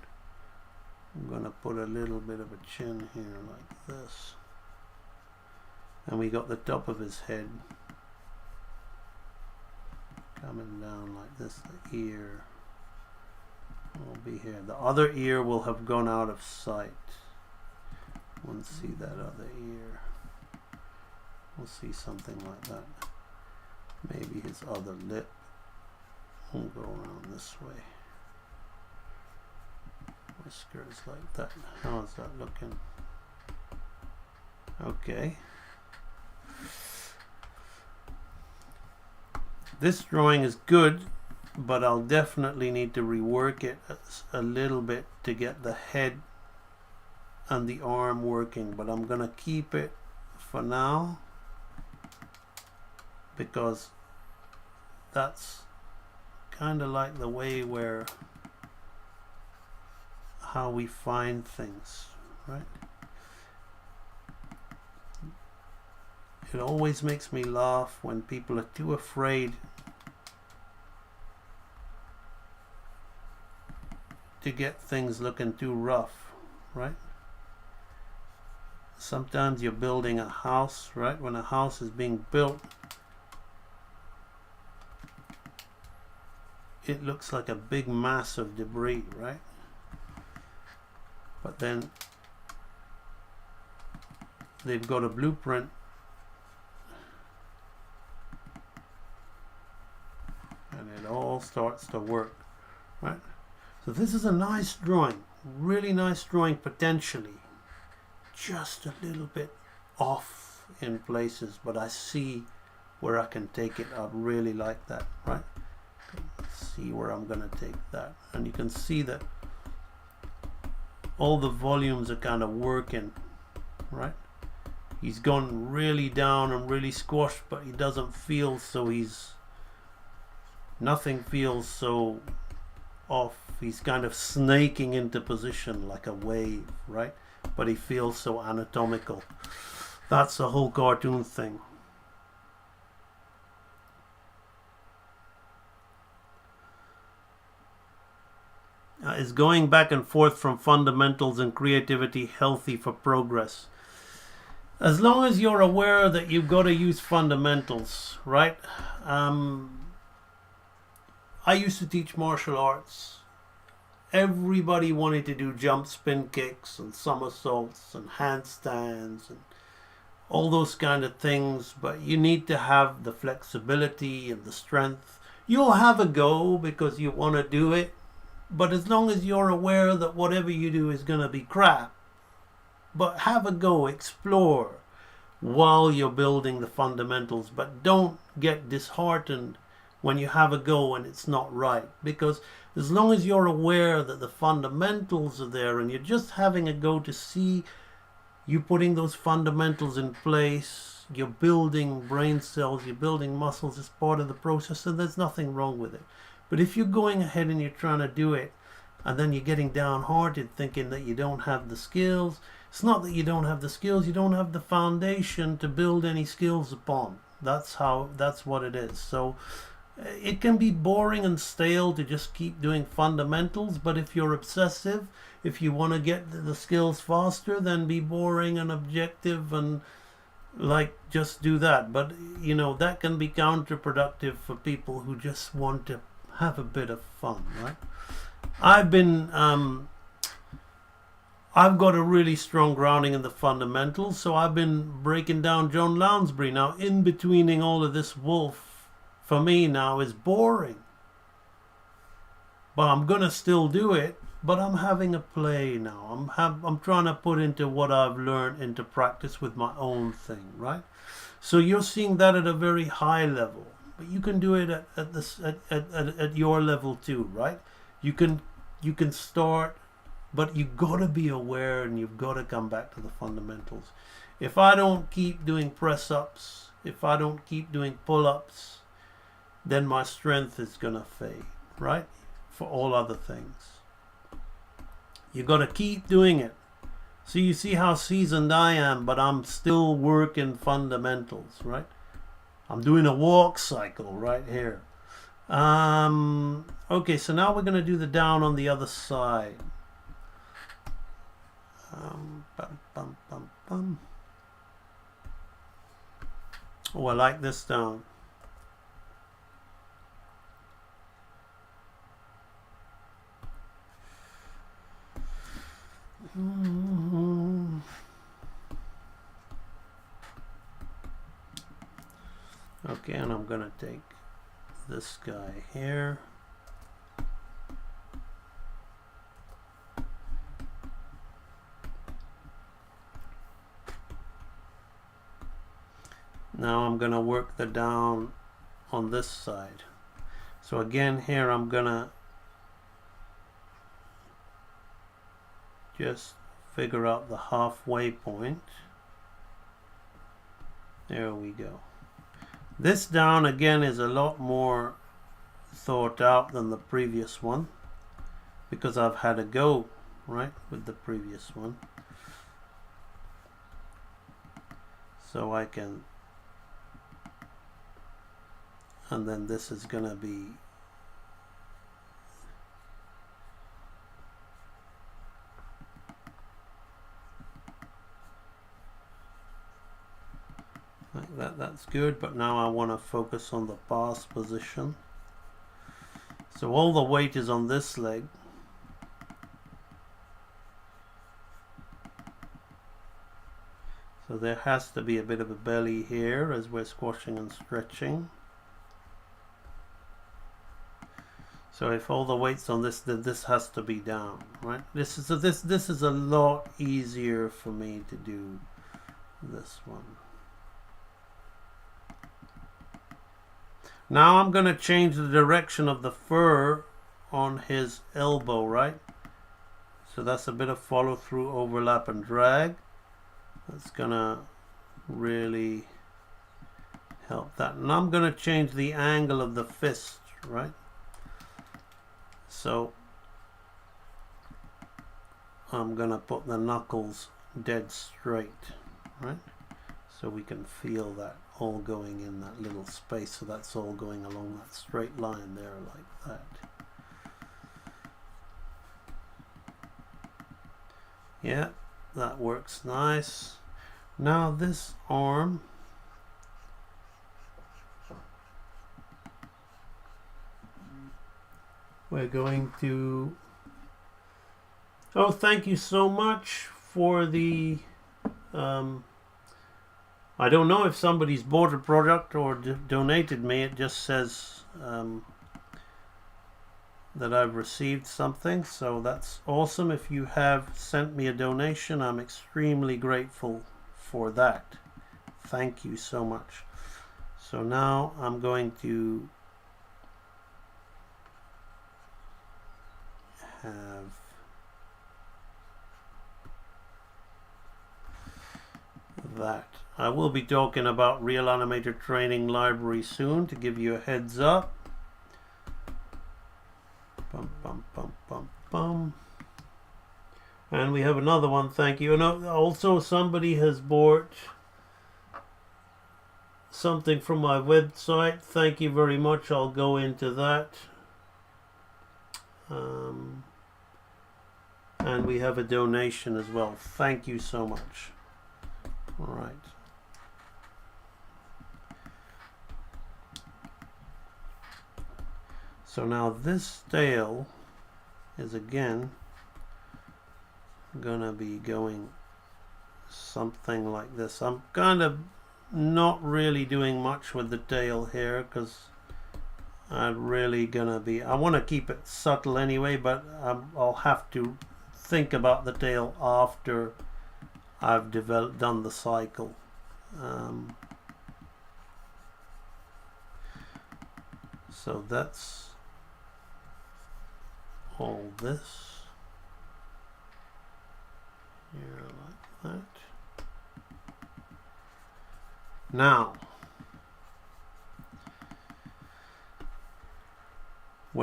I'm gonna put a little bit of a chin here like this, and we got the top of his head coming down like this. The ear will be here. The other ear will have gone out of sight. We'll see that other ear. We'll see something like that. Maybe his other lip will go around this way. Whiskers like that. How's that looking? Okay. This drawing is good, but I'll definitely need to rework it a little bit to get the head and the arm working, but I'm gonna keep it for now because that's kind of like the way where how we find things, right? It always makes me laugh when people are too afraid to get things looking too rough, right? Sometimes you're building a house, right? When a house is being built, it looks like a big mass of debris, right? But then they've got a blueprint and it all starts to work, right? So this is a nice drawing, really nice drawing potentially. Just a little bit off in places, but I see where I can take it. I really like that, right? Let's see where I'm gonna take that. And you can see that all the volumes are kind of working, right? He's gone really down and really squashed, but he doesn't feel so, nothing feels so off. He's kind of snaking into position like a wave, right? But he feels so anatomical. That's the whole cartoon thing. Is going back and forth from fundamentals and creativity healthy for progress? As long as you're aware that you've got to use fundamentals, right? I used to teach martial arts. Everybody wanted to do jump spin kicks and somersaults and handstands and all those kind of things, but you need to have the flexibility and the strength. You'll have a go because you want to do it, but as long as you're aware that whatever you do is going to be crap, but have a go, explore while you're building the fundamentals, but don't get disheartened when you have a go and it's not right, because as long as you're aware that the fundamentals are there and you're just having a go to see you putting those fundamentals in place, you're building brain cells, you're building muscles as part of the process, and there's nothing wrong with it. But if you're going ahead and you're trying to do it and then you're getting downhearted thinking that you don't have the skills, it's not that you don't have the skills, you don't have the foundation to build any skills upon. That's what it is. So it can be boring and stale to just keep doing fundamentals, but if you're obsessive, if you want to get the skills faster, then be boring and objective and like just do that. But you know, that can be counterproductive for people who just want to have a bit of fun, right? I've got a really strong grounding in the fundamentals, so I've been breaking down John Lounsbury. Now, in betweening all of this wolf, for me now is boring, but I'm gonna still do it. But I'm having a play now. I'm trying to put into what I've learned into practice with my own thing, right? So you're seeing that at a very high level, but you can do it at your level too, right? You can start, but you gotta be aware and you've got to come back to the fundamentals. If I don't keep doing press ups, if I don't keep doing pull-ups, then my strength is gonna fade, right? For all other things. You gotta keep doing it. So you see how seasoned I am, but I'm still working fundamentals, right? I'm doing a walk cycle right here. Okay, so now we're gonna do the down on the other side. Bum, bum, bum, bum. Oh, I like this down. Okay, and I'm gonna take this guy here. Now I'm gonna work the down on this side. So again here I'm gonna just figure out the halfway point. There we go. This down again is a lot more thought out than the previous one, because I've had a go, right, with the previous one. So I can, and then this is gonna be like that. That's good, but now I want to focus on the pass position. So all the weight is on this leg. So there has to be a bit of a belly here as we're squashing and stretching. So if all the weight's on this, then this has to be down, right? This is a lot easier for me to do this one. Now I'm going to change the direction of the fur on his elbow, right? So that's a bit of follow through, overlap and drag. That's going to really help that. And I'm going to change the angle of the fist, right? So I'm going to put the knuckles dead straight, right? So we can feel that all going in that little space. So that's all going along that straight line there like that. Yeah, that works nice. Now this arm, we're going to, oh, thank you so much for the, I don't know if somebody's bought a product or donated me. It just says that I've received something, so that's awesome. If you have sent me a donation, I'm extremely grateful for that. Thank you so much. So now I'm going to have that. I will be talking about Real Animator Training Library soon, to give you a heads up. Bum, bum, bum, bum, bum. And we have another one, thank you. And also somebody has bought something from my website. Thank you very much. I'll go into that. And we have a donation as well. Thank you so much. All right. So now this tail is again gonna be going something like this. I'm kind of not really doing much with the tail here because I'm really gonna be, I want to keep it subtle anyway, but I'll have to think about the tail after I've done the cycle. So that's all this here like that. Now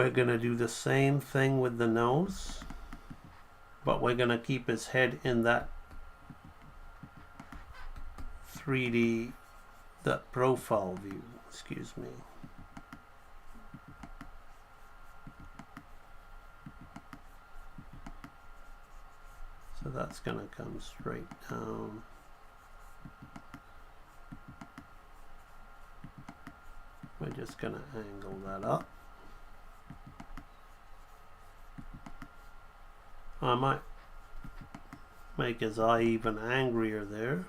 We're going to do the same thing with the nose, but we're going to keep his head in that 3D, that profile view, excuse me. So that's going to come straight down. We're just going to angle that up. I might make his eye even angrier there.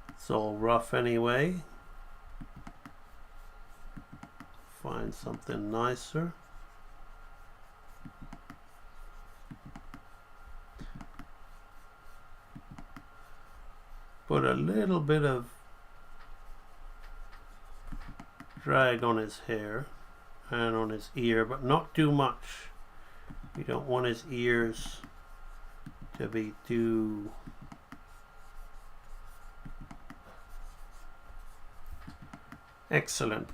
It's all rough anyway. Find something nicer. Put a little bit of drag on his hair and on his ear, but not too much. You don't want his ears to be too excellent.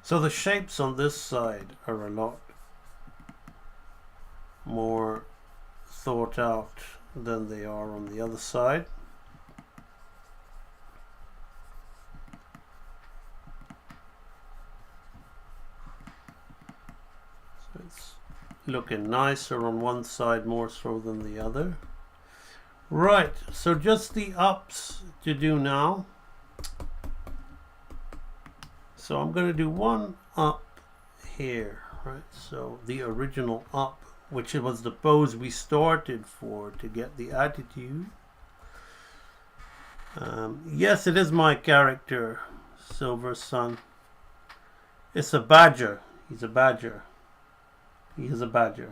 So the shapes on this side are a lot more thought out than they are on the other side. So it's looking nicer on one side more so than the other. Right, so just the ups to do now. So I'm going to do one up here, right? So the original up, which was the pose we started for to get the attitude. Yes, it is my character, Silver Sun. It's a badger. He's a badger. He is a badger.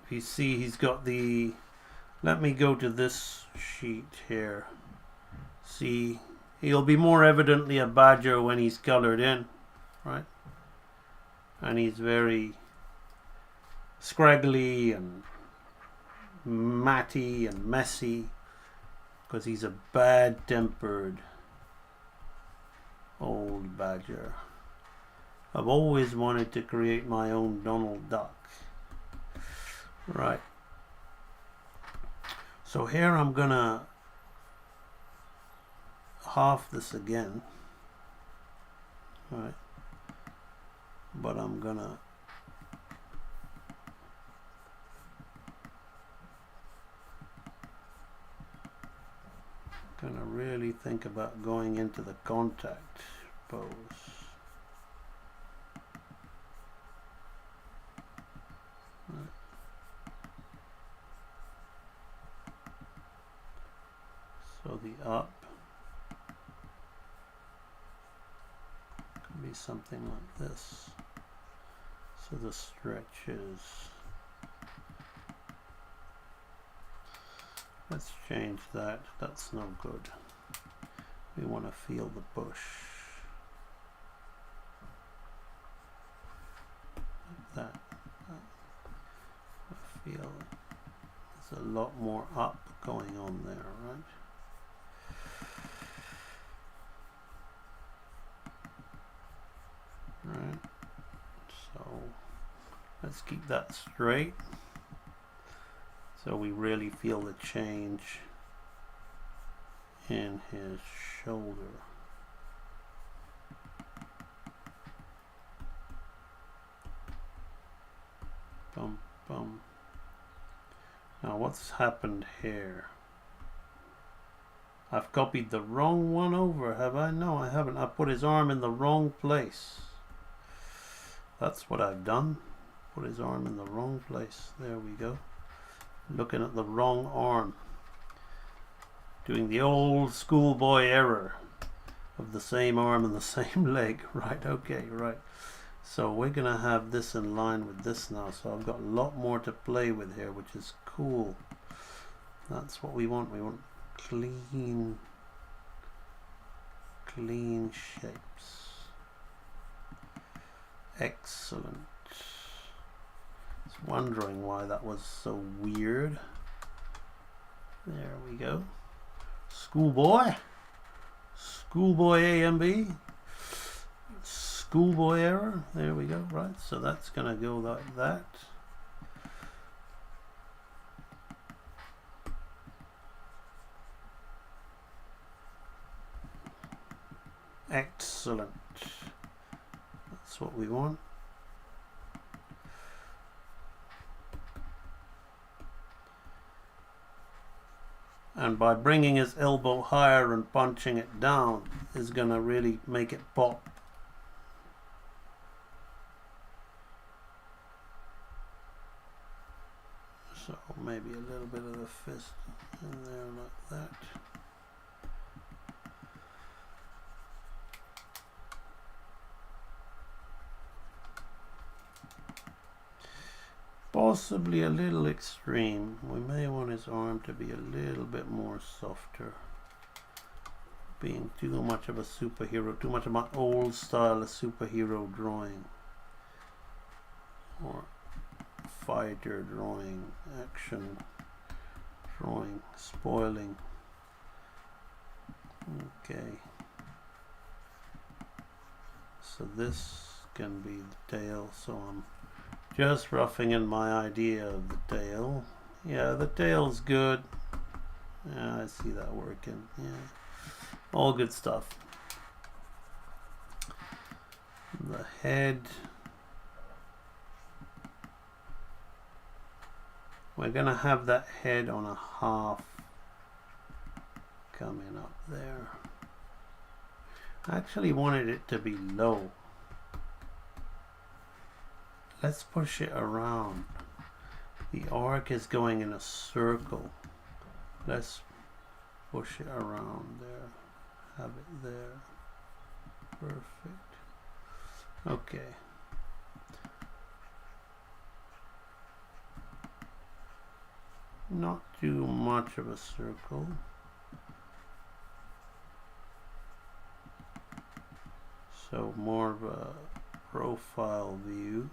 If you see, he's got the... Let me go to this sheet here. See, he'll be more evidently a badger when he's colored in, right? And he's very scraggly and matty and messy because he's a bad-tempered old badger. I've always wanted to create my own Donald Duck. Right. So here I'm gonna half this again, right? But I'm gonna really think about going into the contact pose. Right. So the up could be something like this. So the stretch is, let's change that. That's no good. We want to feel the bush. Like that. I feel there's a lot more up going on there, right? Right. So let's keep that straight. So we really feel the change in his shoulder. Bum, bum. Now what's happened here? I've copied the wrong one over, have I? No, I haven't. I put his arm in the wrong place. That's what I've done. Put his arm in the wrong place. There we go. Looking at the wrong arm. Doing the old schoolboy error of the same arm and the same leg. Right, okay, right. So we're going to have this in line with this now. So I've got a lot more to play with here, which is cool. That's what we want. We want clean shapes. Excellent. So wondering why that was so weird. There we go. Schoolboy A and B, schoolboy error. There we go. Right, so that's gonna go like that. Excellent. That's what we want. And by bringing his elbow higher and punching it down is going to really make it pop. So maybe a little bit of the fist in there like that. Possibly a little extreme. We may want his arm to be a little bit more softer. Being too much of a superhero, too much of my old style of superhero drawing. Or fighter drawing, action drawing, spoiling. Okay. So this can be the tail, so I'm just roughing in my idea of the tail. Yeah, the tail's good. Yeah, I see that working. Yeah, all good stuff. The head. We're gonna have that head on a half coming up there. I actually wanted it to be low. Let's push it around. The arc is going in a circle. Let's push it around there. Have it there. Perfect. Okay. Not too much of a circle. So more of a profile view.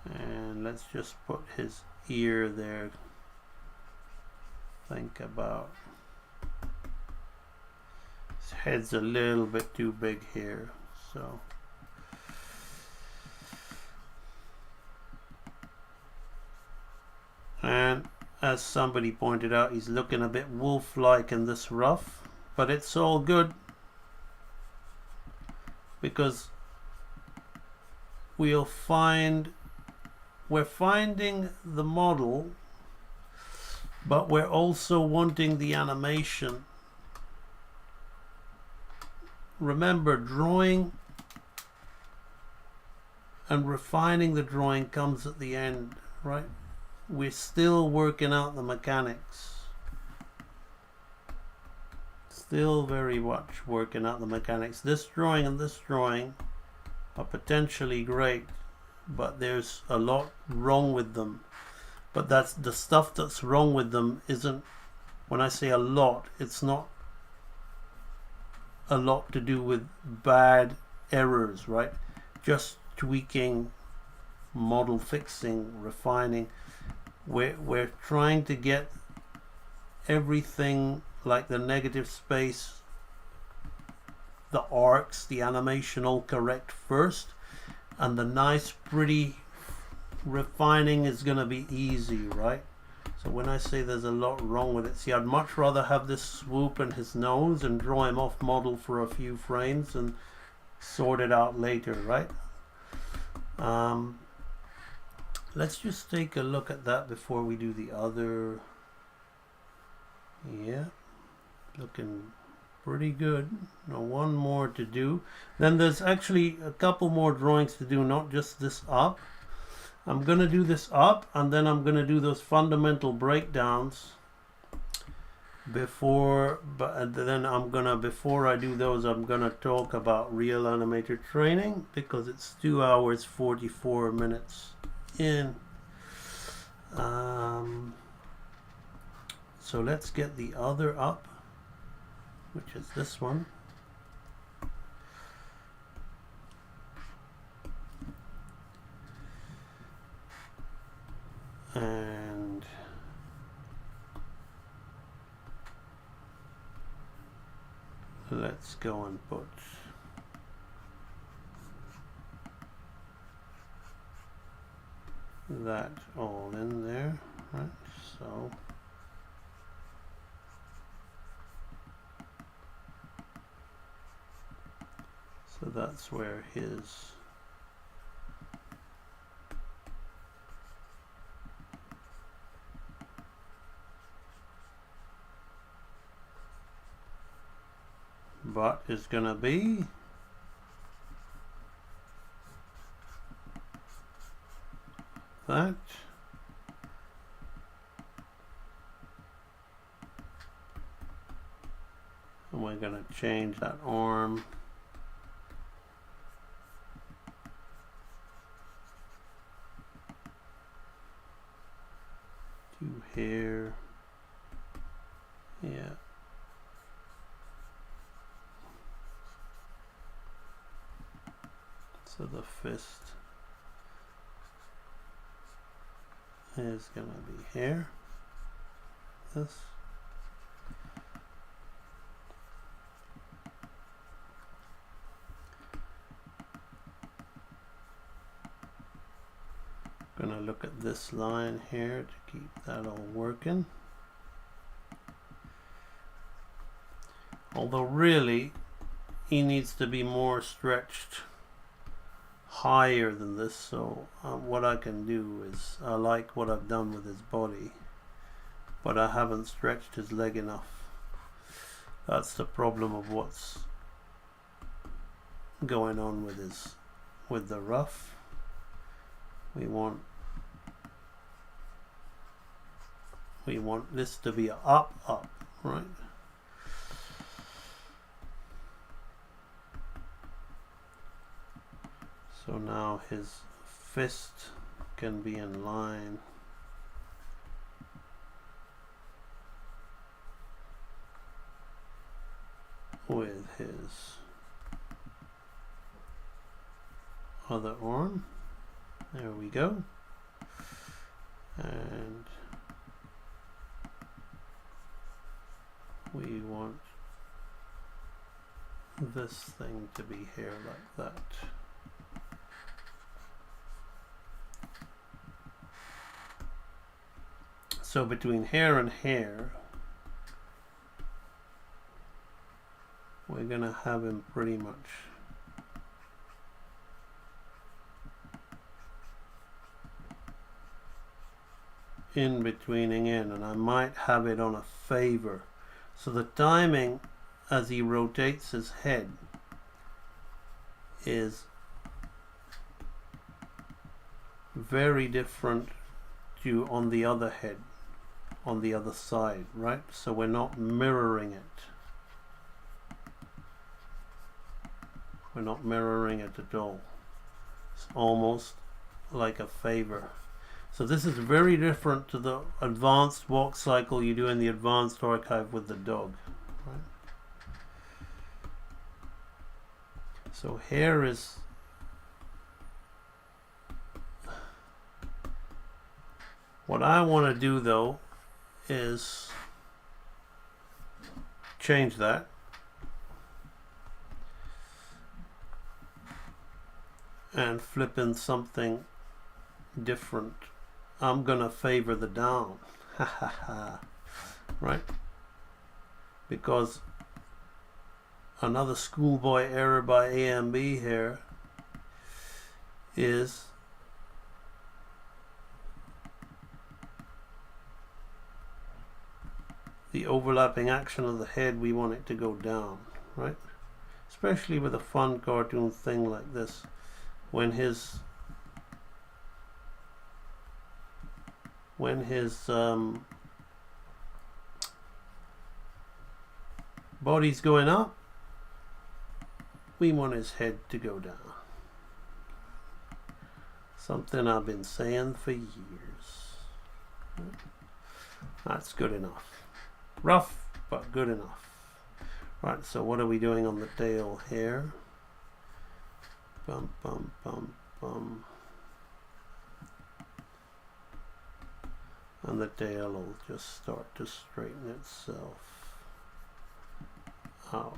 And let's just put his ear there. Think about his head's a little bit too big here, so and as somebody pointed out, he's looking a bit wolf-like in this rough, but it's all good because we're finding the model, but we're also wanting the animation. Remember, drawing and refining the drawing comes at the end, right? We're still working out the mechanics. Still very much working out the mechanics. This drawing and this drawing are potentially great, but there's a lot wrong with them. But that's the stuff that's wrong with them isn't, when I say a lot, it's not a lot to do with bad errors, right? Just tweaking, model fixing, refining. We're trying to get everything like the negative space, the arcs, the animation all correct first, and the nice pretty refining is going to be easy, right? So when I say there's a lot wrong with it, see, I'd much rather have this swoop in his nose and draw him off model for a few frames and sort it out later, right? Let's just take a look at that before we do the other. Yeah, looking pretty good. Now one more to do. Then there's actually a couple more drawings to do, not just this up. I'm going to do this up, and then I'm going to do those fundamental breakdowns But then before I do those, I'm gonna talk about real animator training, because it's 2 hours 44 minutes in. So let's get the other up, which is this one. And let's go and put that all in there, right? So that's where his butt is gonna be. That. And we're gonna change that arm to here. Yeah. So the fist is gonna be here. This. Gonna look at this line here to keep that all working. Although really, he needs to be more stretched higher than this. So what I can do is, I like what I've done with his body, but I haven't stretched his leg enough. That's the problem of what's going on with the ruff. We want this to be up, right? So now his fist can be in line with his other arm. There we go. And we want this thing to be here like that. So between hair and hair, we're gonna have him pretty much in betweening in, and I might have it on a favor. So the timing as he rotates his head is very different to on the other head, on the other side, right? So we're not mirroring it. We're not mirroring it at all. It's almost like a favor. So this is very different to the advanced walk cycle you do in the advanced archive with the dog, right? So hair is what I want to do though is change that. And flip in something different. I'm gonna favor the down. Right? Because another schoolboy error by AMB here is the overlapping action of the head. We want it to go down, right? Especially with a fun cartoon thing like this, when his Body's going up. We want his head to go down. Something I've been saying for years. That's good enough. Rough, but good enough. Right, so what are we doing on the tail here? Bum, bum, bum, bum. And the tail will just start to straighten itself out.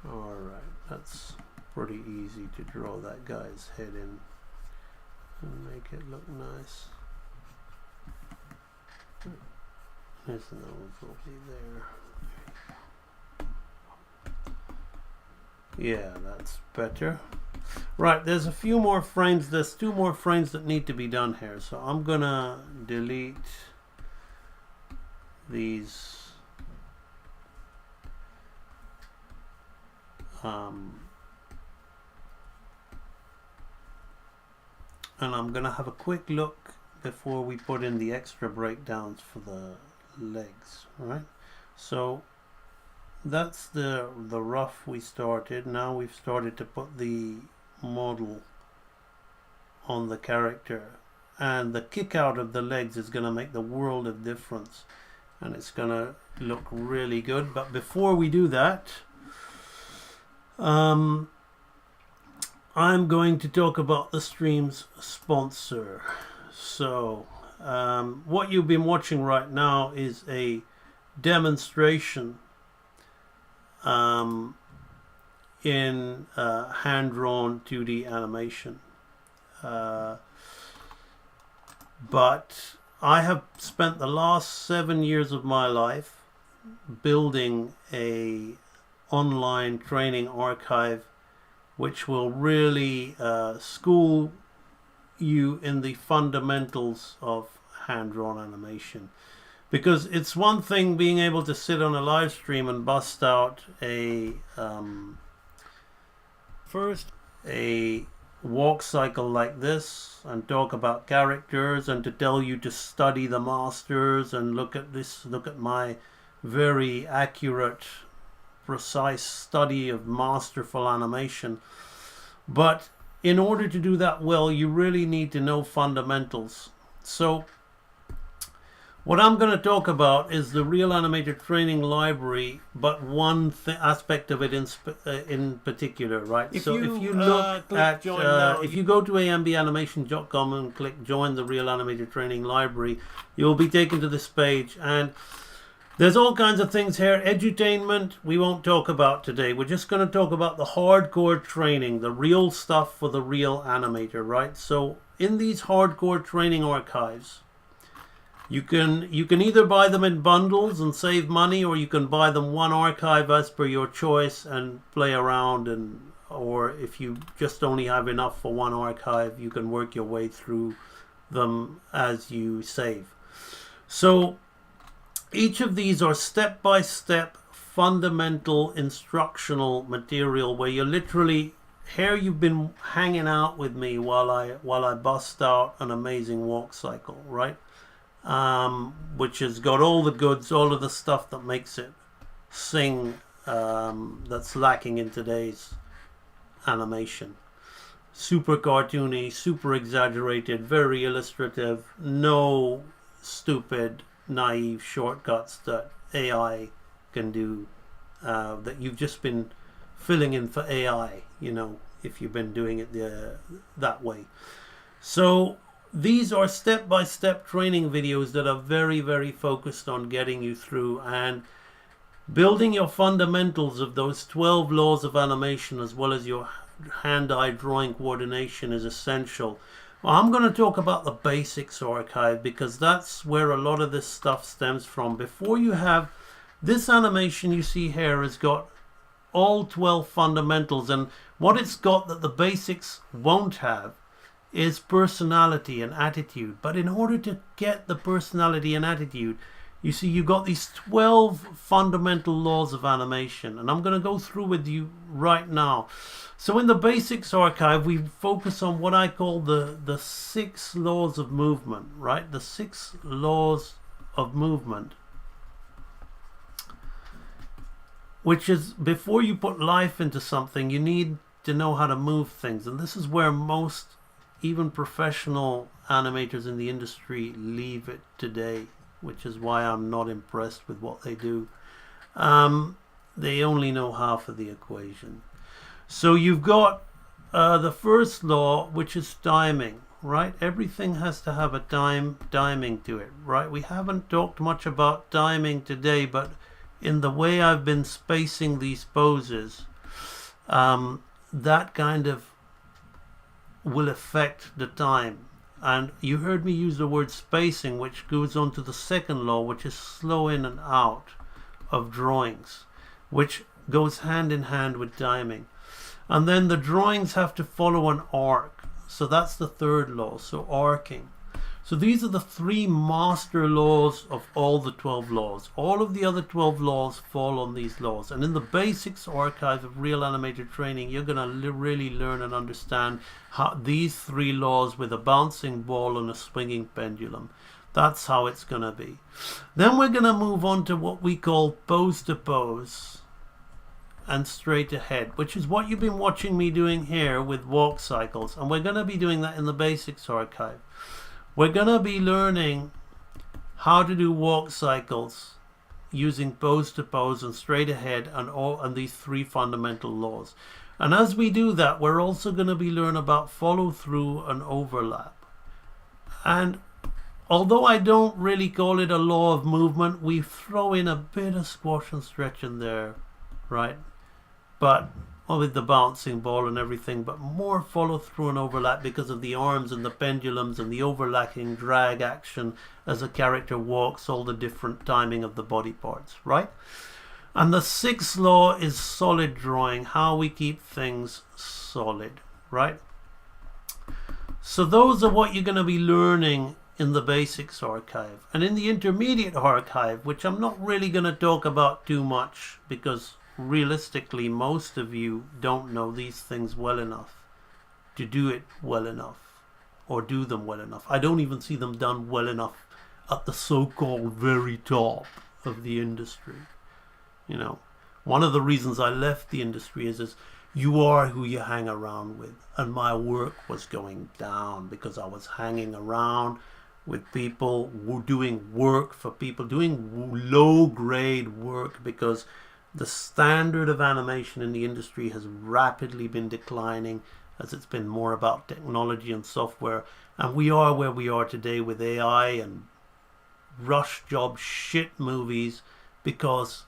Alright, that's pretty easy to draw that guy's head in and make it look nice. His nose will be there. Yeah, that's better. Right, there's a few more frames. There's 2 more frames that need to be done here. So I'm gonna delete these and I'm gonna have a quick look before we put in the extra breakdowns for the legs. Right, so that's the rough we started. Now we've started to put the model on the character, and the kick out of the legs is going to make the world of difference, and it's going to look really good. But before we do that, I'm going to talk about the stream's sponsor. So what you've been watching right now is a demonstration in hand-drawn 2D animation. But I have spent the last 7 years of my life building a online training archive which will really school you in the fundamentals of hand-drawn animation. Because it's one thing being able to sit on a live stream and bust out a walk cycle like this and talk about characters and to tell you to study the masters and look at my very accurate, precise study of masterful animation. But in order to do that well, you really need to know fundamentals. So what I'm going to talk about is the Real Animator Training Library, but one aspect of it in particular, right? If you look at, if you go to ambaniimation.com and click Join the Real Animator Training Library, you'll be taken to this page, and there's all kinds of things here. Edutainment, we won't talk about today. We're just going to talk about the hardcore training, the real stuff for the real animator, right? So in these hardcore training archives, you can either buy them in bundles and save money, or you can buy them one archive as per your choice and play around, or if you just only have enough for one archive, you can work your way through them as you save. So each of these are step-by-step fundamental instructional material where you're literally here. You've been hanging out with me while I bust out an amazing walk cycle, right? Which has got all the goods, all of the stuff that makes it sing, that's lacking in today's animation. Super cartoony, super exaggerated, very illustrative, no stupid, naive shortcuts that AI can do, that you've just been filling in for AI, if you've been doing it that way. So these are step-by-step training videos that are very, very focused on getting you through and building your fundamentals of those 12 laws of animation, as well as your hand-eye drawing coordination is essential. Well, I'm going to talk about the basics archive because that's where a lot of this stuff stems from. Before you have this animation you see here has got all 12 fundamentals, and what it's got that the basics won't have is personality and attitude. But in order to get the personality and attitude, you see you got these 12 fundamental laws of animation, and I'm going to go through with you right now. So in the basics archive, we focus on what I call the 6 laws of movement, right? The 6 laws of movement, which is, before you put life into something, you need to know how to move things. And this is where most, even professional animators in the industry, leave it today, which is why I'm not impressed with what they do. They only know half of the equation. So you've got the first law, which is timing, right? Everything has to have a timing to it, right? We haven't talked much about timing today, but in the way I've been spacing these poses, that kind of will affect the time. And you heard me use the word spacing, which goes on to the second law, which is slow in and out of drawings, which goes hand in hand with timing. And then the drawings have to follow an arc. So that's the third law, so arcing. So these are the three master laws of all the 12 laws. All of the other 12 laws fall on these laws. And in the basics archive of Real Animator Training, you're going to really learn and understand how these three laws with a bouncing ball and a swinging pendulum. That's how it's going to be. Then we're going to move on to what we call pose to pose and straight ahead, which is what you've been watching me doing here with walk cycles. And we're going to be doing that in the basics archive. We're going to be learning how to do walk cycles using pose to pose and straight ahead and these three fundamental laws. And as we do that, we're also going to be learning about follow through and overlap. And although I don't really call it a law of movement, we throw in a bit of squash and stretch in there, right? But with the bouncing ball and everything, but more follow through and overlap because of the arms and the pendulums and the overlapping drag action as a character walks, all the different timing of the body parts, right? And the sixth law is solid drawing, how we keep things solid, right? So those are what you're going to be learning in the basics archive. And in the intermediate archive, which I'm not really going to talk about too much because realistically most of you don't know these things well enough to do it well enough or do them well enough. I don't even see them done well enough at the so-called very top of the industry. You know, one of the reasons I left the industry is you are who you hang around with, and my work was going down because I was hanging around with people who doing work for people, doing low grade work, because the standard of animation in the industry has rapidly been declining as it's been more about technology and software. And we are where we are today with AI and rush job shit movies because,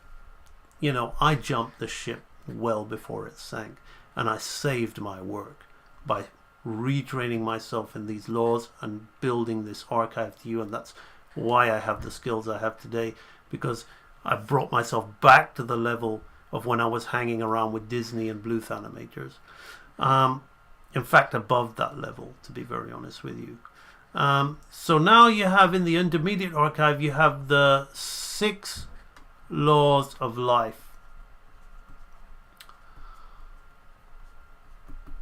you know, I jumped the ship well before it sank. And I saved my work by retraining myself in these laws and building this archive to you. And that's why I have the skills I have today, because I brought myself back to the level of when I was hanging around with Disney and Bluth animators. In fact, above that level, to be very honest with you. So now you have in the intermediate archive, you have the 6 laws of life.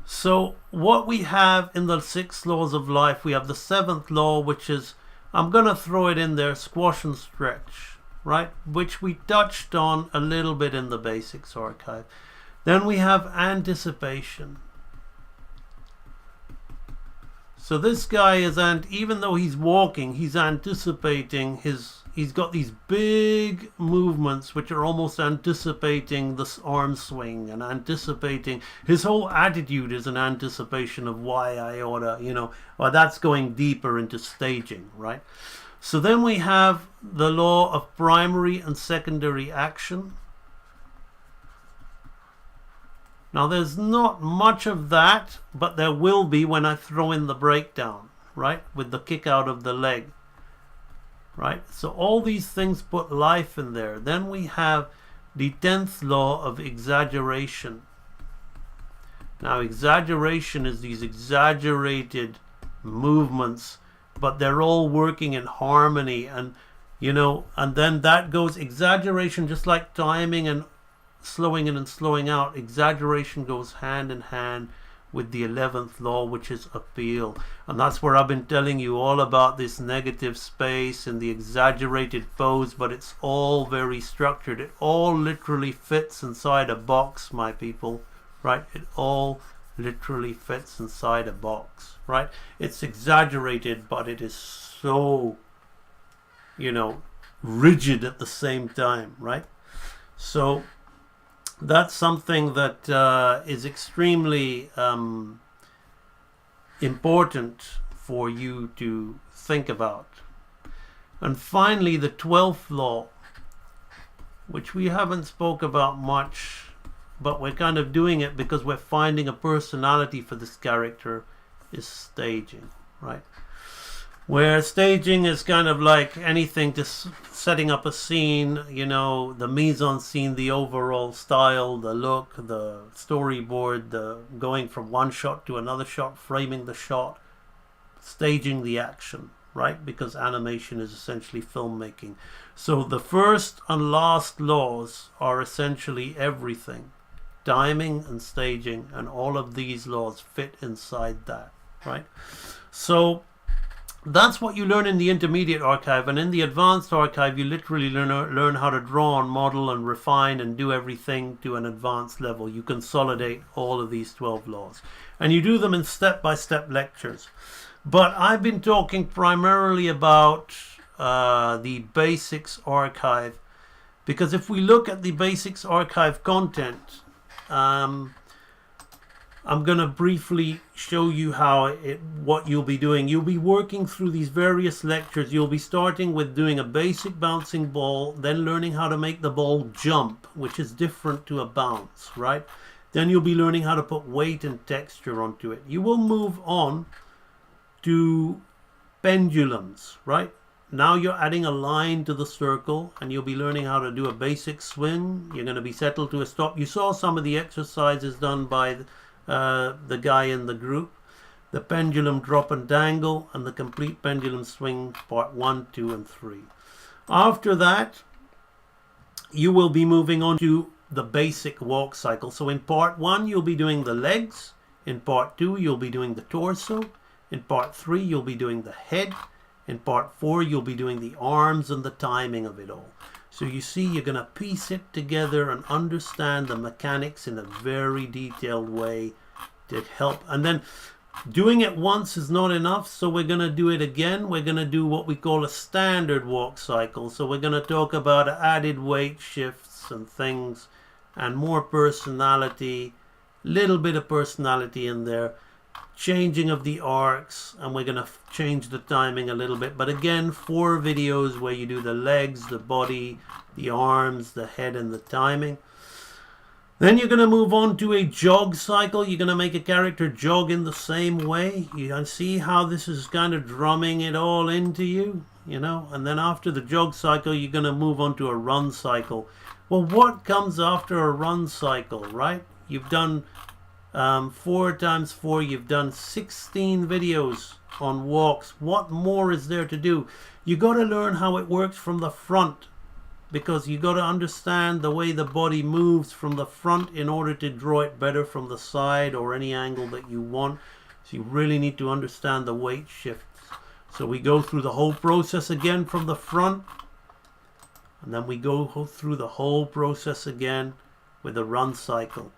So what we have in the 6 laws of life, we have the 7th law, which is, I'm going to throw it in there, squash and stretch. Right, which we touched on a little bit in the basics archive. Then we have anticipation. So this guy is, even though he's walking, he's anticipating he's got these big movements which are almost anticipating this arm swing and anticipating. His whole attitude is an anticipation of why I oughta, or that's going deeper into staging, right? So then we have the law of primary and secondary action. Now there's not much of that, but there will be when I throw in the breakdown, right? With the kick out of the leg, right? So all these things put life in there. Then we have the 10th law of exaggeration. Now exaggeration is these exaggerated movements, but they're all working in harmony, and and then that goes exaggeration, just like timing and slowing in and slowing out. Exaggeration goes hand in hand with the 11th law, which is appeal. And that's where I've been telling you all about this negative space and the exaggerated pose, but it's all very structured. It all literally fits inside a box, my people, right? It all literally fits inside a box, right? It's exaggerated, but it is so, you know, rigid at the same time, right? So that's something that is extremely important for you to think about. And finally, the 12th law, which we haven't spoke about much, but we're kind of doing it because we're finding a personality for this character, is staging, right? Where staging is kind of like anything to setting up a scene, you know, the mise-en-scene, the overall style, the look, the storyboard, the going from one shot to another shot, framing the shot, staging the action, right? Because animation is essentially filmmaking. So the first and last laws are essentially everything. Timing and staging, and all of these laws fit inside that, right? So that's what you learn in the intermediate archive, and in the advanced archive you literally learn how to draw and model and refine and do everything to an advanced level. You consolidate all of these 12 laws, and you do them in step-by-step lectures. But I've been talking primarily about the basics archive, because if we look at the basics archive content, I'm going to briefly show you what you'll be doing. You'll be working through these various lectures. You'll be starting with doing a basic bouncing ball, then learning how to make the ball jump, which is different to a bounce, right? Then you'll be learning how to put weight and texture onto it. You will move on to pendulums, right? Now you're adding a line to the circle, and you'll be learning how to do a basic swing. You're going to be settled to a stop. You saw some of the exercises done by the guy in the group. The pendulum drop and dangle, and the complete pendulum swing, part 1, 2, and 3. After that, you will be moving on to the basic walk cycle. So in part 1, you'll be doing the legs. In part 2, you'll be doing the torso. In part 3, you'll be doing the head. In part 4, you'll be doing the arms and the timing of it all. So you see, you're going to piece it together and understand the mechanics in a very detailed way to help. And then doing it once is not enough, so we're going to do it again. We're going to do what we call a standard walk cycle. So we're going to talk about added weight shifts and things, and more personality, little bit of personality in there, changing of the arcs, and we're going to change the timing a little bit. But again, 4 videos where you do the legs, the body, the arms, the head, and the timing. Then you're going to move on to a jog cycle. You're going to make a character jog in the same way. You can see how this is kind of drumming it all into you, you know. And then after the jog cycle, you're going to move on to a run cycle. Well, what comes after a run cycle, right? You've done 4 times 4, you've done 16 videos on walks. What more is there to do? You got to learn how it works from the front, because you got to understand the way the body moves from the front in order to draw it better from the side or any angle that you want. So you really need to understand the weight shifts. So we go through the whole process again from the front, and then we go through the whole process again with a run cycle.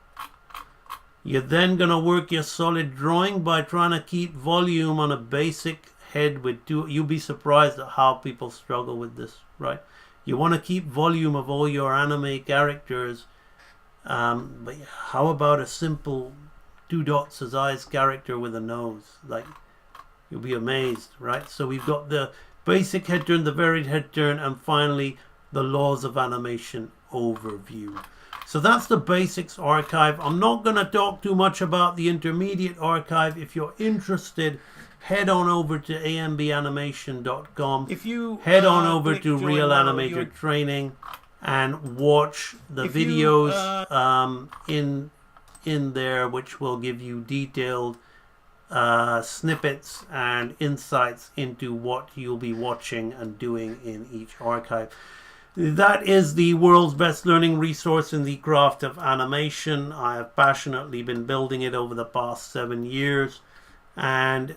You're then going to work your solid drawing by trying to keep volume on a basic head with 2. You'll be surprised at how people struggle with this, right? You want to keep volume of all your anime characters, but how about a simple 2 dots as eyes character with a nose? Like, you'll be amazed, right? So we've got the basic head turn, the varied head turn, and finally the laws of animation overview. So that's the basics archive. I'm not going to talk too much about the intermediate archive. If you're interested, head on over to ambanimation.com. If you head on over to Real Animator Training and watch the videos in there, which will give you detailed snippets and insights into what you'll be watching and doing in each archive. That is the world's best learning resource in the craft of animation. I have passionately been building it over the past 7 years. And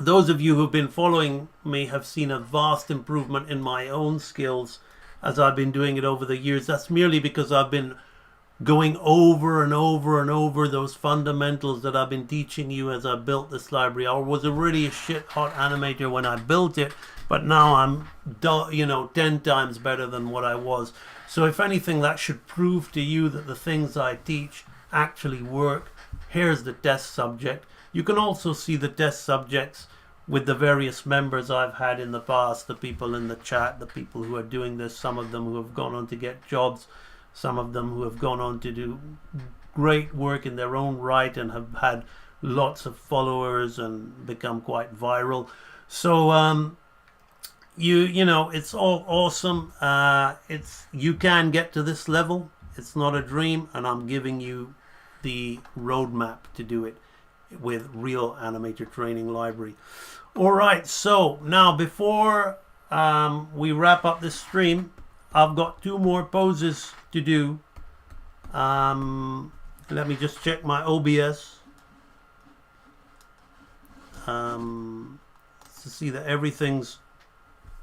those of you who've been following me have seen a vast improvement in my own skills as I've been doing it over the years. That's merely because I've been going over and over and over those fundamentals that I've been teaching you as I built this library. I was already a shit hot animator when I built it, but now I'm 10 times better than what I was. So if anything, that should prove to you that the things I teach actually work. Here's the test subject. You can also see the test subjects with the various members I've had in the past, the people in the chat, the people who are doing this, some of them who have gone on to get jobs, some of them who have gone on to do great work in their own right and have had lots of followers and become quite viral. So you know, it's all awesome. You can get to this level. It's not a dream, and I'm giving you the roadmap to do it with Real Animator Training Library. All right, so now before we wrap up this stream, I've got 2 more poses to do. Let me just check my OBS to see that everything's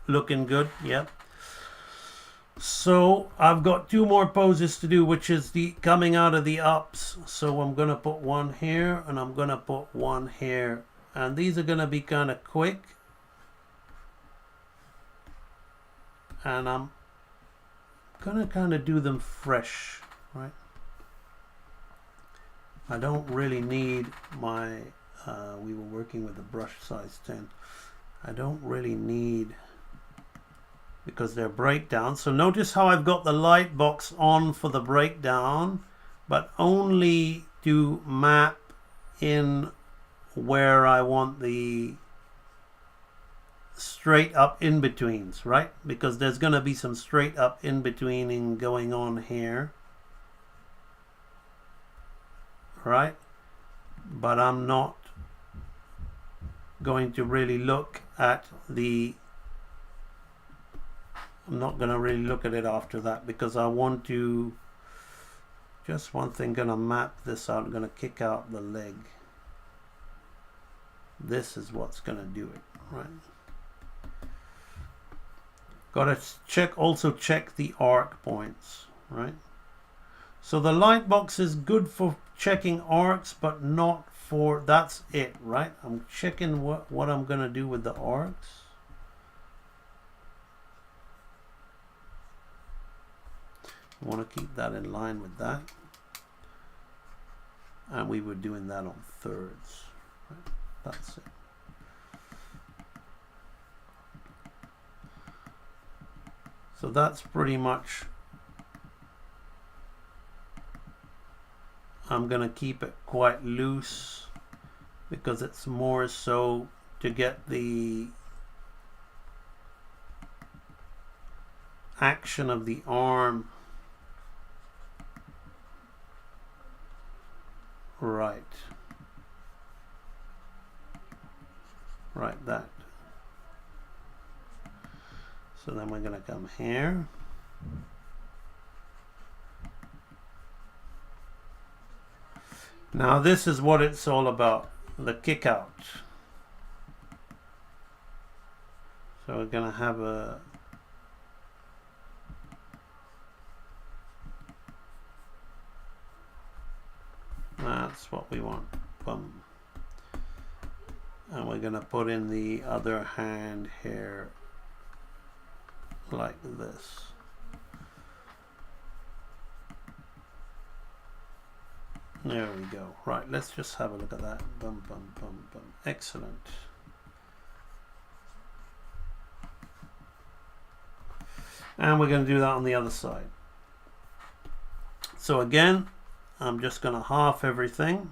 looking good. Yep. So I've got 2 more poses to do, which is the coming out of the ups. So I'm going to put one here and I'm going to put one here. And these are going to be kind of quick. And I'm going to kind of do them fresh, right? I don't really need my, we were working with a brush size 10. I don't really need, because they're breakdown. So notice how I've got the light box on for the breakdown, but only to map in where I want the straight up in-betweens, right? Because there's going to be some straight up in-betweening going on here, right? But I'm not going to really look at I'm not going to really look at it after that, because I want to, just one thing, going to map this out. I'm going to kick out the leg. This is what's going to do it, right? Got to also check the arc points, right? So the light box is good for checking arcs, but not for, that's it, right? I'm checking what I'm going to do with the arcs. I want to keep that in line with that. And we were doing that on thirds, right? That's it. So that's pretty much, I'm going to keep it quite loose because it's more so to get the action of the arm right. Right, that. So then we're going to come here. Now this is what it's all about, the kick out. So we're going to have a that's what we want. Boom. And we're going to put in the other hand here like this. There we go. Right, let's just have a look at that. Bum, bum, bum, bum. Excellent. And we're going to do that on the other side. So again, I'm just going to half everything.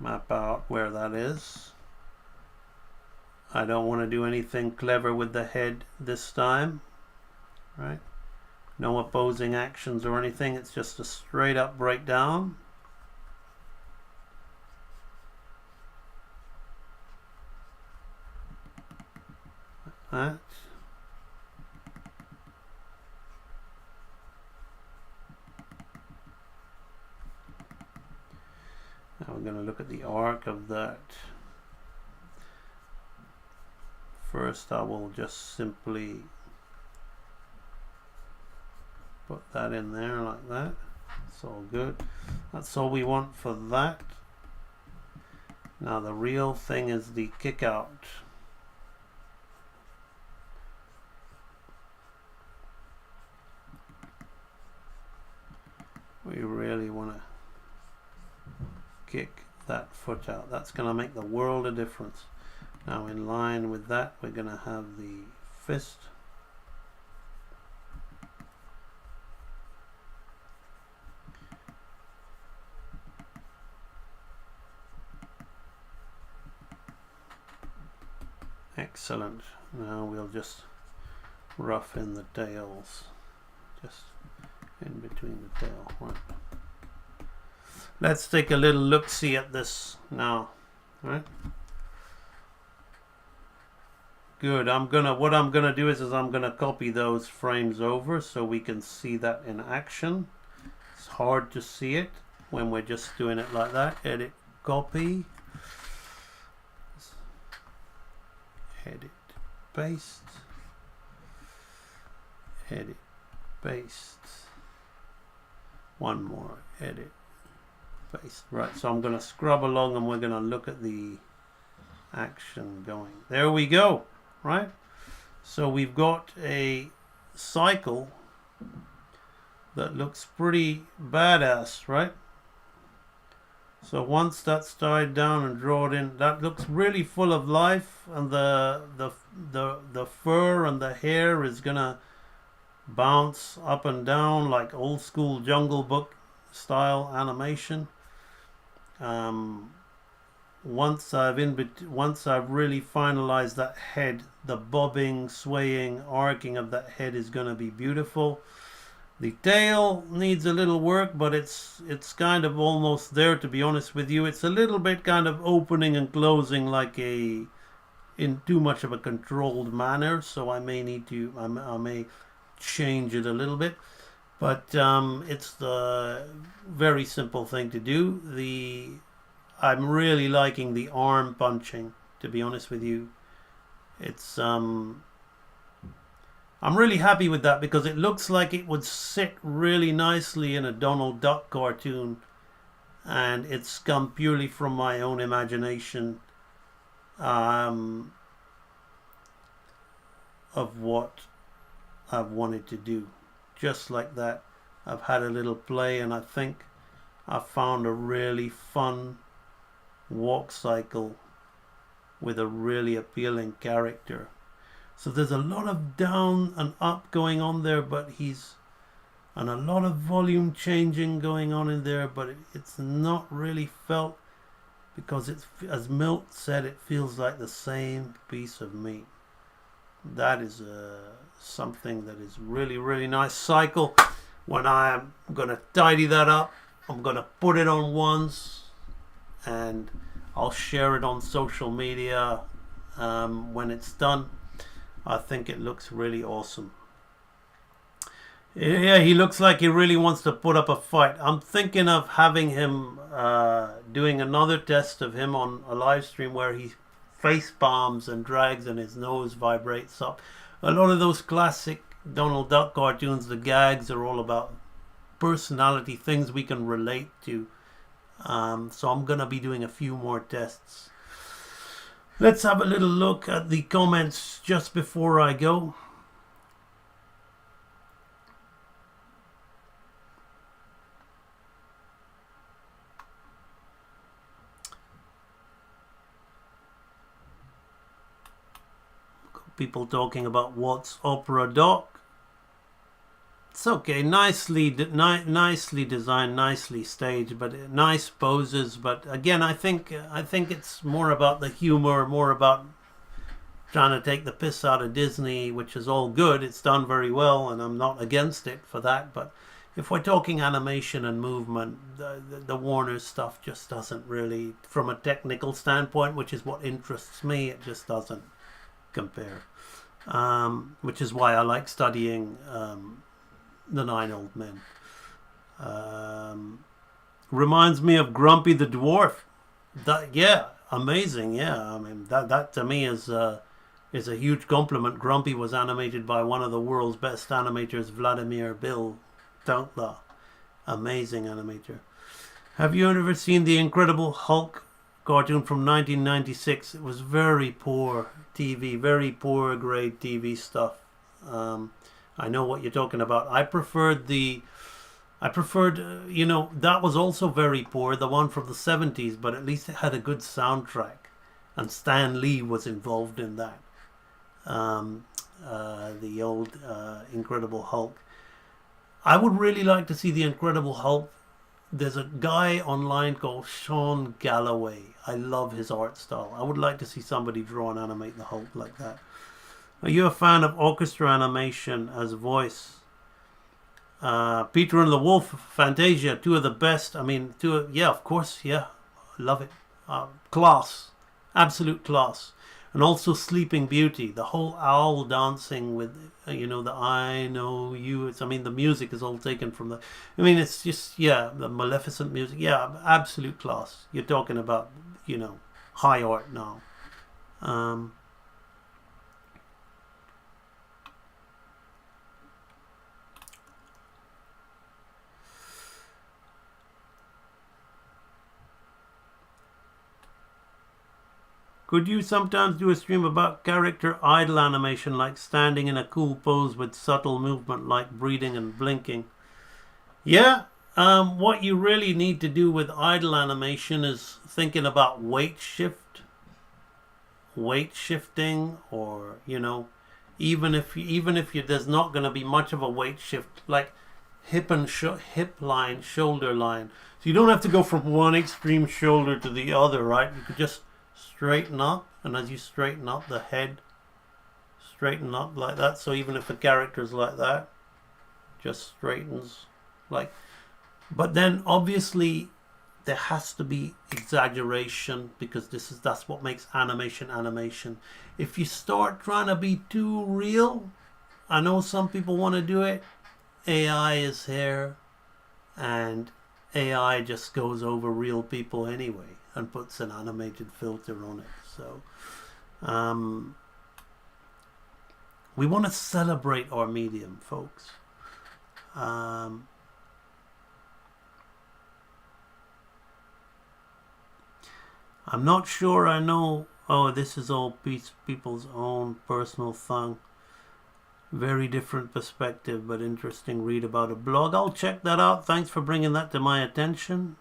Map out where that is. I don't want to do anything clever with the head this time, right? No opposing actions or anything. It's just a straight up breakdown. that. Now we're going to look at the arc of that. First I will just simply put that in there like that. It's all good. That's all we want for that. Now the real thing is the kick out. We really want to kick that foot out. That's going to make the world of difference. Now in line with that, we're going to have the fist. Excellent. Now we'll just rough in the tails, just in between the tail. Right. Let's take a little look-see at this now. Right. Good. What I'm gonna do is I'm gonna copy those frames over so we can see that in action. It's hard to see it when we're just doing it like that. Edit, copy. Edit, paste, edit, paste, one more, edit, paste. Right, so I'm going to scrub along and we're going to look at the action going. There we go, right? So we've got a cycle that looks pretty badass, right? So once that's tied down and drawn in, that looks really full of life, and the fur and the hair is gonna bounce up and down like old school Jungle Book style animation. Once I've really finalized that head, the bobbing, swaying, arcing of that head is gonna be beautiful. The tail needs a little work, but it's kind of almost there, to be honest with you. It's a little bit kind of opening and closing like in too much of a controlled manner, so I may need to, I may change it a little bit. But it's the very simple thing to do. I'm really liking the arm punching, to be honest with you. It's I'm really happy with that because it looks like it would sit really nicely in a Donald Duck cartoon, and it's come purely from my own imagination of what I've wanted to do. Just like that, I've had a little play, and I think I found a really fun walk cycle with a really appealing character. So there's a lot of down and up going on there, and a lot of volume changing going on in there, but it's not really felt, because it's, as Milt said, it feels like the same piece of meat. That is something that is really, really nice cycle. When I'm going to tidy that up, I'm going to put it on once, and I'll share it on social media when it's done. I think it looks really awesome. Yeah, he looks like he really wants to put up a fight. I'm thinking of having him doing another test of him on a live stream where he face palms and drags and his nose vibrates up. A lot of those classic Donald Duck cartoons, the gags are all about personality, things we can relate to. So I'm going to be doing a few more tests. Let's have a little look at the comments just before I go. People talking about what's opera doc. It's okay, nicely designed, nicely staged, but nice poses. But again, I think it's more about the humor, more about trying to take the piss out of Disney, which is all good. It's done very well, and I'm not against it for that. But if we're talking animation and movement, the Warner stuff just doesn't really, from a technical standpoint, which is what interests me, it just doesn't compare. which is why I like studying the Nine Old Men. Reminds me of Grumpy the Dwarf. That, yeah, amazing. Yeah, I mean that to me is a huge compliment. Grumpy was animated by one of the world's best animators, Vladimir Bill Tauntla. Amazing animator. Have you ever seen the Incredible Hulk cartoon from 1996? It was very poor TV, very poor grade TV stuff. I know what you're talking about. I preferred, that was also very poor, the one from the 70s, but at least it had a good soundtrack. And Stan Lee was involved in that. The old Incredible Hulk. I would really like to see the Incredible Hulk. There's a guy online called Sean Galloway. I love his art style. I would like to see somebody draw and animate the Hulk like that. Are you a fan of orchestra animation as voice? Peter and the Wolf, Fantasia, two of the best. I mean, yeah, of course, yeah. I love it. Class. Absolute class. And also Sleeping Beauty, the whole owl dancing with, the I know you. I mean, the music is all taken from the, it's just, yeah, the Maleficent music. Yeah, absolute class. You're talking about, high art now. Could you sometimes do a stream about character idle animation, like standing in a cool pose with subtle movement like breathing and blinking? Yeah, what you really need to do with idle animation is thinking about weight shifting, or even if there's not going to be much of a weight shift, like hip line, shoulder line. So you don't have to go from one extreme shoulder to the other, right? You could just straighten up, and as you straighten up, the head straighten up like that. So even if a character's like that, just straightens like. But then obviously there has to be exaggeration, because that's what makes animation. If you start trying to be too real, I know some people want to do it. AI is here, and AI just goes over real people anyway and puts an animated filter on it. So we want to celebrate our medium, folks. I'm not sure I know. Oh, this is all people's own personal thing. Very different perspective, but interesting read about a blog. I'll check that out. Thanks for bringing that to my attention.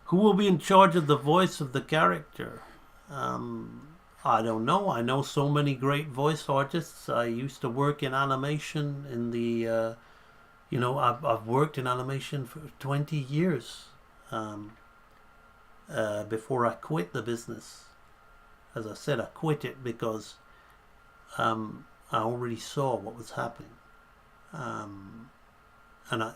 Who will be in charge of the voice of the character? I don't know. I know so many great voice artists. I used to work in animation in the, I've worked in animation for 20 years before I quit the business. As I said, I quit it because I already saw what was happening. And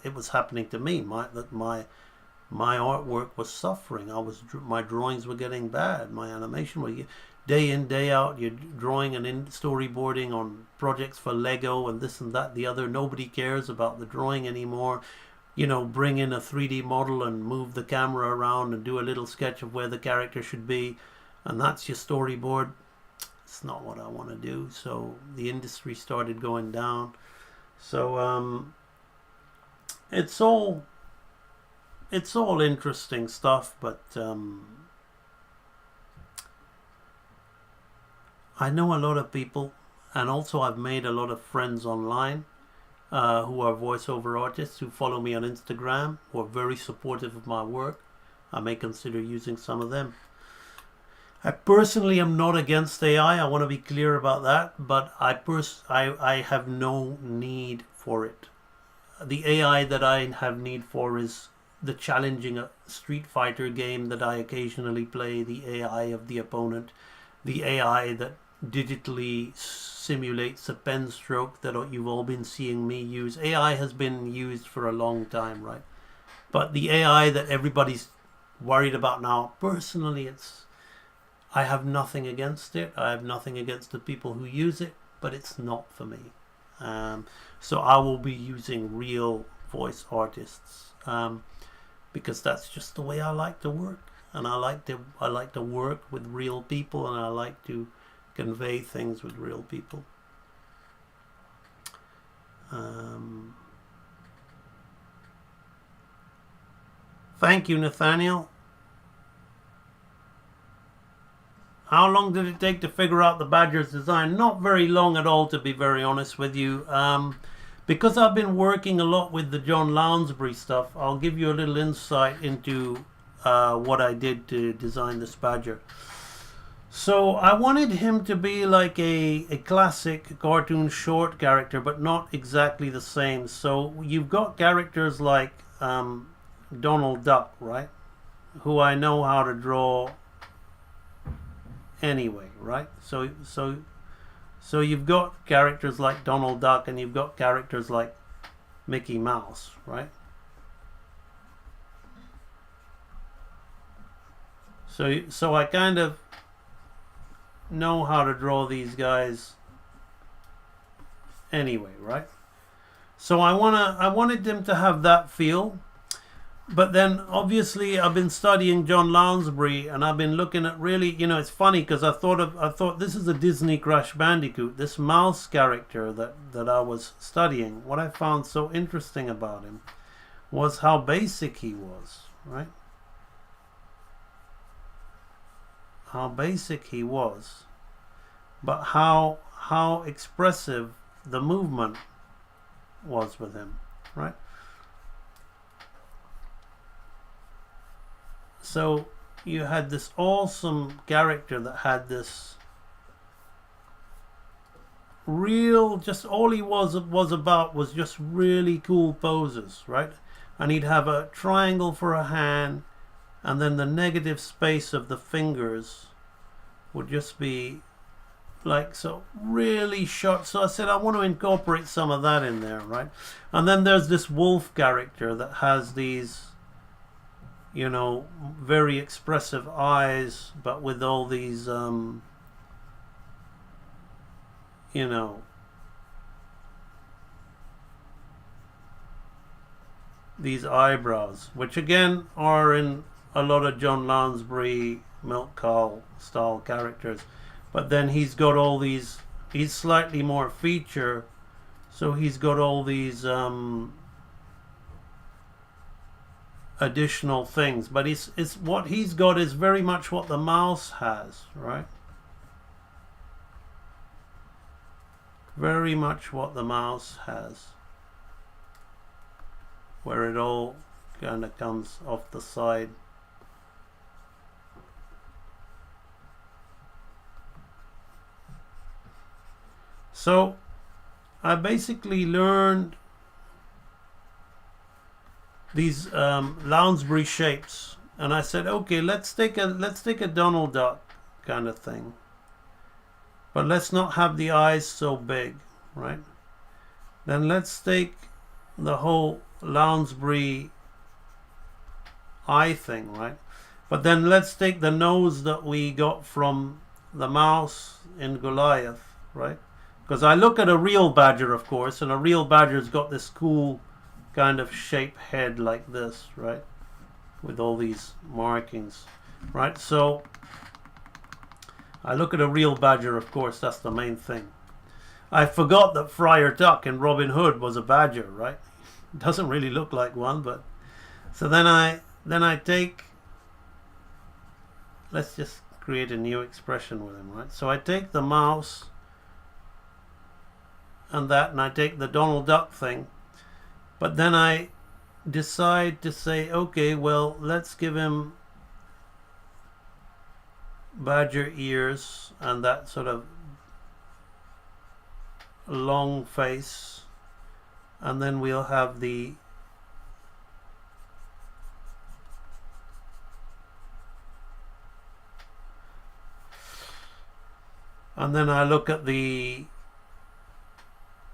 it was happening to me. My artwork was suffering. My drawings were getting bad. My animation was day in, day out. You're drawing and storyboarding on projects for Lego and this and that, the other. Nobody cares about the drawing anymore. Bring in a 3D model and move the camera around and do a little sketch of where the character should be, and that's your storyboard. It's not what I want to do. So the industry started going down. So it's all interesting stuff, but I know a lot of people, and also I've made a lot of friends online who are voiceover artists who follow me on Instagram, who are very supportive of my work. I may consider using some of them. I personally am not against AI. I want to be clear about that, but I have no need for it. The AI that I have need for is the challenging Street Fighter game that I occasionally play, the AI of the opponent, the AI that digitally simulates a pen stroke that you've all been seeing me use. AI has been used for a long time, right? But the AI that everybody's worried about now, personally, I have nothing against it. I have nothing against the people who use it, but it's not for me. So I will be using real voice artists because that's just the way I like to work, and I like to work with real people, and I like to convey things with real people. Thank you, Nathaniel. How long did it take to figure out the Badger's design? Not very long at all, to be very honest with you. Because I've been working a lot with the John Lounsbury stuff, I'll give you a little insight into what I did to design this Badger. So I wanted him to be like a classic cartoon short character, but not exactly the same. So you've got characters like Donald Duck, right? Who I know how to draw anyway, right? So you've got characters like Donald Duck, and you've got characters like Mickey Mouse, right? So I kind of know how to draw these guys anyway, right? So I wanted them to have that feel. But then obviously I've been studying John Lounsbury, and I've been looking at really, it's funny because I thought this is a Disney Crash Bandicoot, this mouse character that I was studying. What I found so interesting about him was how basic he was, right? How basic he was, but how expressive the movement was with him, right? So you had this awesome character that had this real, just all he was about was just really cool poses, right? And he'd have a triangle for a hand, and then the negative space of the fingers would just be like so really short. So I said I want to incorporate some of that in there, right? And then there's this wolf character that has these very expressive eyes, but with all these these eyebrows, which again are in a lot of John Lounsbury milk cow style characters. But then he's got all these, he's slightly more feature, so he's got all these additional things, but it's what he's got is very much what the mouse has, right? Very much what the mouse has, where it all kind of comes off the side. So I basically learned these Lounsbury shapes, and I said, okay, let's take a Donald Duck kind of thing, but let's not have the eyes so big, right? Then let's take the whole Lounsbury eye thing, right? But then let's take the nose that we got from the mouse in Goliath, right? Because I look at a real badger, of course, and a real badger's got this cool kind of shape head like this, right? With all these markings, right? So I look at a real badger, of course, that's the main thing. I forgot that Friar Tuck in Robin Hood was a badger, right? Doesn't really look like one, but so then I take, let's just create a new expression with him, right? So I take the mouse and that, and I take the Donald Duck thing, but then I decide to say, okay, well, let's give him badger ears and that sort of long face, and then we'll have the and then I look at the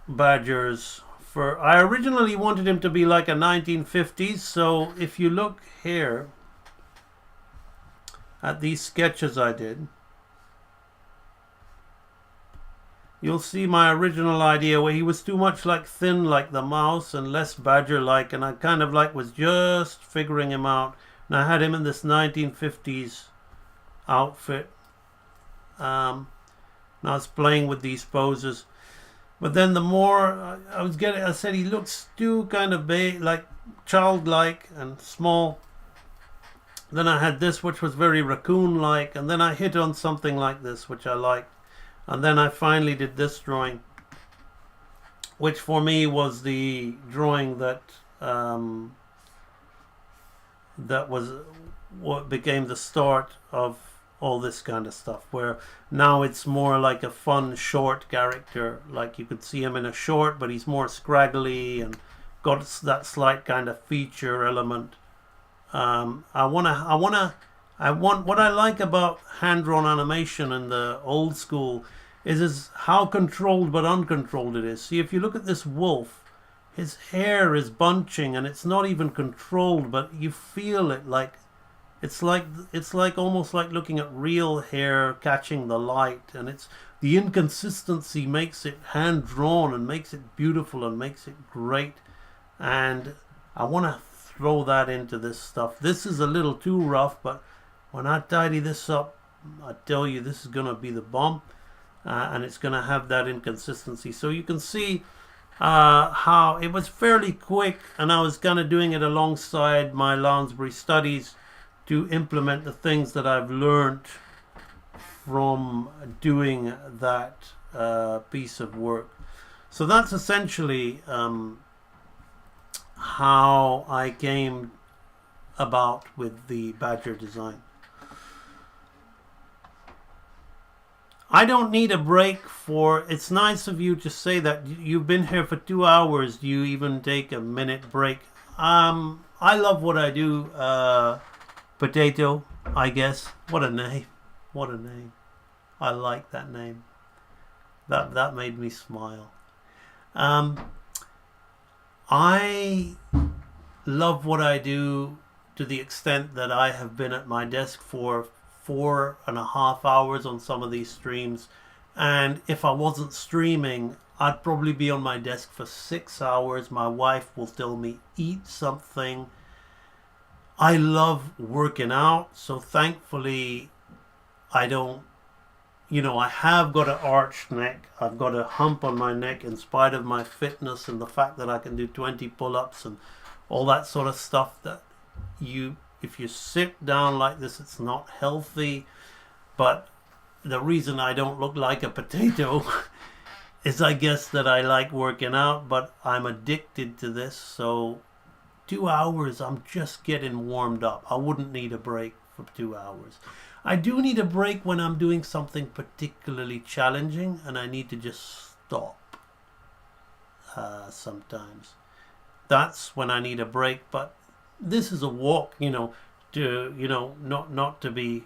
badgers. I originally wanted him to be like a 1950s, so if you look here at these sketches I did, you'll see my original idea where he was too much like thin like the mouse and less badger like, and I kind of like was just figuring him out. And I had him in this 1950s outfit. And I was playing with these poses. But then the more I was getting, I said he looks too kind of like childlike and small. Then I had this, which was very raccoon-like, and then I hit on something like this, which I liked. And then I finally did this drawing, which for me was the drawing that that was what became the start of all this kind of stuff, where now it's more like a fun short character. Like you could see him in a short, but he's more scraggly and got that slight kind of feature element. I want what I like about hand-drawn animation in the old school is how controlled but uncontrolled it is. See, if you look at this wolf, his hair is bunching and it's not even controlled, but you feel it like it's like almost like looking at real hair catching the light, and it's the inconsistency makes it hand drawn and makes it beautiful and makes it great. And I want to throw that into this stuff. This is a little too rough, but when I tidy this up, I tell you, this is gonna be the bomb, and it's gonna have that inconsistency. So you can see how it was fairly quick, and I was kind of doing it alongside my Lounsbury studies to implement the things that I've learned from doing that piece of work. So that's essentially how I came about with the badger design. I don't need a break for. It's nice of you to say that you've been here for 2 hours. Do you even take a minute break? I love what I do. Potato, I guess. What a name. What a name. I like that name. That made me smile. I love what I do to the extent that I have been at my desk for 4.5 hours on some of these streams, and if I wasn't streaming, I'd probably be on my desk for 6 hours. My wife will tell me, eat something. I love working out, so thankfully I don't, I have got an arched neck. I've got a hump on my neck in spite of my fitness and the fact that I can do 20 pull-ups and all that sort of stuff that if you sit down like this, it's not healthy. But the reason I don't look like a potato is I guess that I like working out, but I'm addicted to this. So 2 hours, I'm just getting warmed up. I wouldn't need a break for 2 hours. I do need a break when I'm doing something particularly challenging and I need to just stop sometimes. That's when I need a break. But this is a walk, not to be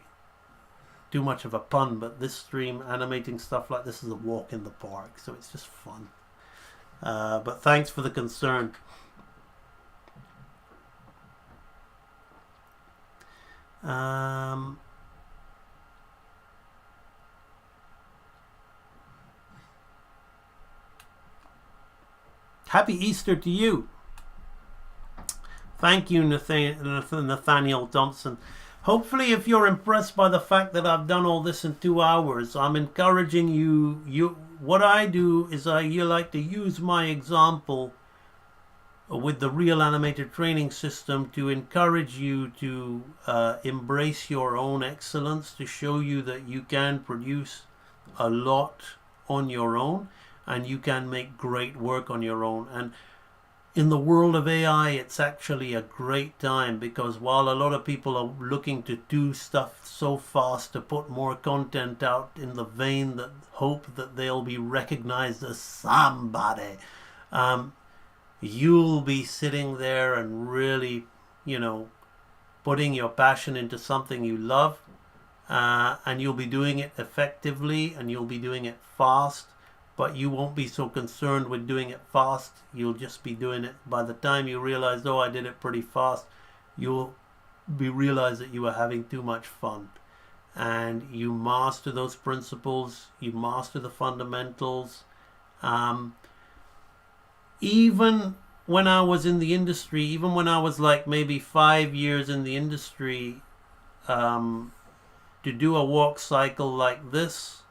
too much of a pun, but this stream, animating stuff like this, is a walk in the park, so it's just fun. But thanks for the concern. Happy Easter to you. Thank you, Nathaniel Thompson. Hopefully, if you're impressed by the fact that I've done all this in 2 hours, I'm encouraging you. What I do is you like to use my example with the Real Animator training system to encourage you to embrace your own excellence, to show you that you can produce a lot on your own and you can make great work on your own. And in the world of AI, it's actually a great time, because while a lot of people are looking to do stuff so fast, to put more content out in the vein that hope that they'll be recognized as somebody, you'll be sitting there and really, putting your passion into something you love, and you'll be doing it effectively and you'll be doing it fast. But you won't be so concerned with doing it fast. You'll just be doing it. By the time you realize, I did it pretty fast, you'll realize that you were having too much fun. and you master those principles, you master the fundamentals. Even when I was in the industry, even when I was like maybe 5 years in the industry, to do a walk cycle like this,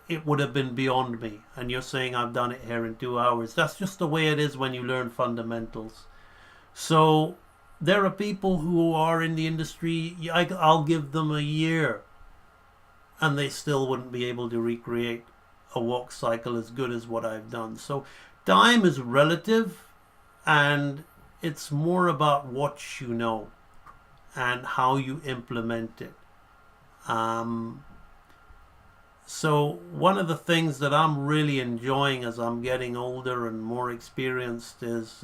it would have been beyond me. And you're saying I've done it here in 2 hours. That's just the way it is when you learn fundamentals. So there are people who are in the industry, I'll give them a year and they still wouldn't be able to recreate a walk cycle as good as what I've done. So time is relative, and it's more about what you know and how you implement it. So one of the things that I'm really enjoying as I'm getting older and more experienced is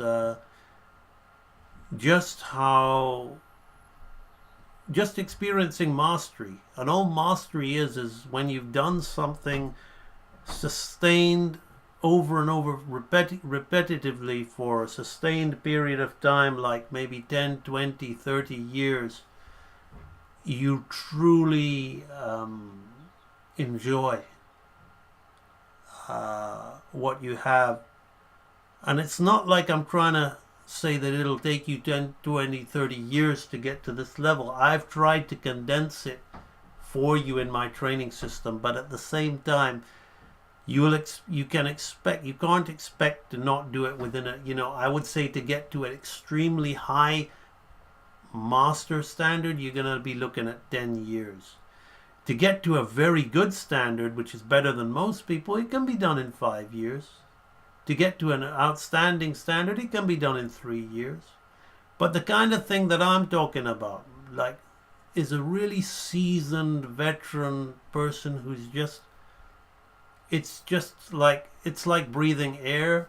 just experiencing mastery. And all mastery is when you've done something sustained over and over repetitively for a sustained period of time, like maybe 10, 20, 30 years, you truly enjoy what you have. And it's not like I'm trying to say that it'll take you 10, 20, 30 years to get to this level. I've tried to condense it for you in my training system, but at the same time, you can't expect to not do it within I would say to get to an extremely high master standard, you're going to be looking at 10 years. To get to a very good standard, which is better than most people, it can be done in 5 years. To get to an outstanding standard, it can be done in 3 years. But the kind of thing that I'm talking about, like, is a really seasoned veteran person who's just, it's like breathing air.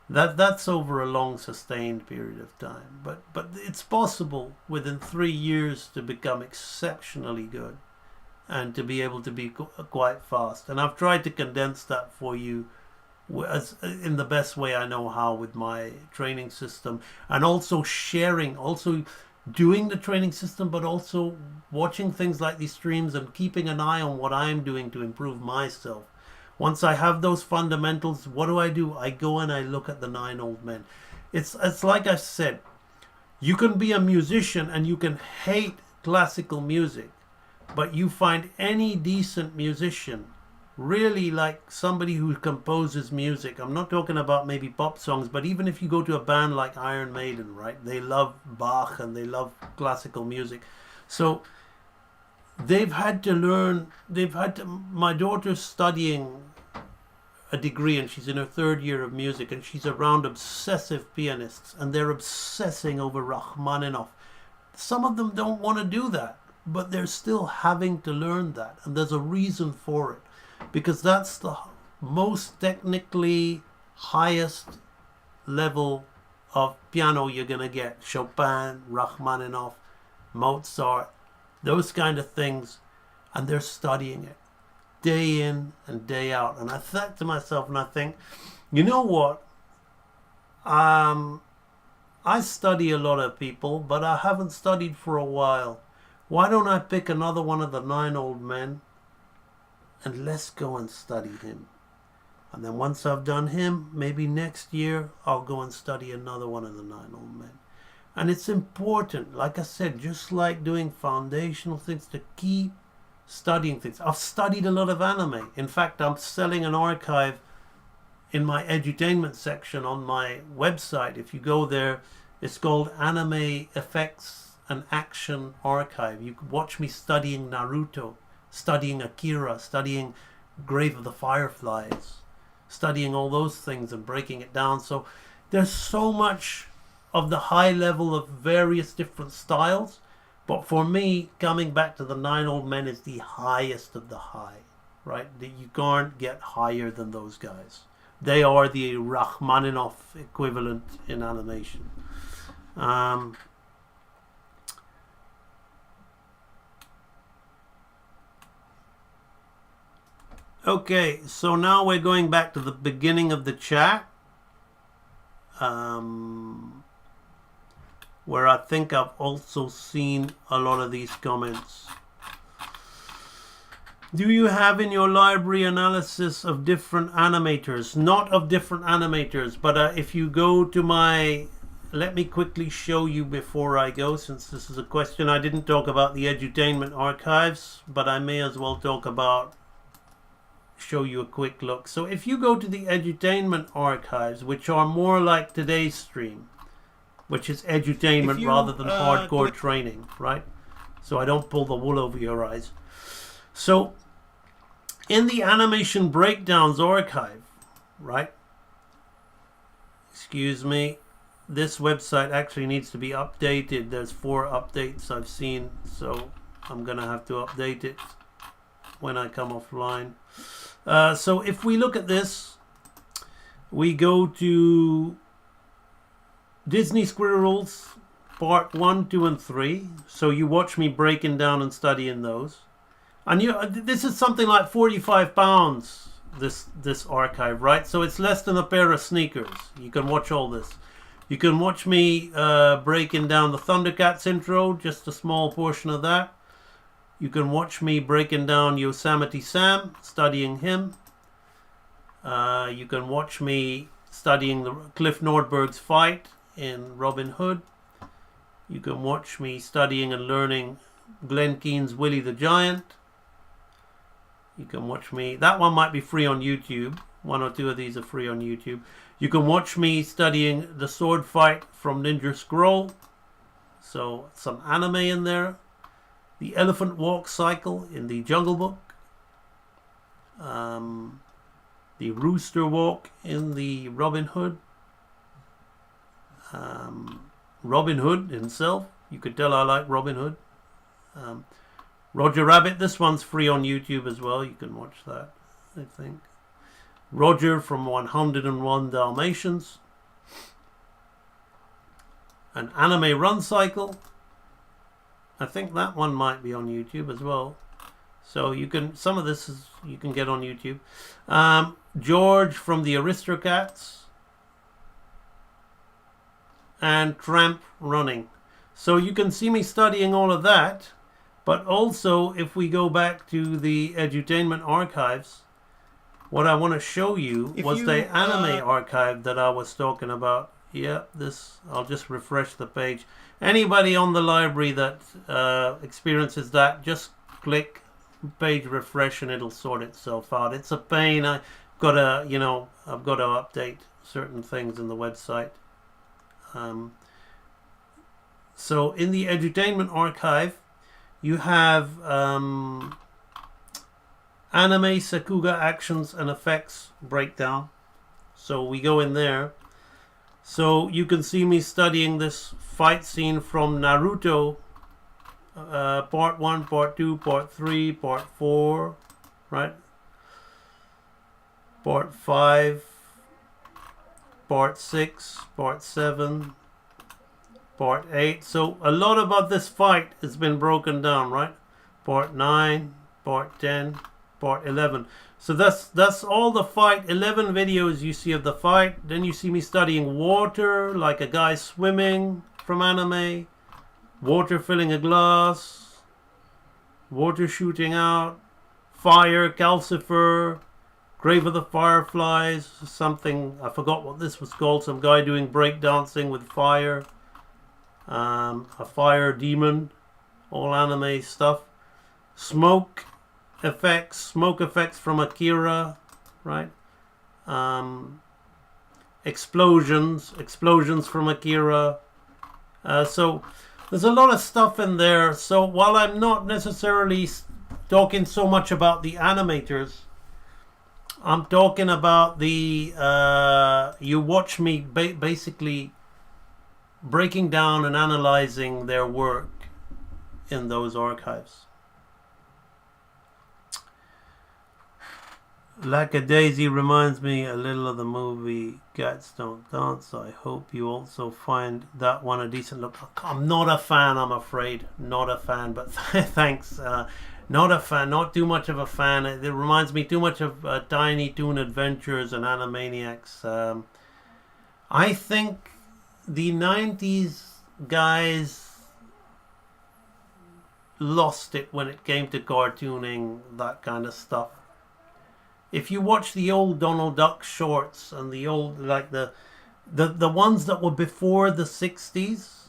That's over a long sustained period of time. But it's possible within 3 years to become exceptionally good and to be able to be quite fast. And I've tried to condense that for you as in the best way I know how with my training system, and also doing the training system, but also watching things like these streams and keeping an eye on what I'm doing to improve myself. Once I have those fundamentals, what do? I go and I look at the 9 old men. It's like I said, you can be a musician and you can hate classical music, but you find any decent musician, really like somebody who composes music. I'm not talking about maybe pop songs, but even if you go to a band like Iron Maiden, right? They love Bach and they love classical music. So my daughter's studying a degree and she's in her 3rd year of music, and she's around obsessive pianists and they're obsessing over Rachmaninoff. Some of them don't want to do that, but they're still having to learn that, and there's a reason for it, because that's the most technically highest level of piano you're going to get. Chopin, Rachmaninoff, Mozart, those kind of things, and they're studying it day in and day out. And I thought to myself, and I think, you know what? I study a lot of people, but I haven't studied for a while. Why don't I pick another one of the 9 old men and let's go and study him? And then once I've done him, maybe next year I'll go and study another one of the 9 old men. And it's important, like I said, just like doing foundational things, to keep studying things. I've studied a lot of anime. In fact, I'm selling an archive in my edutainment section on my website. If you go there, it's called Anime Effects and Action Archive. You can watch me studying Naruto, studying Akira, studying Grave of the Fireflies, studying all those things and breaking it down. So there's so much of the high level of various different styles. But for me, coming back to the 9 old men is the highest of the high, right? You can't get higher than those guys. They are the Rachmaninoff equivalent in animation. Okay, so now we're going back to the beginning of the chat, where I think I've also seen a lot of these comments. Do you have in your library analysis of different animators? Not of different animators, but if you go to my... Let me quickly show you before I go, since this is a question. I didn't talk about the edutainment archives, but I may as well talk about... show you a quick look. So if you go to the edutainment archives, which are more like today's stream, which is edutainment rather than hardcore training, right? So I don't pull the wool over your eyes. So in the animation breakdowns archive, right? Excuse me. This website actually needs to be updated. There's 4 updates I've seen, so I'm gonna have to update it when I come offline. So if we look at this, we go to Disney Squirrels part 1, 2, and 3. So you watch me breaking down and studying those. And this is something like £45, this archive, right? So it's less than a pair of sneakers. You can watch all this. You can watch me breaking down the Thundercats intro, just a small portion of that. You can watch me breaking down Yosemite Sam, studying him. You can watch me studying Cliff Nordberg's fight in Robin Hood. You can watch me studying and learning Glenn Keane's Willie the Giant. You can watch me... That one might be free on YouTube. 1 or 2 of these are free on YouTube. You can watch me studying the sword fight from Ninja Scroll. So some anime in there. The elephant walk cycle in the Jungle Book. The rooster walk in the Robin Hood. Robin Hood himself. You could tell I like Robin Hood. Roger Rabbit. This one's free on YouTube as well. You can watch that, I think. Roger from 101 Dalmatians. An anime run cycle. I think that one might be on YouTube as well. So you can... Some of this is you can get on YouTube. George from the Aristocats. And Tramp Running. So you can see me studying all of that. But also, if we go back to the edutainment archives, what I want to show you was the anime archive that I was talking about. Yeah, this... I'll just refresh the page. Anybody on the library that experiences that, just click page refresh and it'll sort itself out. It's a pain. I've got to update certain things in the website. So in the edutainment archive, you have anime Sakuga actions and effects breakdown. So we go in there. So you can see me studying this fight scene from Naruto, part 1, part 2, part 3, part 4, right? Part 5, part 6, part 7, part 8. So a lot about this fight has been broken down, right? Part 9, part 10, part 11. So that's all the fight. 11 videos you see of the fight. Then you see me studying water, like a guy swimming from anime. Water filling a glass. Water shooting out. Fire, Calcifer. Grave of the Fireflies. Something, I forgot what this was called. Some guy doing breakdancing with fire. A fire demon. All anime stuff. Smoke effects from Akira, right? Explosions from Akira. So there's a lot of stuff in there. So while I'm not necessarily talking so much about the animators, I'm talking about the you watch me basically breaking down and analyzing their work in those archives. Like a Daisy reminds me a little of the movie Cats Don't Dance. I hope you also find that one a decent look. I'm not a fan, I'm afraid. Not a fan, but thanks. Not a fan, not too much of a fan. It reminds me too much of Tiny Toon Adventures and Animaniacs. I think the 90s guys lost it when it came to cartooning, that kind of stuff. If you watch the old Donald Duck shorts and the old, like the ones that were before the 60s,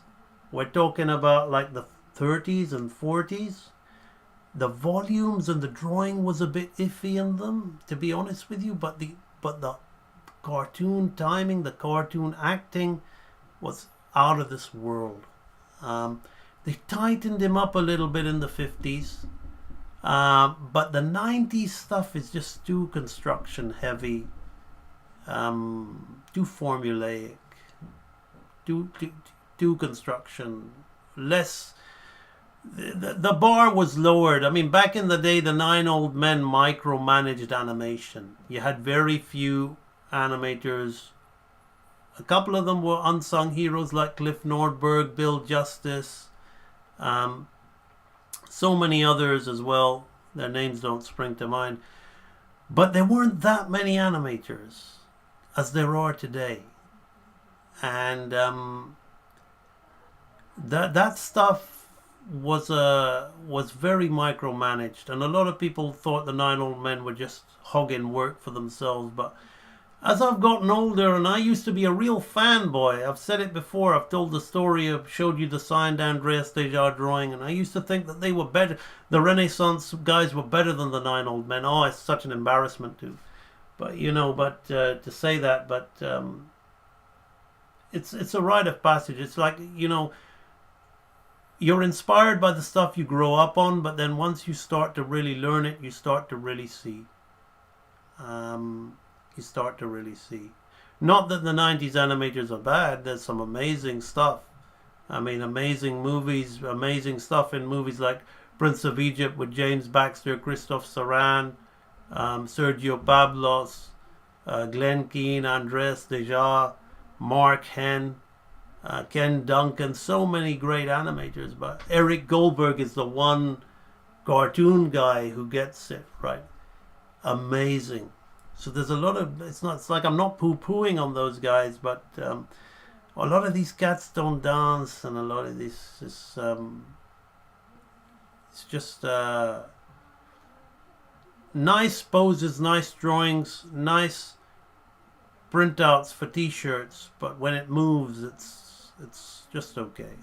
we're talking about like the 30s and 40s, the volumes and the drawing was a bit iffy in them, to be honest with you, but the cartoon timing, the cartoon acting was out of this world. They tightened him up a little bit in the 50s, but the 90s stuff is just too construction heavy, too formulaic, too construction, less. The bar was lowered. I mean, back in the day, the 9 Old Men micromanaged animation. You had very few animators. A couple of them were unsung heroes like Cliff Nordberg, Bill Justice, so many others as well. Their names don't spring to mind. But there weren't that many animators as there are today. And that stuff was very micromanaged, and a lot of people thought the 9 Old Men were just hogging work for themselves. But as I've gotten older, and I used to be a real fanboy, I've said it before, I've told the story, I've showed you the signed Andreas Deja drawing, and I used to think that they were better, the Renaissance guys were better than the 9 Old Men. Oh, it's such an embarrassment to say that, but it's a rite of passage. It's like, you're inspired by the stuff you grow up on, but then once you start to really learn it, you start to really see. Not that the 90s animators are bad. There's some amazing stuff. I mean, amazing movies, amazing stuff in movies like Prince of Egypt with James Baxter, Christophe Saran, Sergio Pablos, Glenn Keane, Andres Deja, Mark Henn, Ken Duncan, so many great animators. But Eric Goldberg is the one cartoon guy who gets it right. Amazing. So there's a lot of, it's like I'm not poo-pooing on those guys, but a lot of these cats don't dance, and a lot of this is it's just nice poses, nice drawings, nice printouts for t-shirts, but when it moves, it's just okay.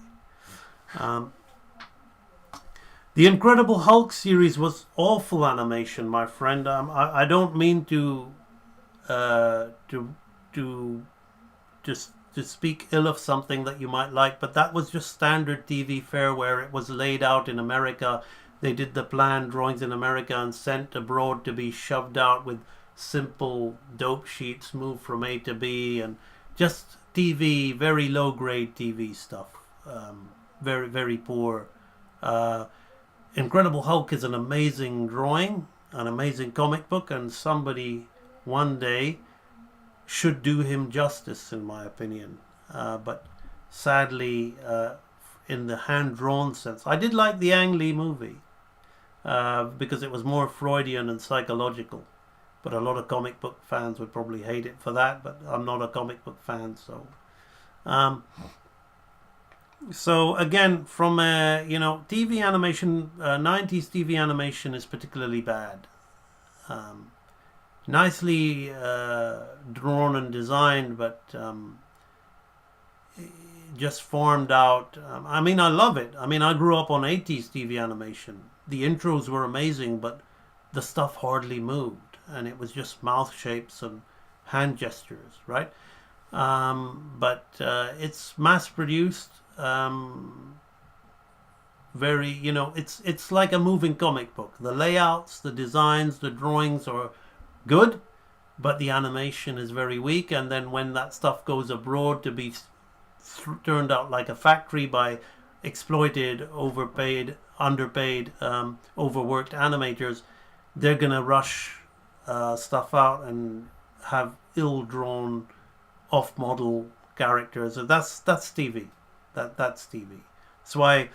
The Incredible Hulk series was awful animation, my friend. I don't mean to speak ill of something that you might like, but that was just standard TV fare where it was laid out in America. They did the planned drawings in America and sent abroad to be shoved out with simple dope sheets moved from A to B, and just TV, very low grade TV stuff. Very, very poor. Incredible Hulk is an amazing drawing, an amazing comic book, and somebody one day should do him justice, in my opinion. But sadly, in the hand-drawn sense, I did like the Ang Lee movie because it was more Freudian and psychological. But a lot of comic book fans would probably hate it for that, but I'm not a comic book fan, so... So again, from TV animation, 90s TV animation is particularly bad. Nicely drawn and designed, but just farmed out. I mean, I love it. I mean, I grew up on 80s TV animation. The intros were amazing, but the stuff hardly moved, and it was just mouth shapes and hand gestures, right? But it's mass produced. Very, it's like a moving comic book. The layouts, the designs, the drawings are good, but the animation is very weak. And then when that stuff goes abroad to be turned out like a factory by exploited, overpaid, underpaid, overworked animators, they're gonna rush stuff out and have ill-drawn, off-model characters. So that's TV. That's TV. That's why,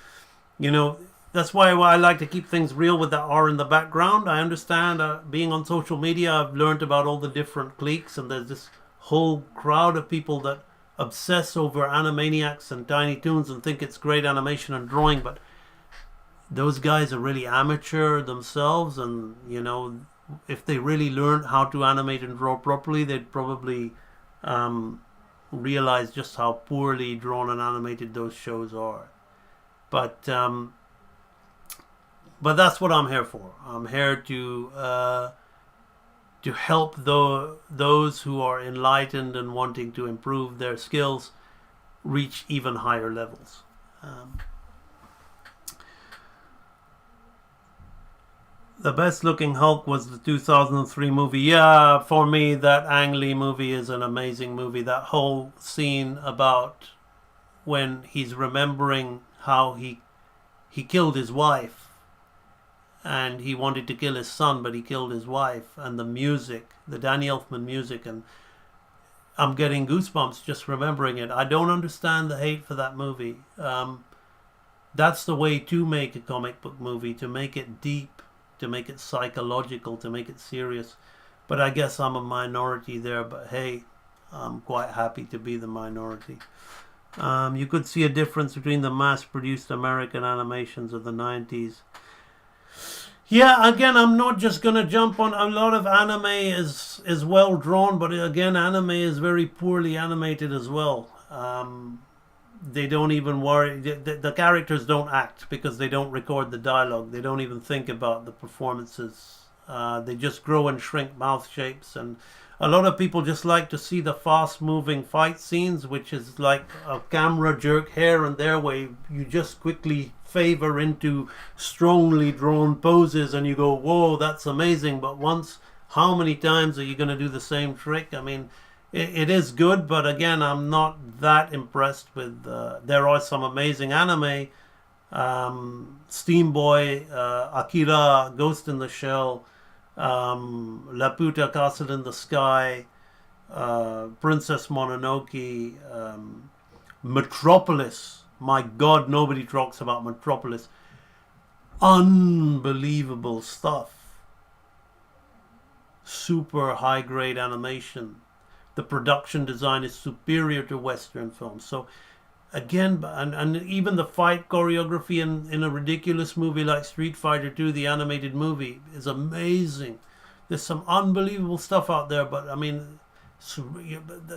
that's why I like to keep things real with the R in the background. I understand, being on social media, I've learned about all the different cliques, and there's this whole crowd of people that obsess over Animaniacs and Tiny Toons and think it's great animation and drawing, but those guys are really amateur themselves, and if they really learned how to animate and draw properly, they'd probably realize just how poorly drawn and animated those shows are. But that's what I'm here for. I'm here to help those who are enlightened and wanting to improve their skills reach even higher levels. The best looking Hulk was the 2003 movie. Yeah, for me, that Ang Lee movie is an amazing movie. That whole scene about when he's remembering how he killed his wife, and he wanted to kill his son, but he killed his wife, and the music, the Danny Elfman music, and I'm getting goosebumps just remembering it. I don't understand the hate for that movie. That's the way to make a comic book movie, to make it deep, to make it psychological, to make it serious. But I guess I'm a minority there, but hey, I'm quite happy to be the minority. You could see a difference between the mass-produced American animations of the 90s. Yeah, again, I'm not just going to jump on. A lot of anime is well drawn, but again, anime is very poorly animated as well. They don't even worry. The characters don't act because they don't record the dialogue. They don't even think about the performances. They just grow and shrink mouth shapes, and a lot of people just like to see the fast-moving fight scenes, which is like a camera jerk here and there, where you just quickly favor into strongly drawn poses, and you go, "Whoa, that's amazing!" But how many times are you going to do the same trick? I mean, it is good, but again, I'm not that impressed with. There are some amazing anime, Steam Boy, Akira, Ghost in the Shell, Laputa Castle in the Sky, Princess Mononoke, Metropolis. My God, nobody talks about Metropolis. Unbelievable stuff. Super high grade animation. The production design is superior to Western films. So again, and even the fight choreography in a ridiculous movie like Street Fighter 2, the animated movie, is amazing. There's some unbelievable stuff out there, but I mean,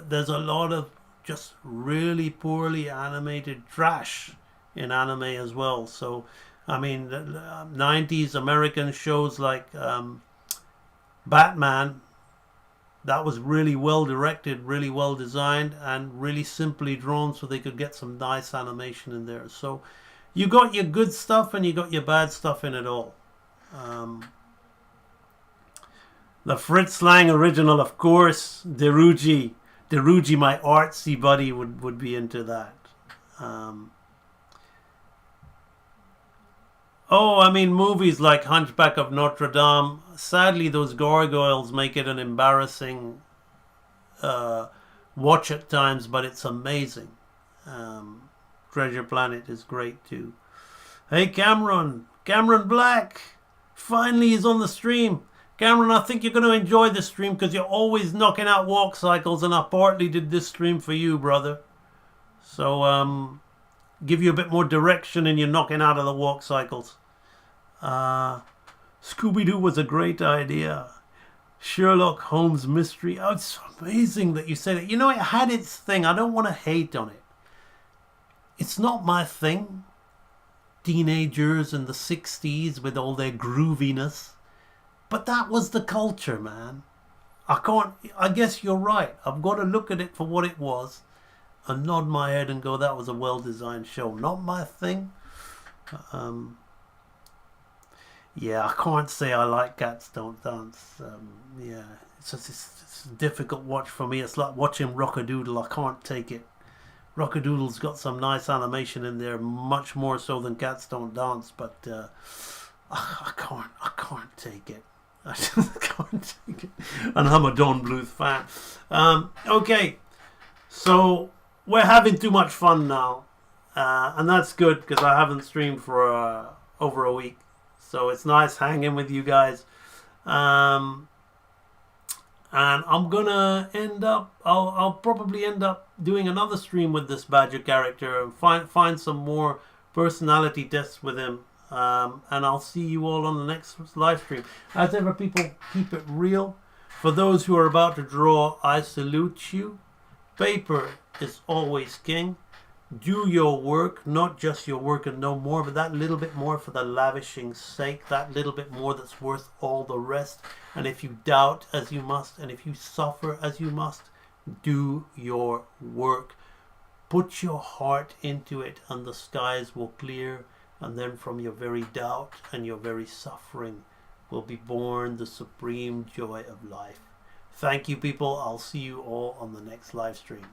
there's a lot of just really poorly animated trash in anime as well. So, I mean, 90s American shows like Batman, that was really well directed, really well designed, and really simply drawn so they could get some nice animation in there. So you got your good stuff and you got your bad stuff in it all. The Fritz Lang original, of course. Deruji, my artsy buddy, would be into that. I mean, movies like Hunchback of Notre Dame. Sadly, those gargoyles make it an embarrassing watch at times, but it's amazing. Treasure Planet is great too. Hey, Cameron Black, finally he's on the stream. Cameron, I think you're going to enjoy this stream because you're always knocking out walk cycles, and I partly did this stream for you, brother. So, give you a bit more direction in your knocking out of the walk cycles. Scooby-Doo was a great idea. Sherlock Holmes mystery. Oh, it's amazing that you say that. You know, it had its thing. I don't want to hate on it. It's not my thing. Teenagers in the 60s with all their grooviness. But that was the culture, man. I guess you're right. I've got to look at it for what it was and nod my head and go, that was a well-designed show. Not my thing. Yeah, I can't say I like Cats Don't Dance. Yeah, it's a difficult watch for me. It's like watching Rockadoodle. I can't take it. Rockadoodle's got some nice animation in there, much more so than Cats Don't Dance, but I can't take it. I just can't take it. And I'm a Don Bluth fan. Okay, so we're having too much fun now, and that's good because I haven't streamed for over a week. So it's nice hanging with you guys. And I'm gonna I'll probably end up doing another stream with this Badger character and find some more personality tests with him. And I'll see you all on the next live stream. As ever, people, keep it real. For those who are about to draw, I salute you. Paper is always king. Do your work, not just your work and no more, but that little bit more for the lavishing's sake, that little bit more that's worth all the rest. And if you doubt as you must, and if you suffer as you must, do your work. Put your heart into it and the skies will clear, and then from your very doubt and your very suffering will be born the supreme joy of life. Thank you, people. I'll see you all on the next live stream.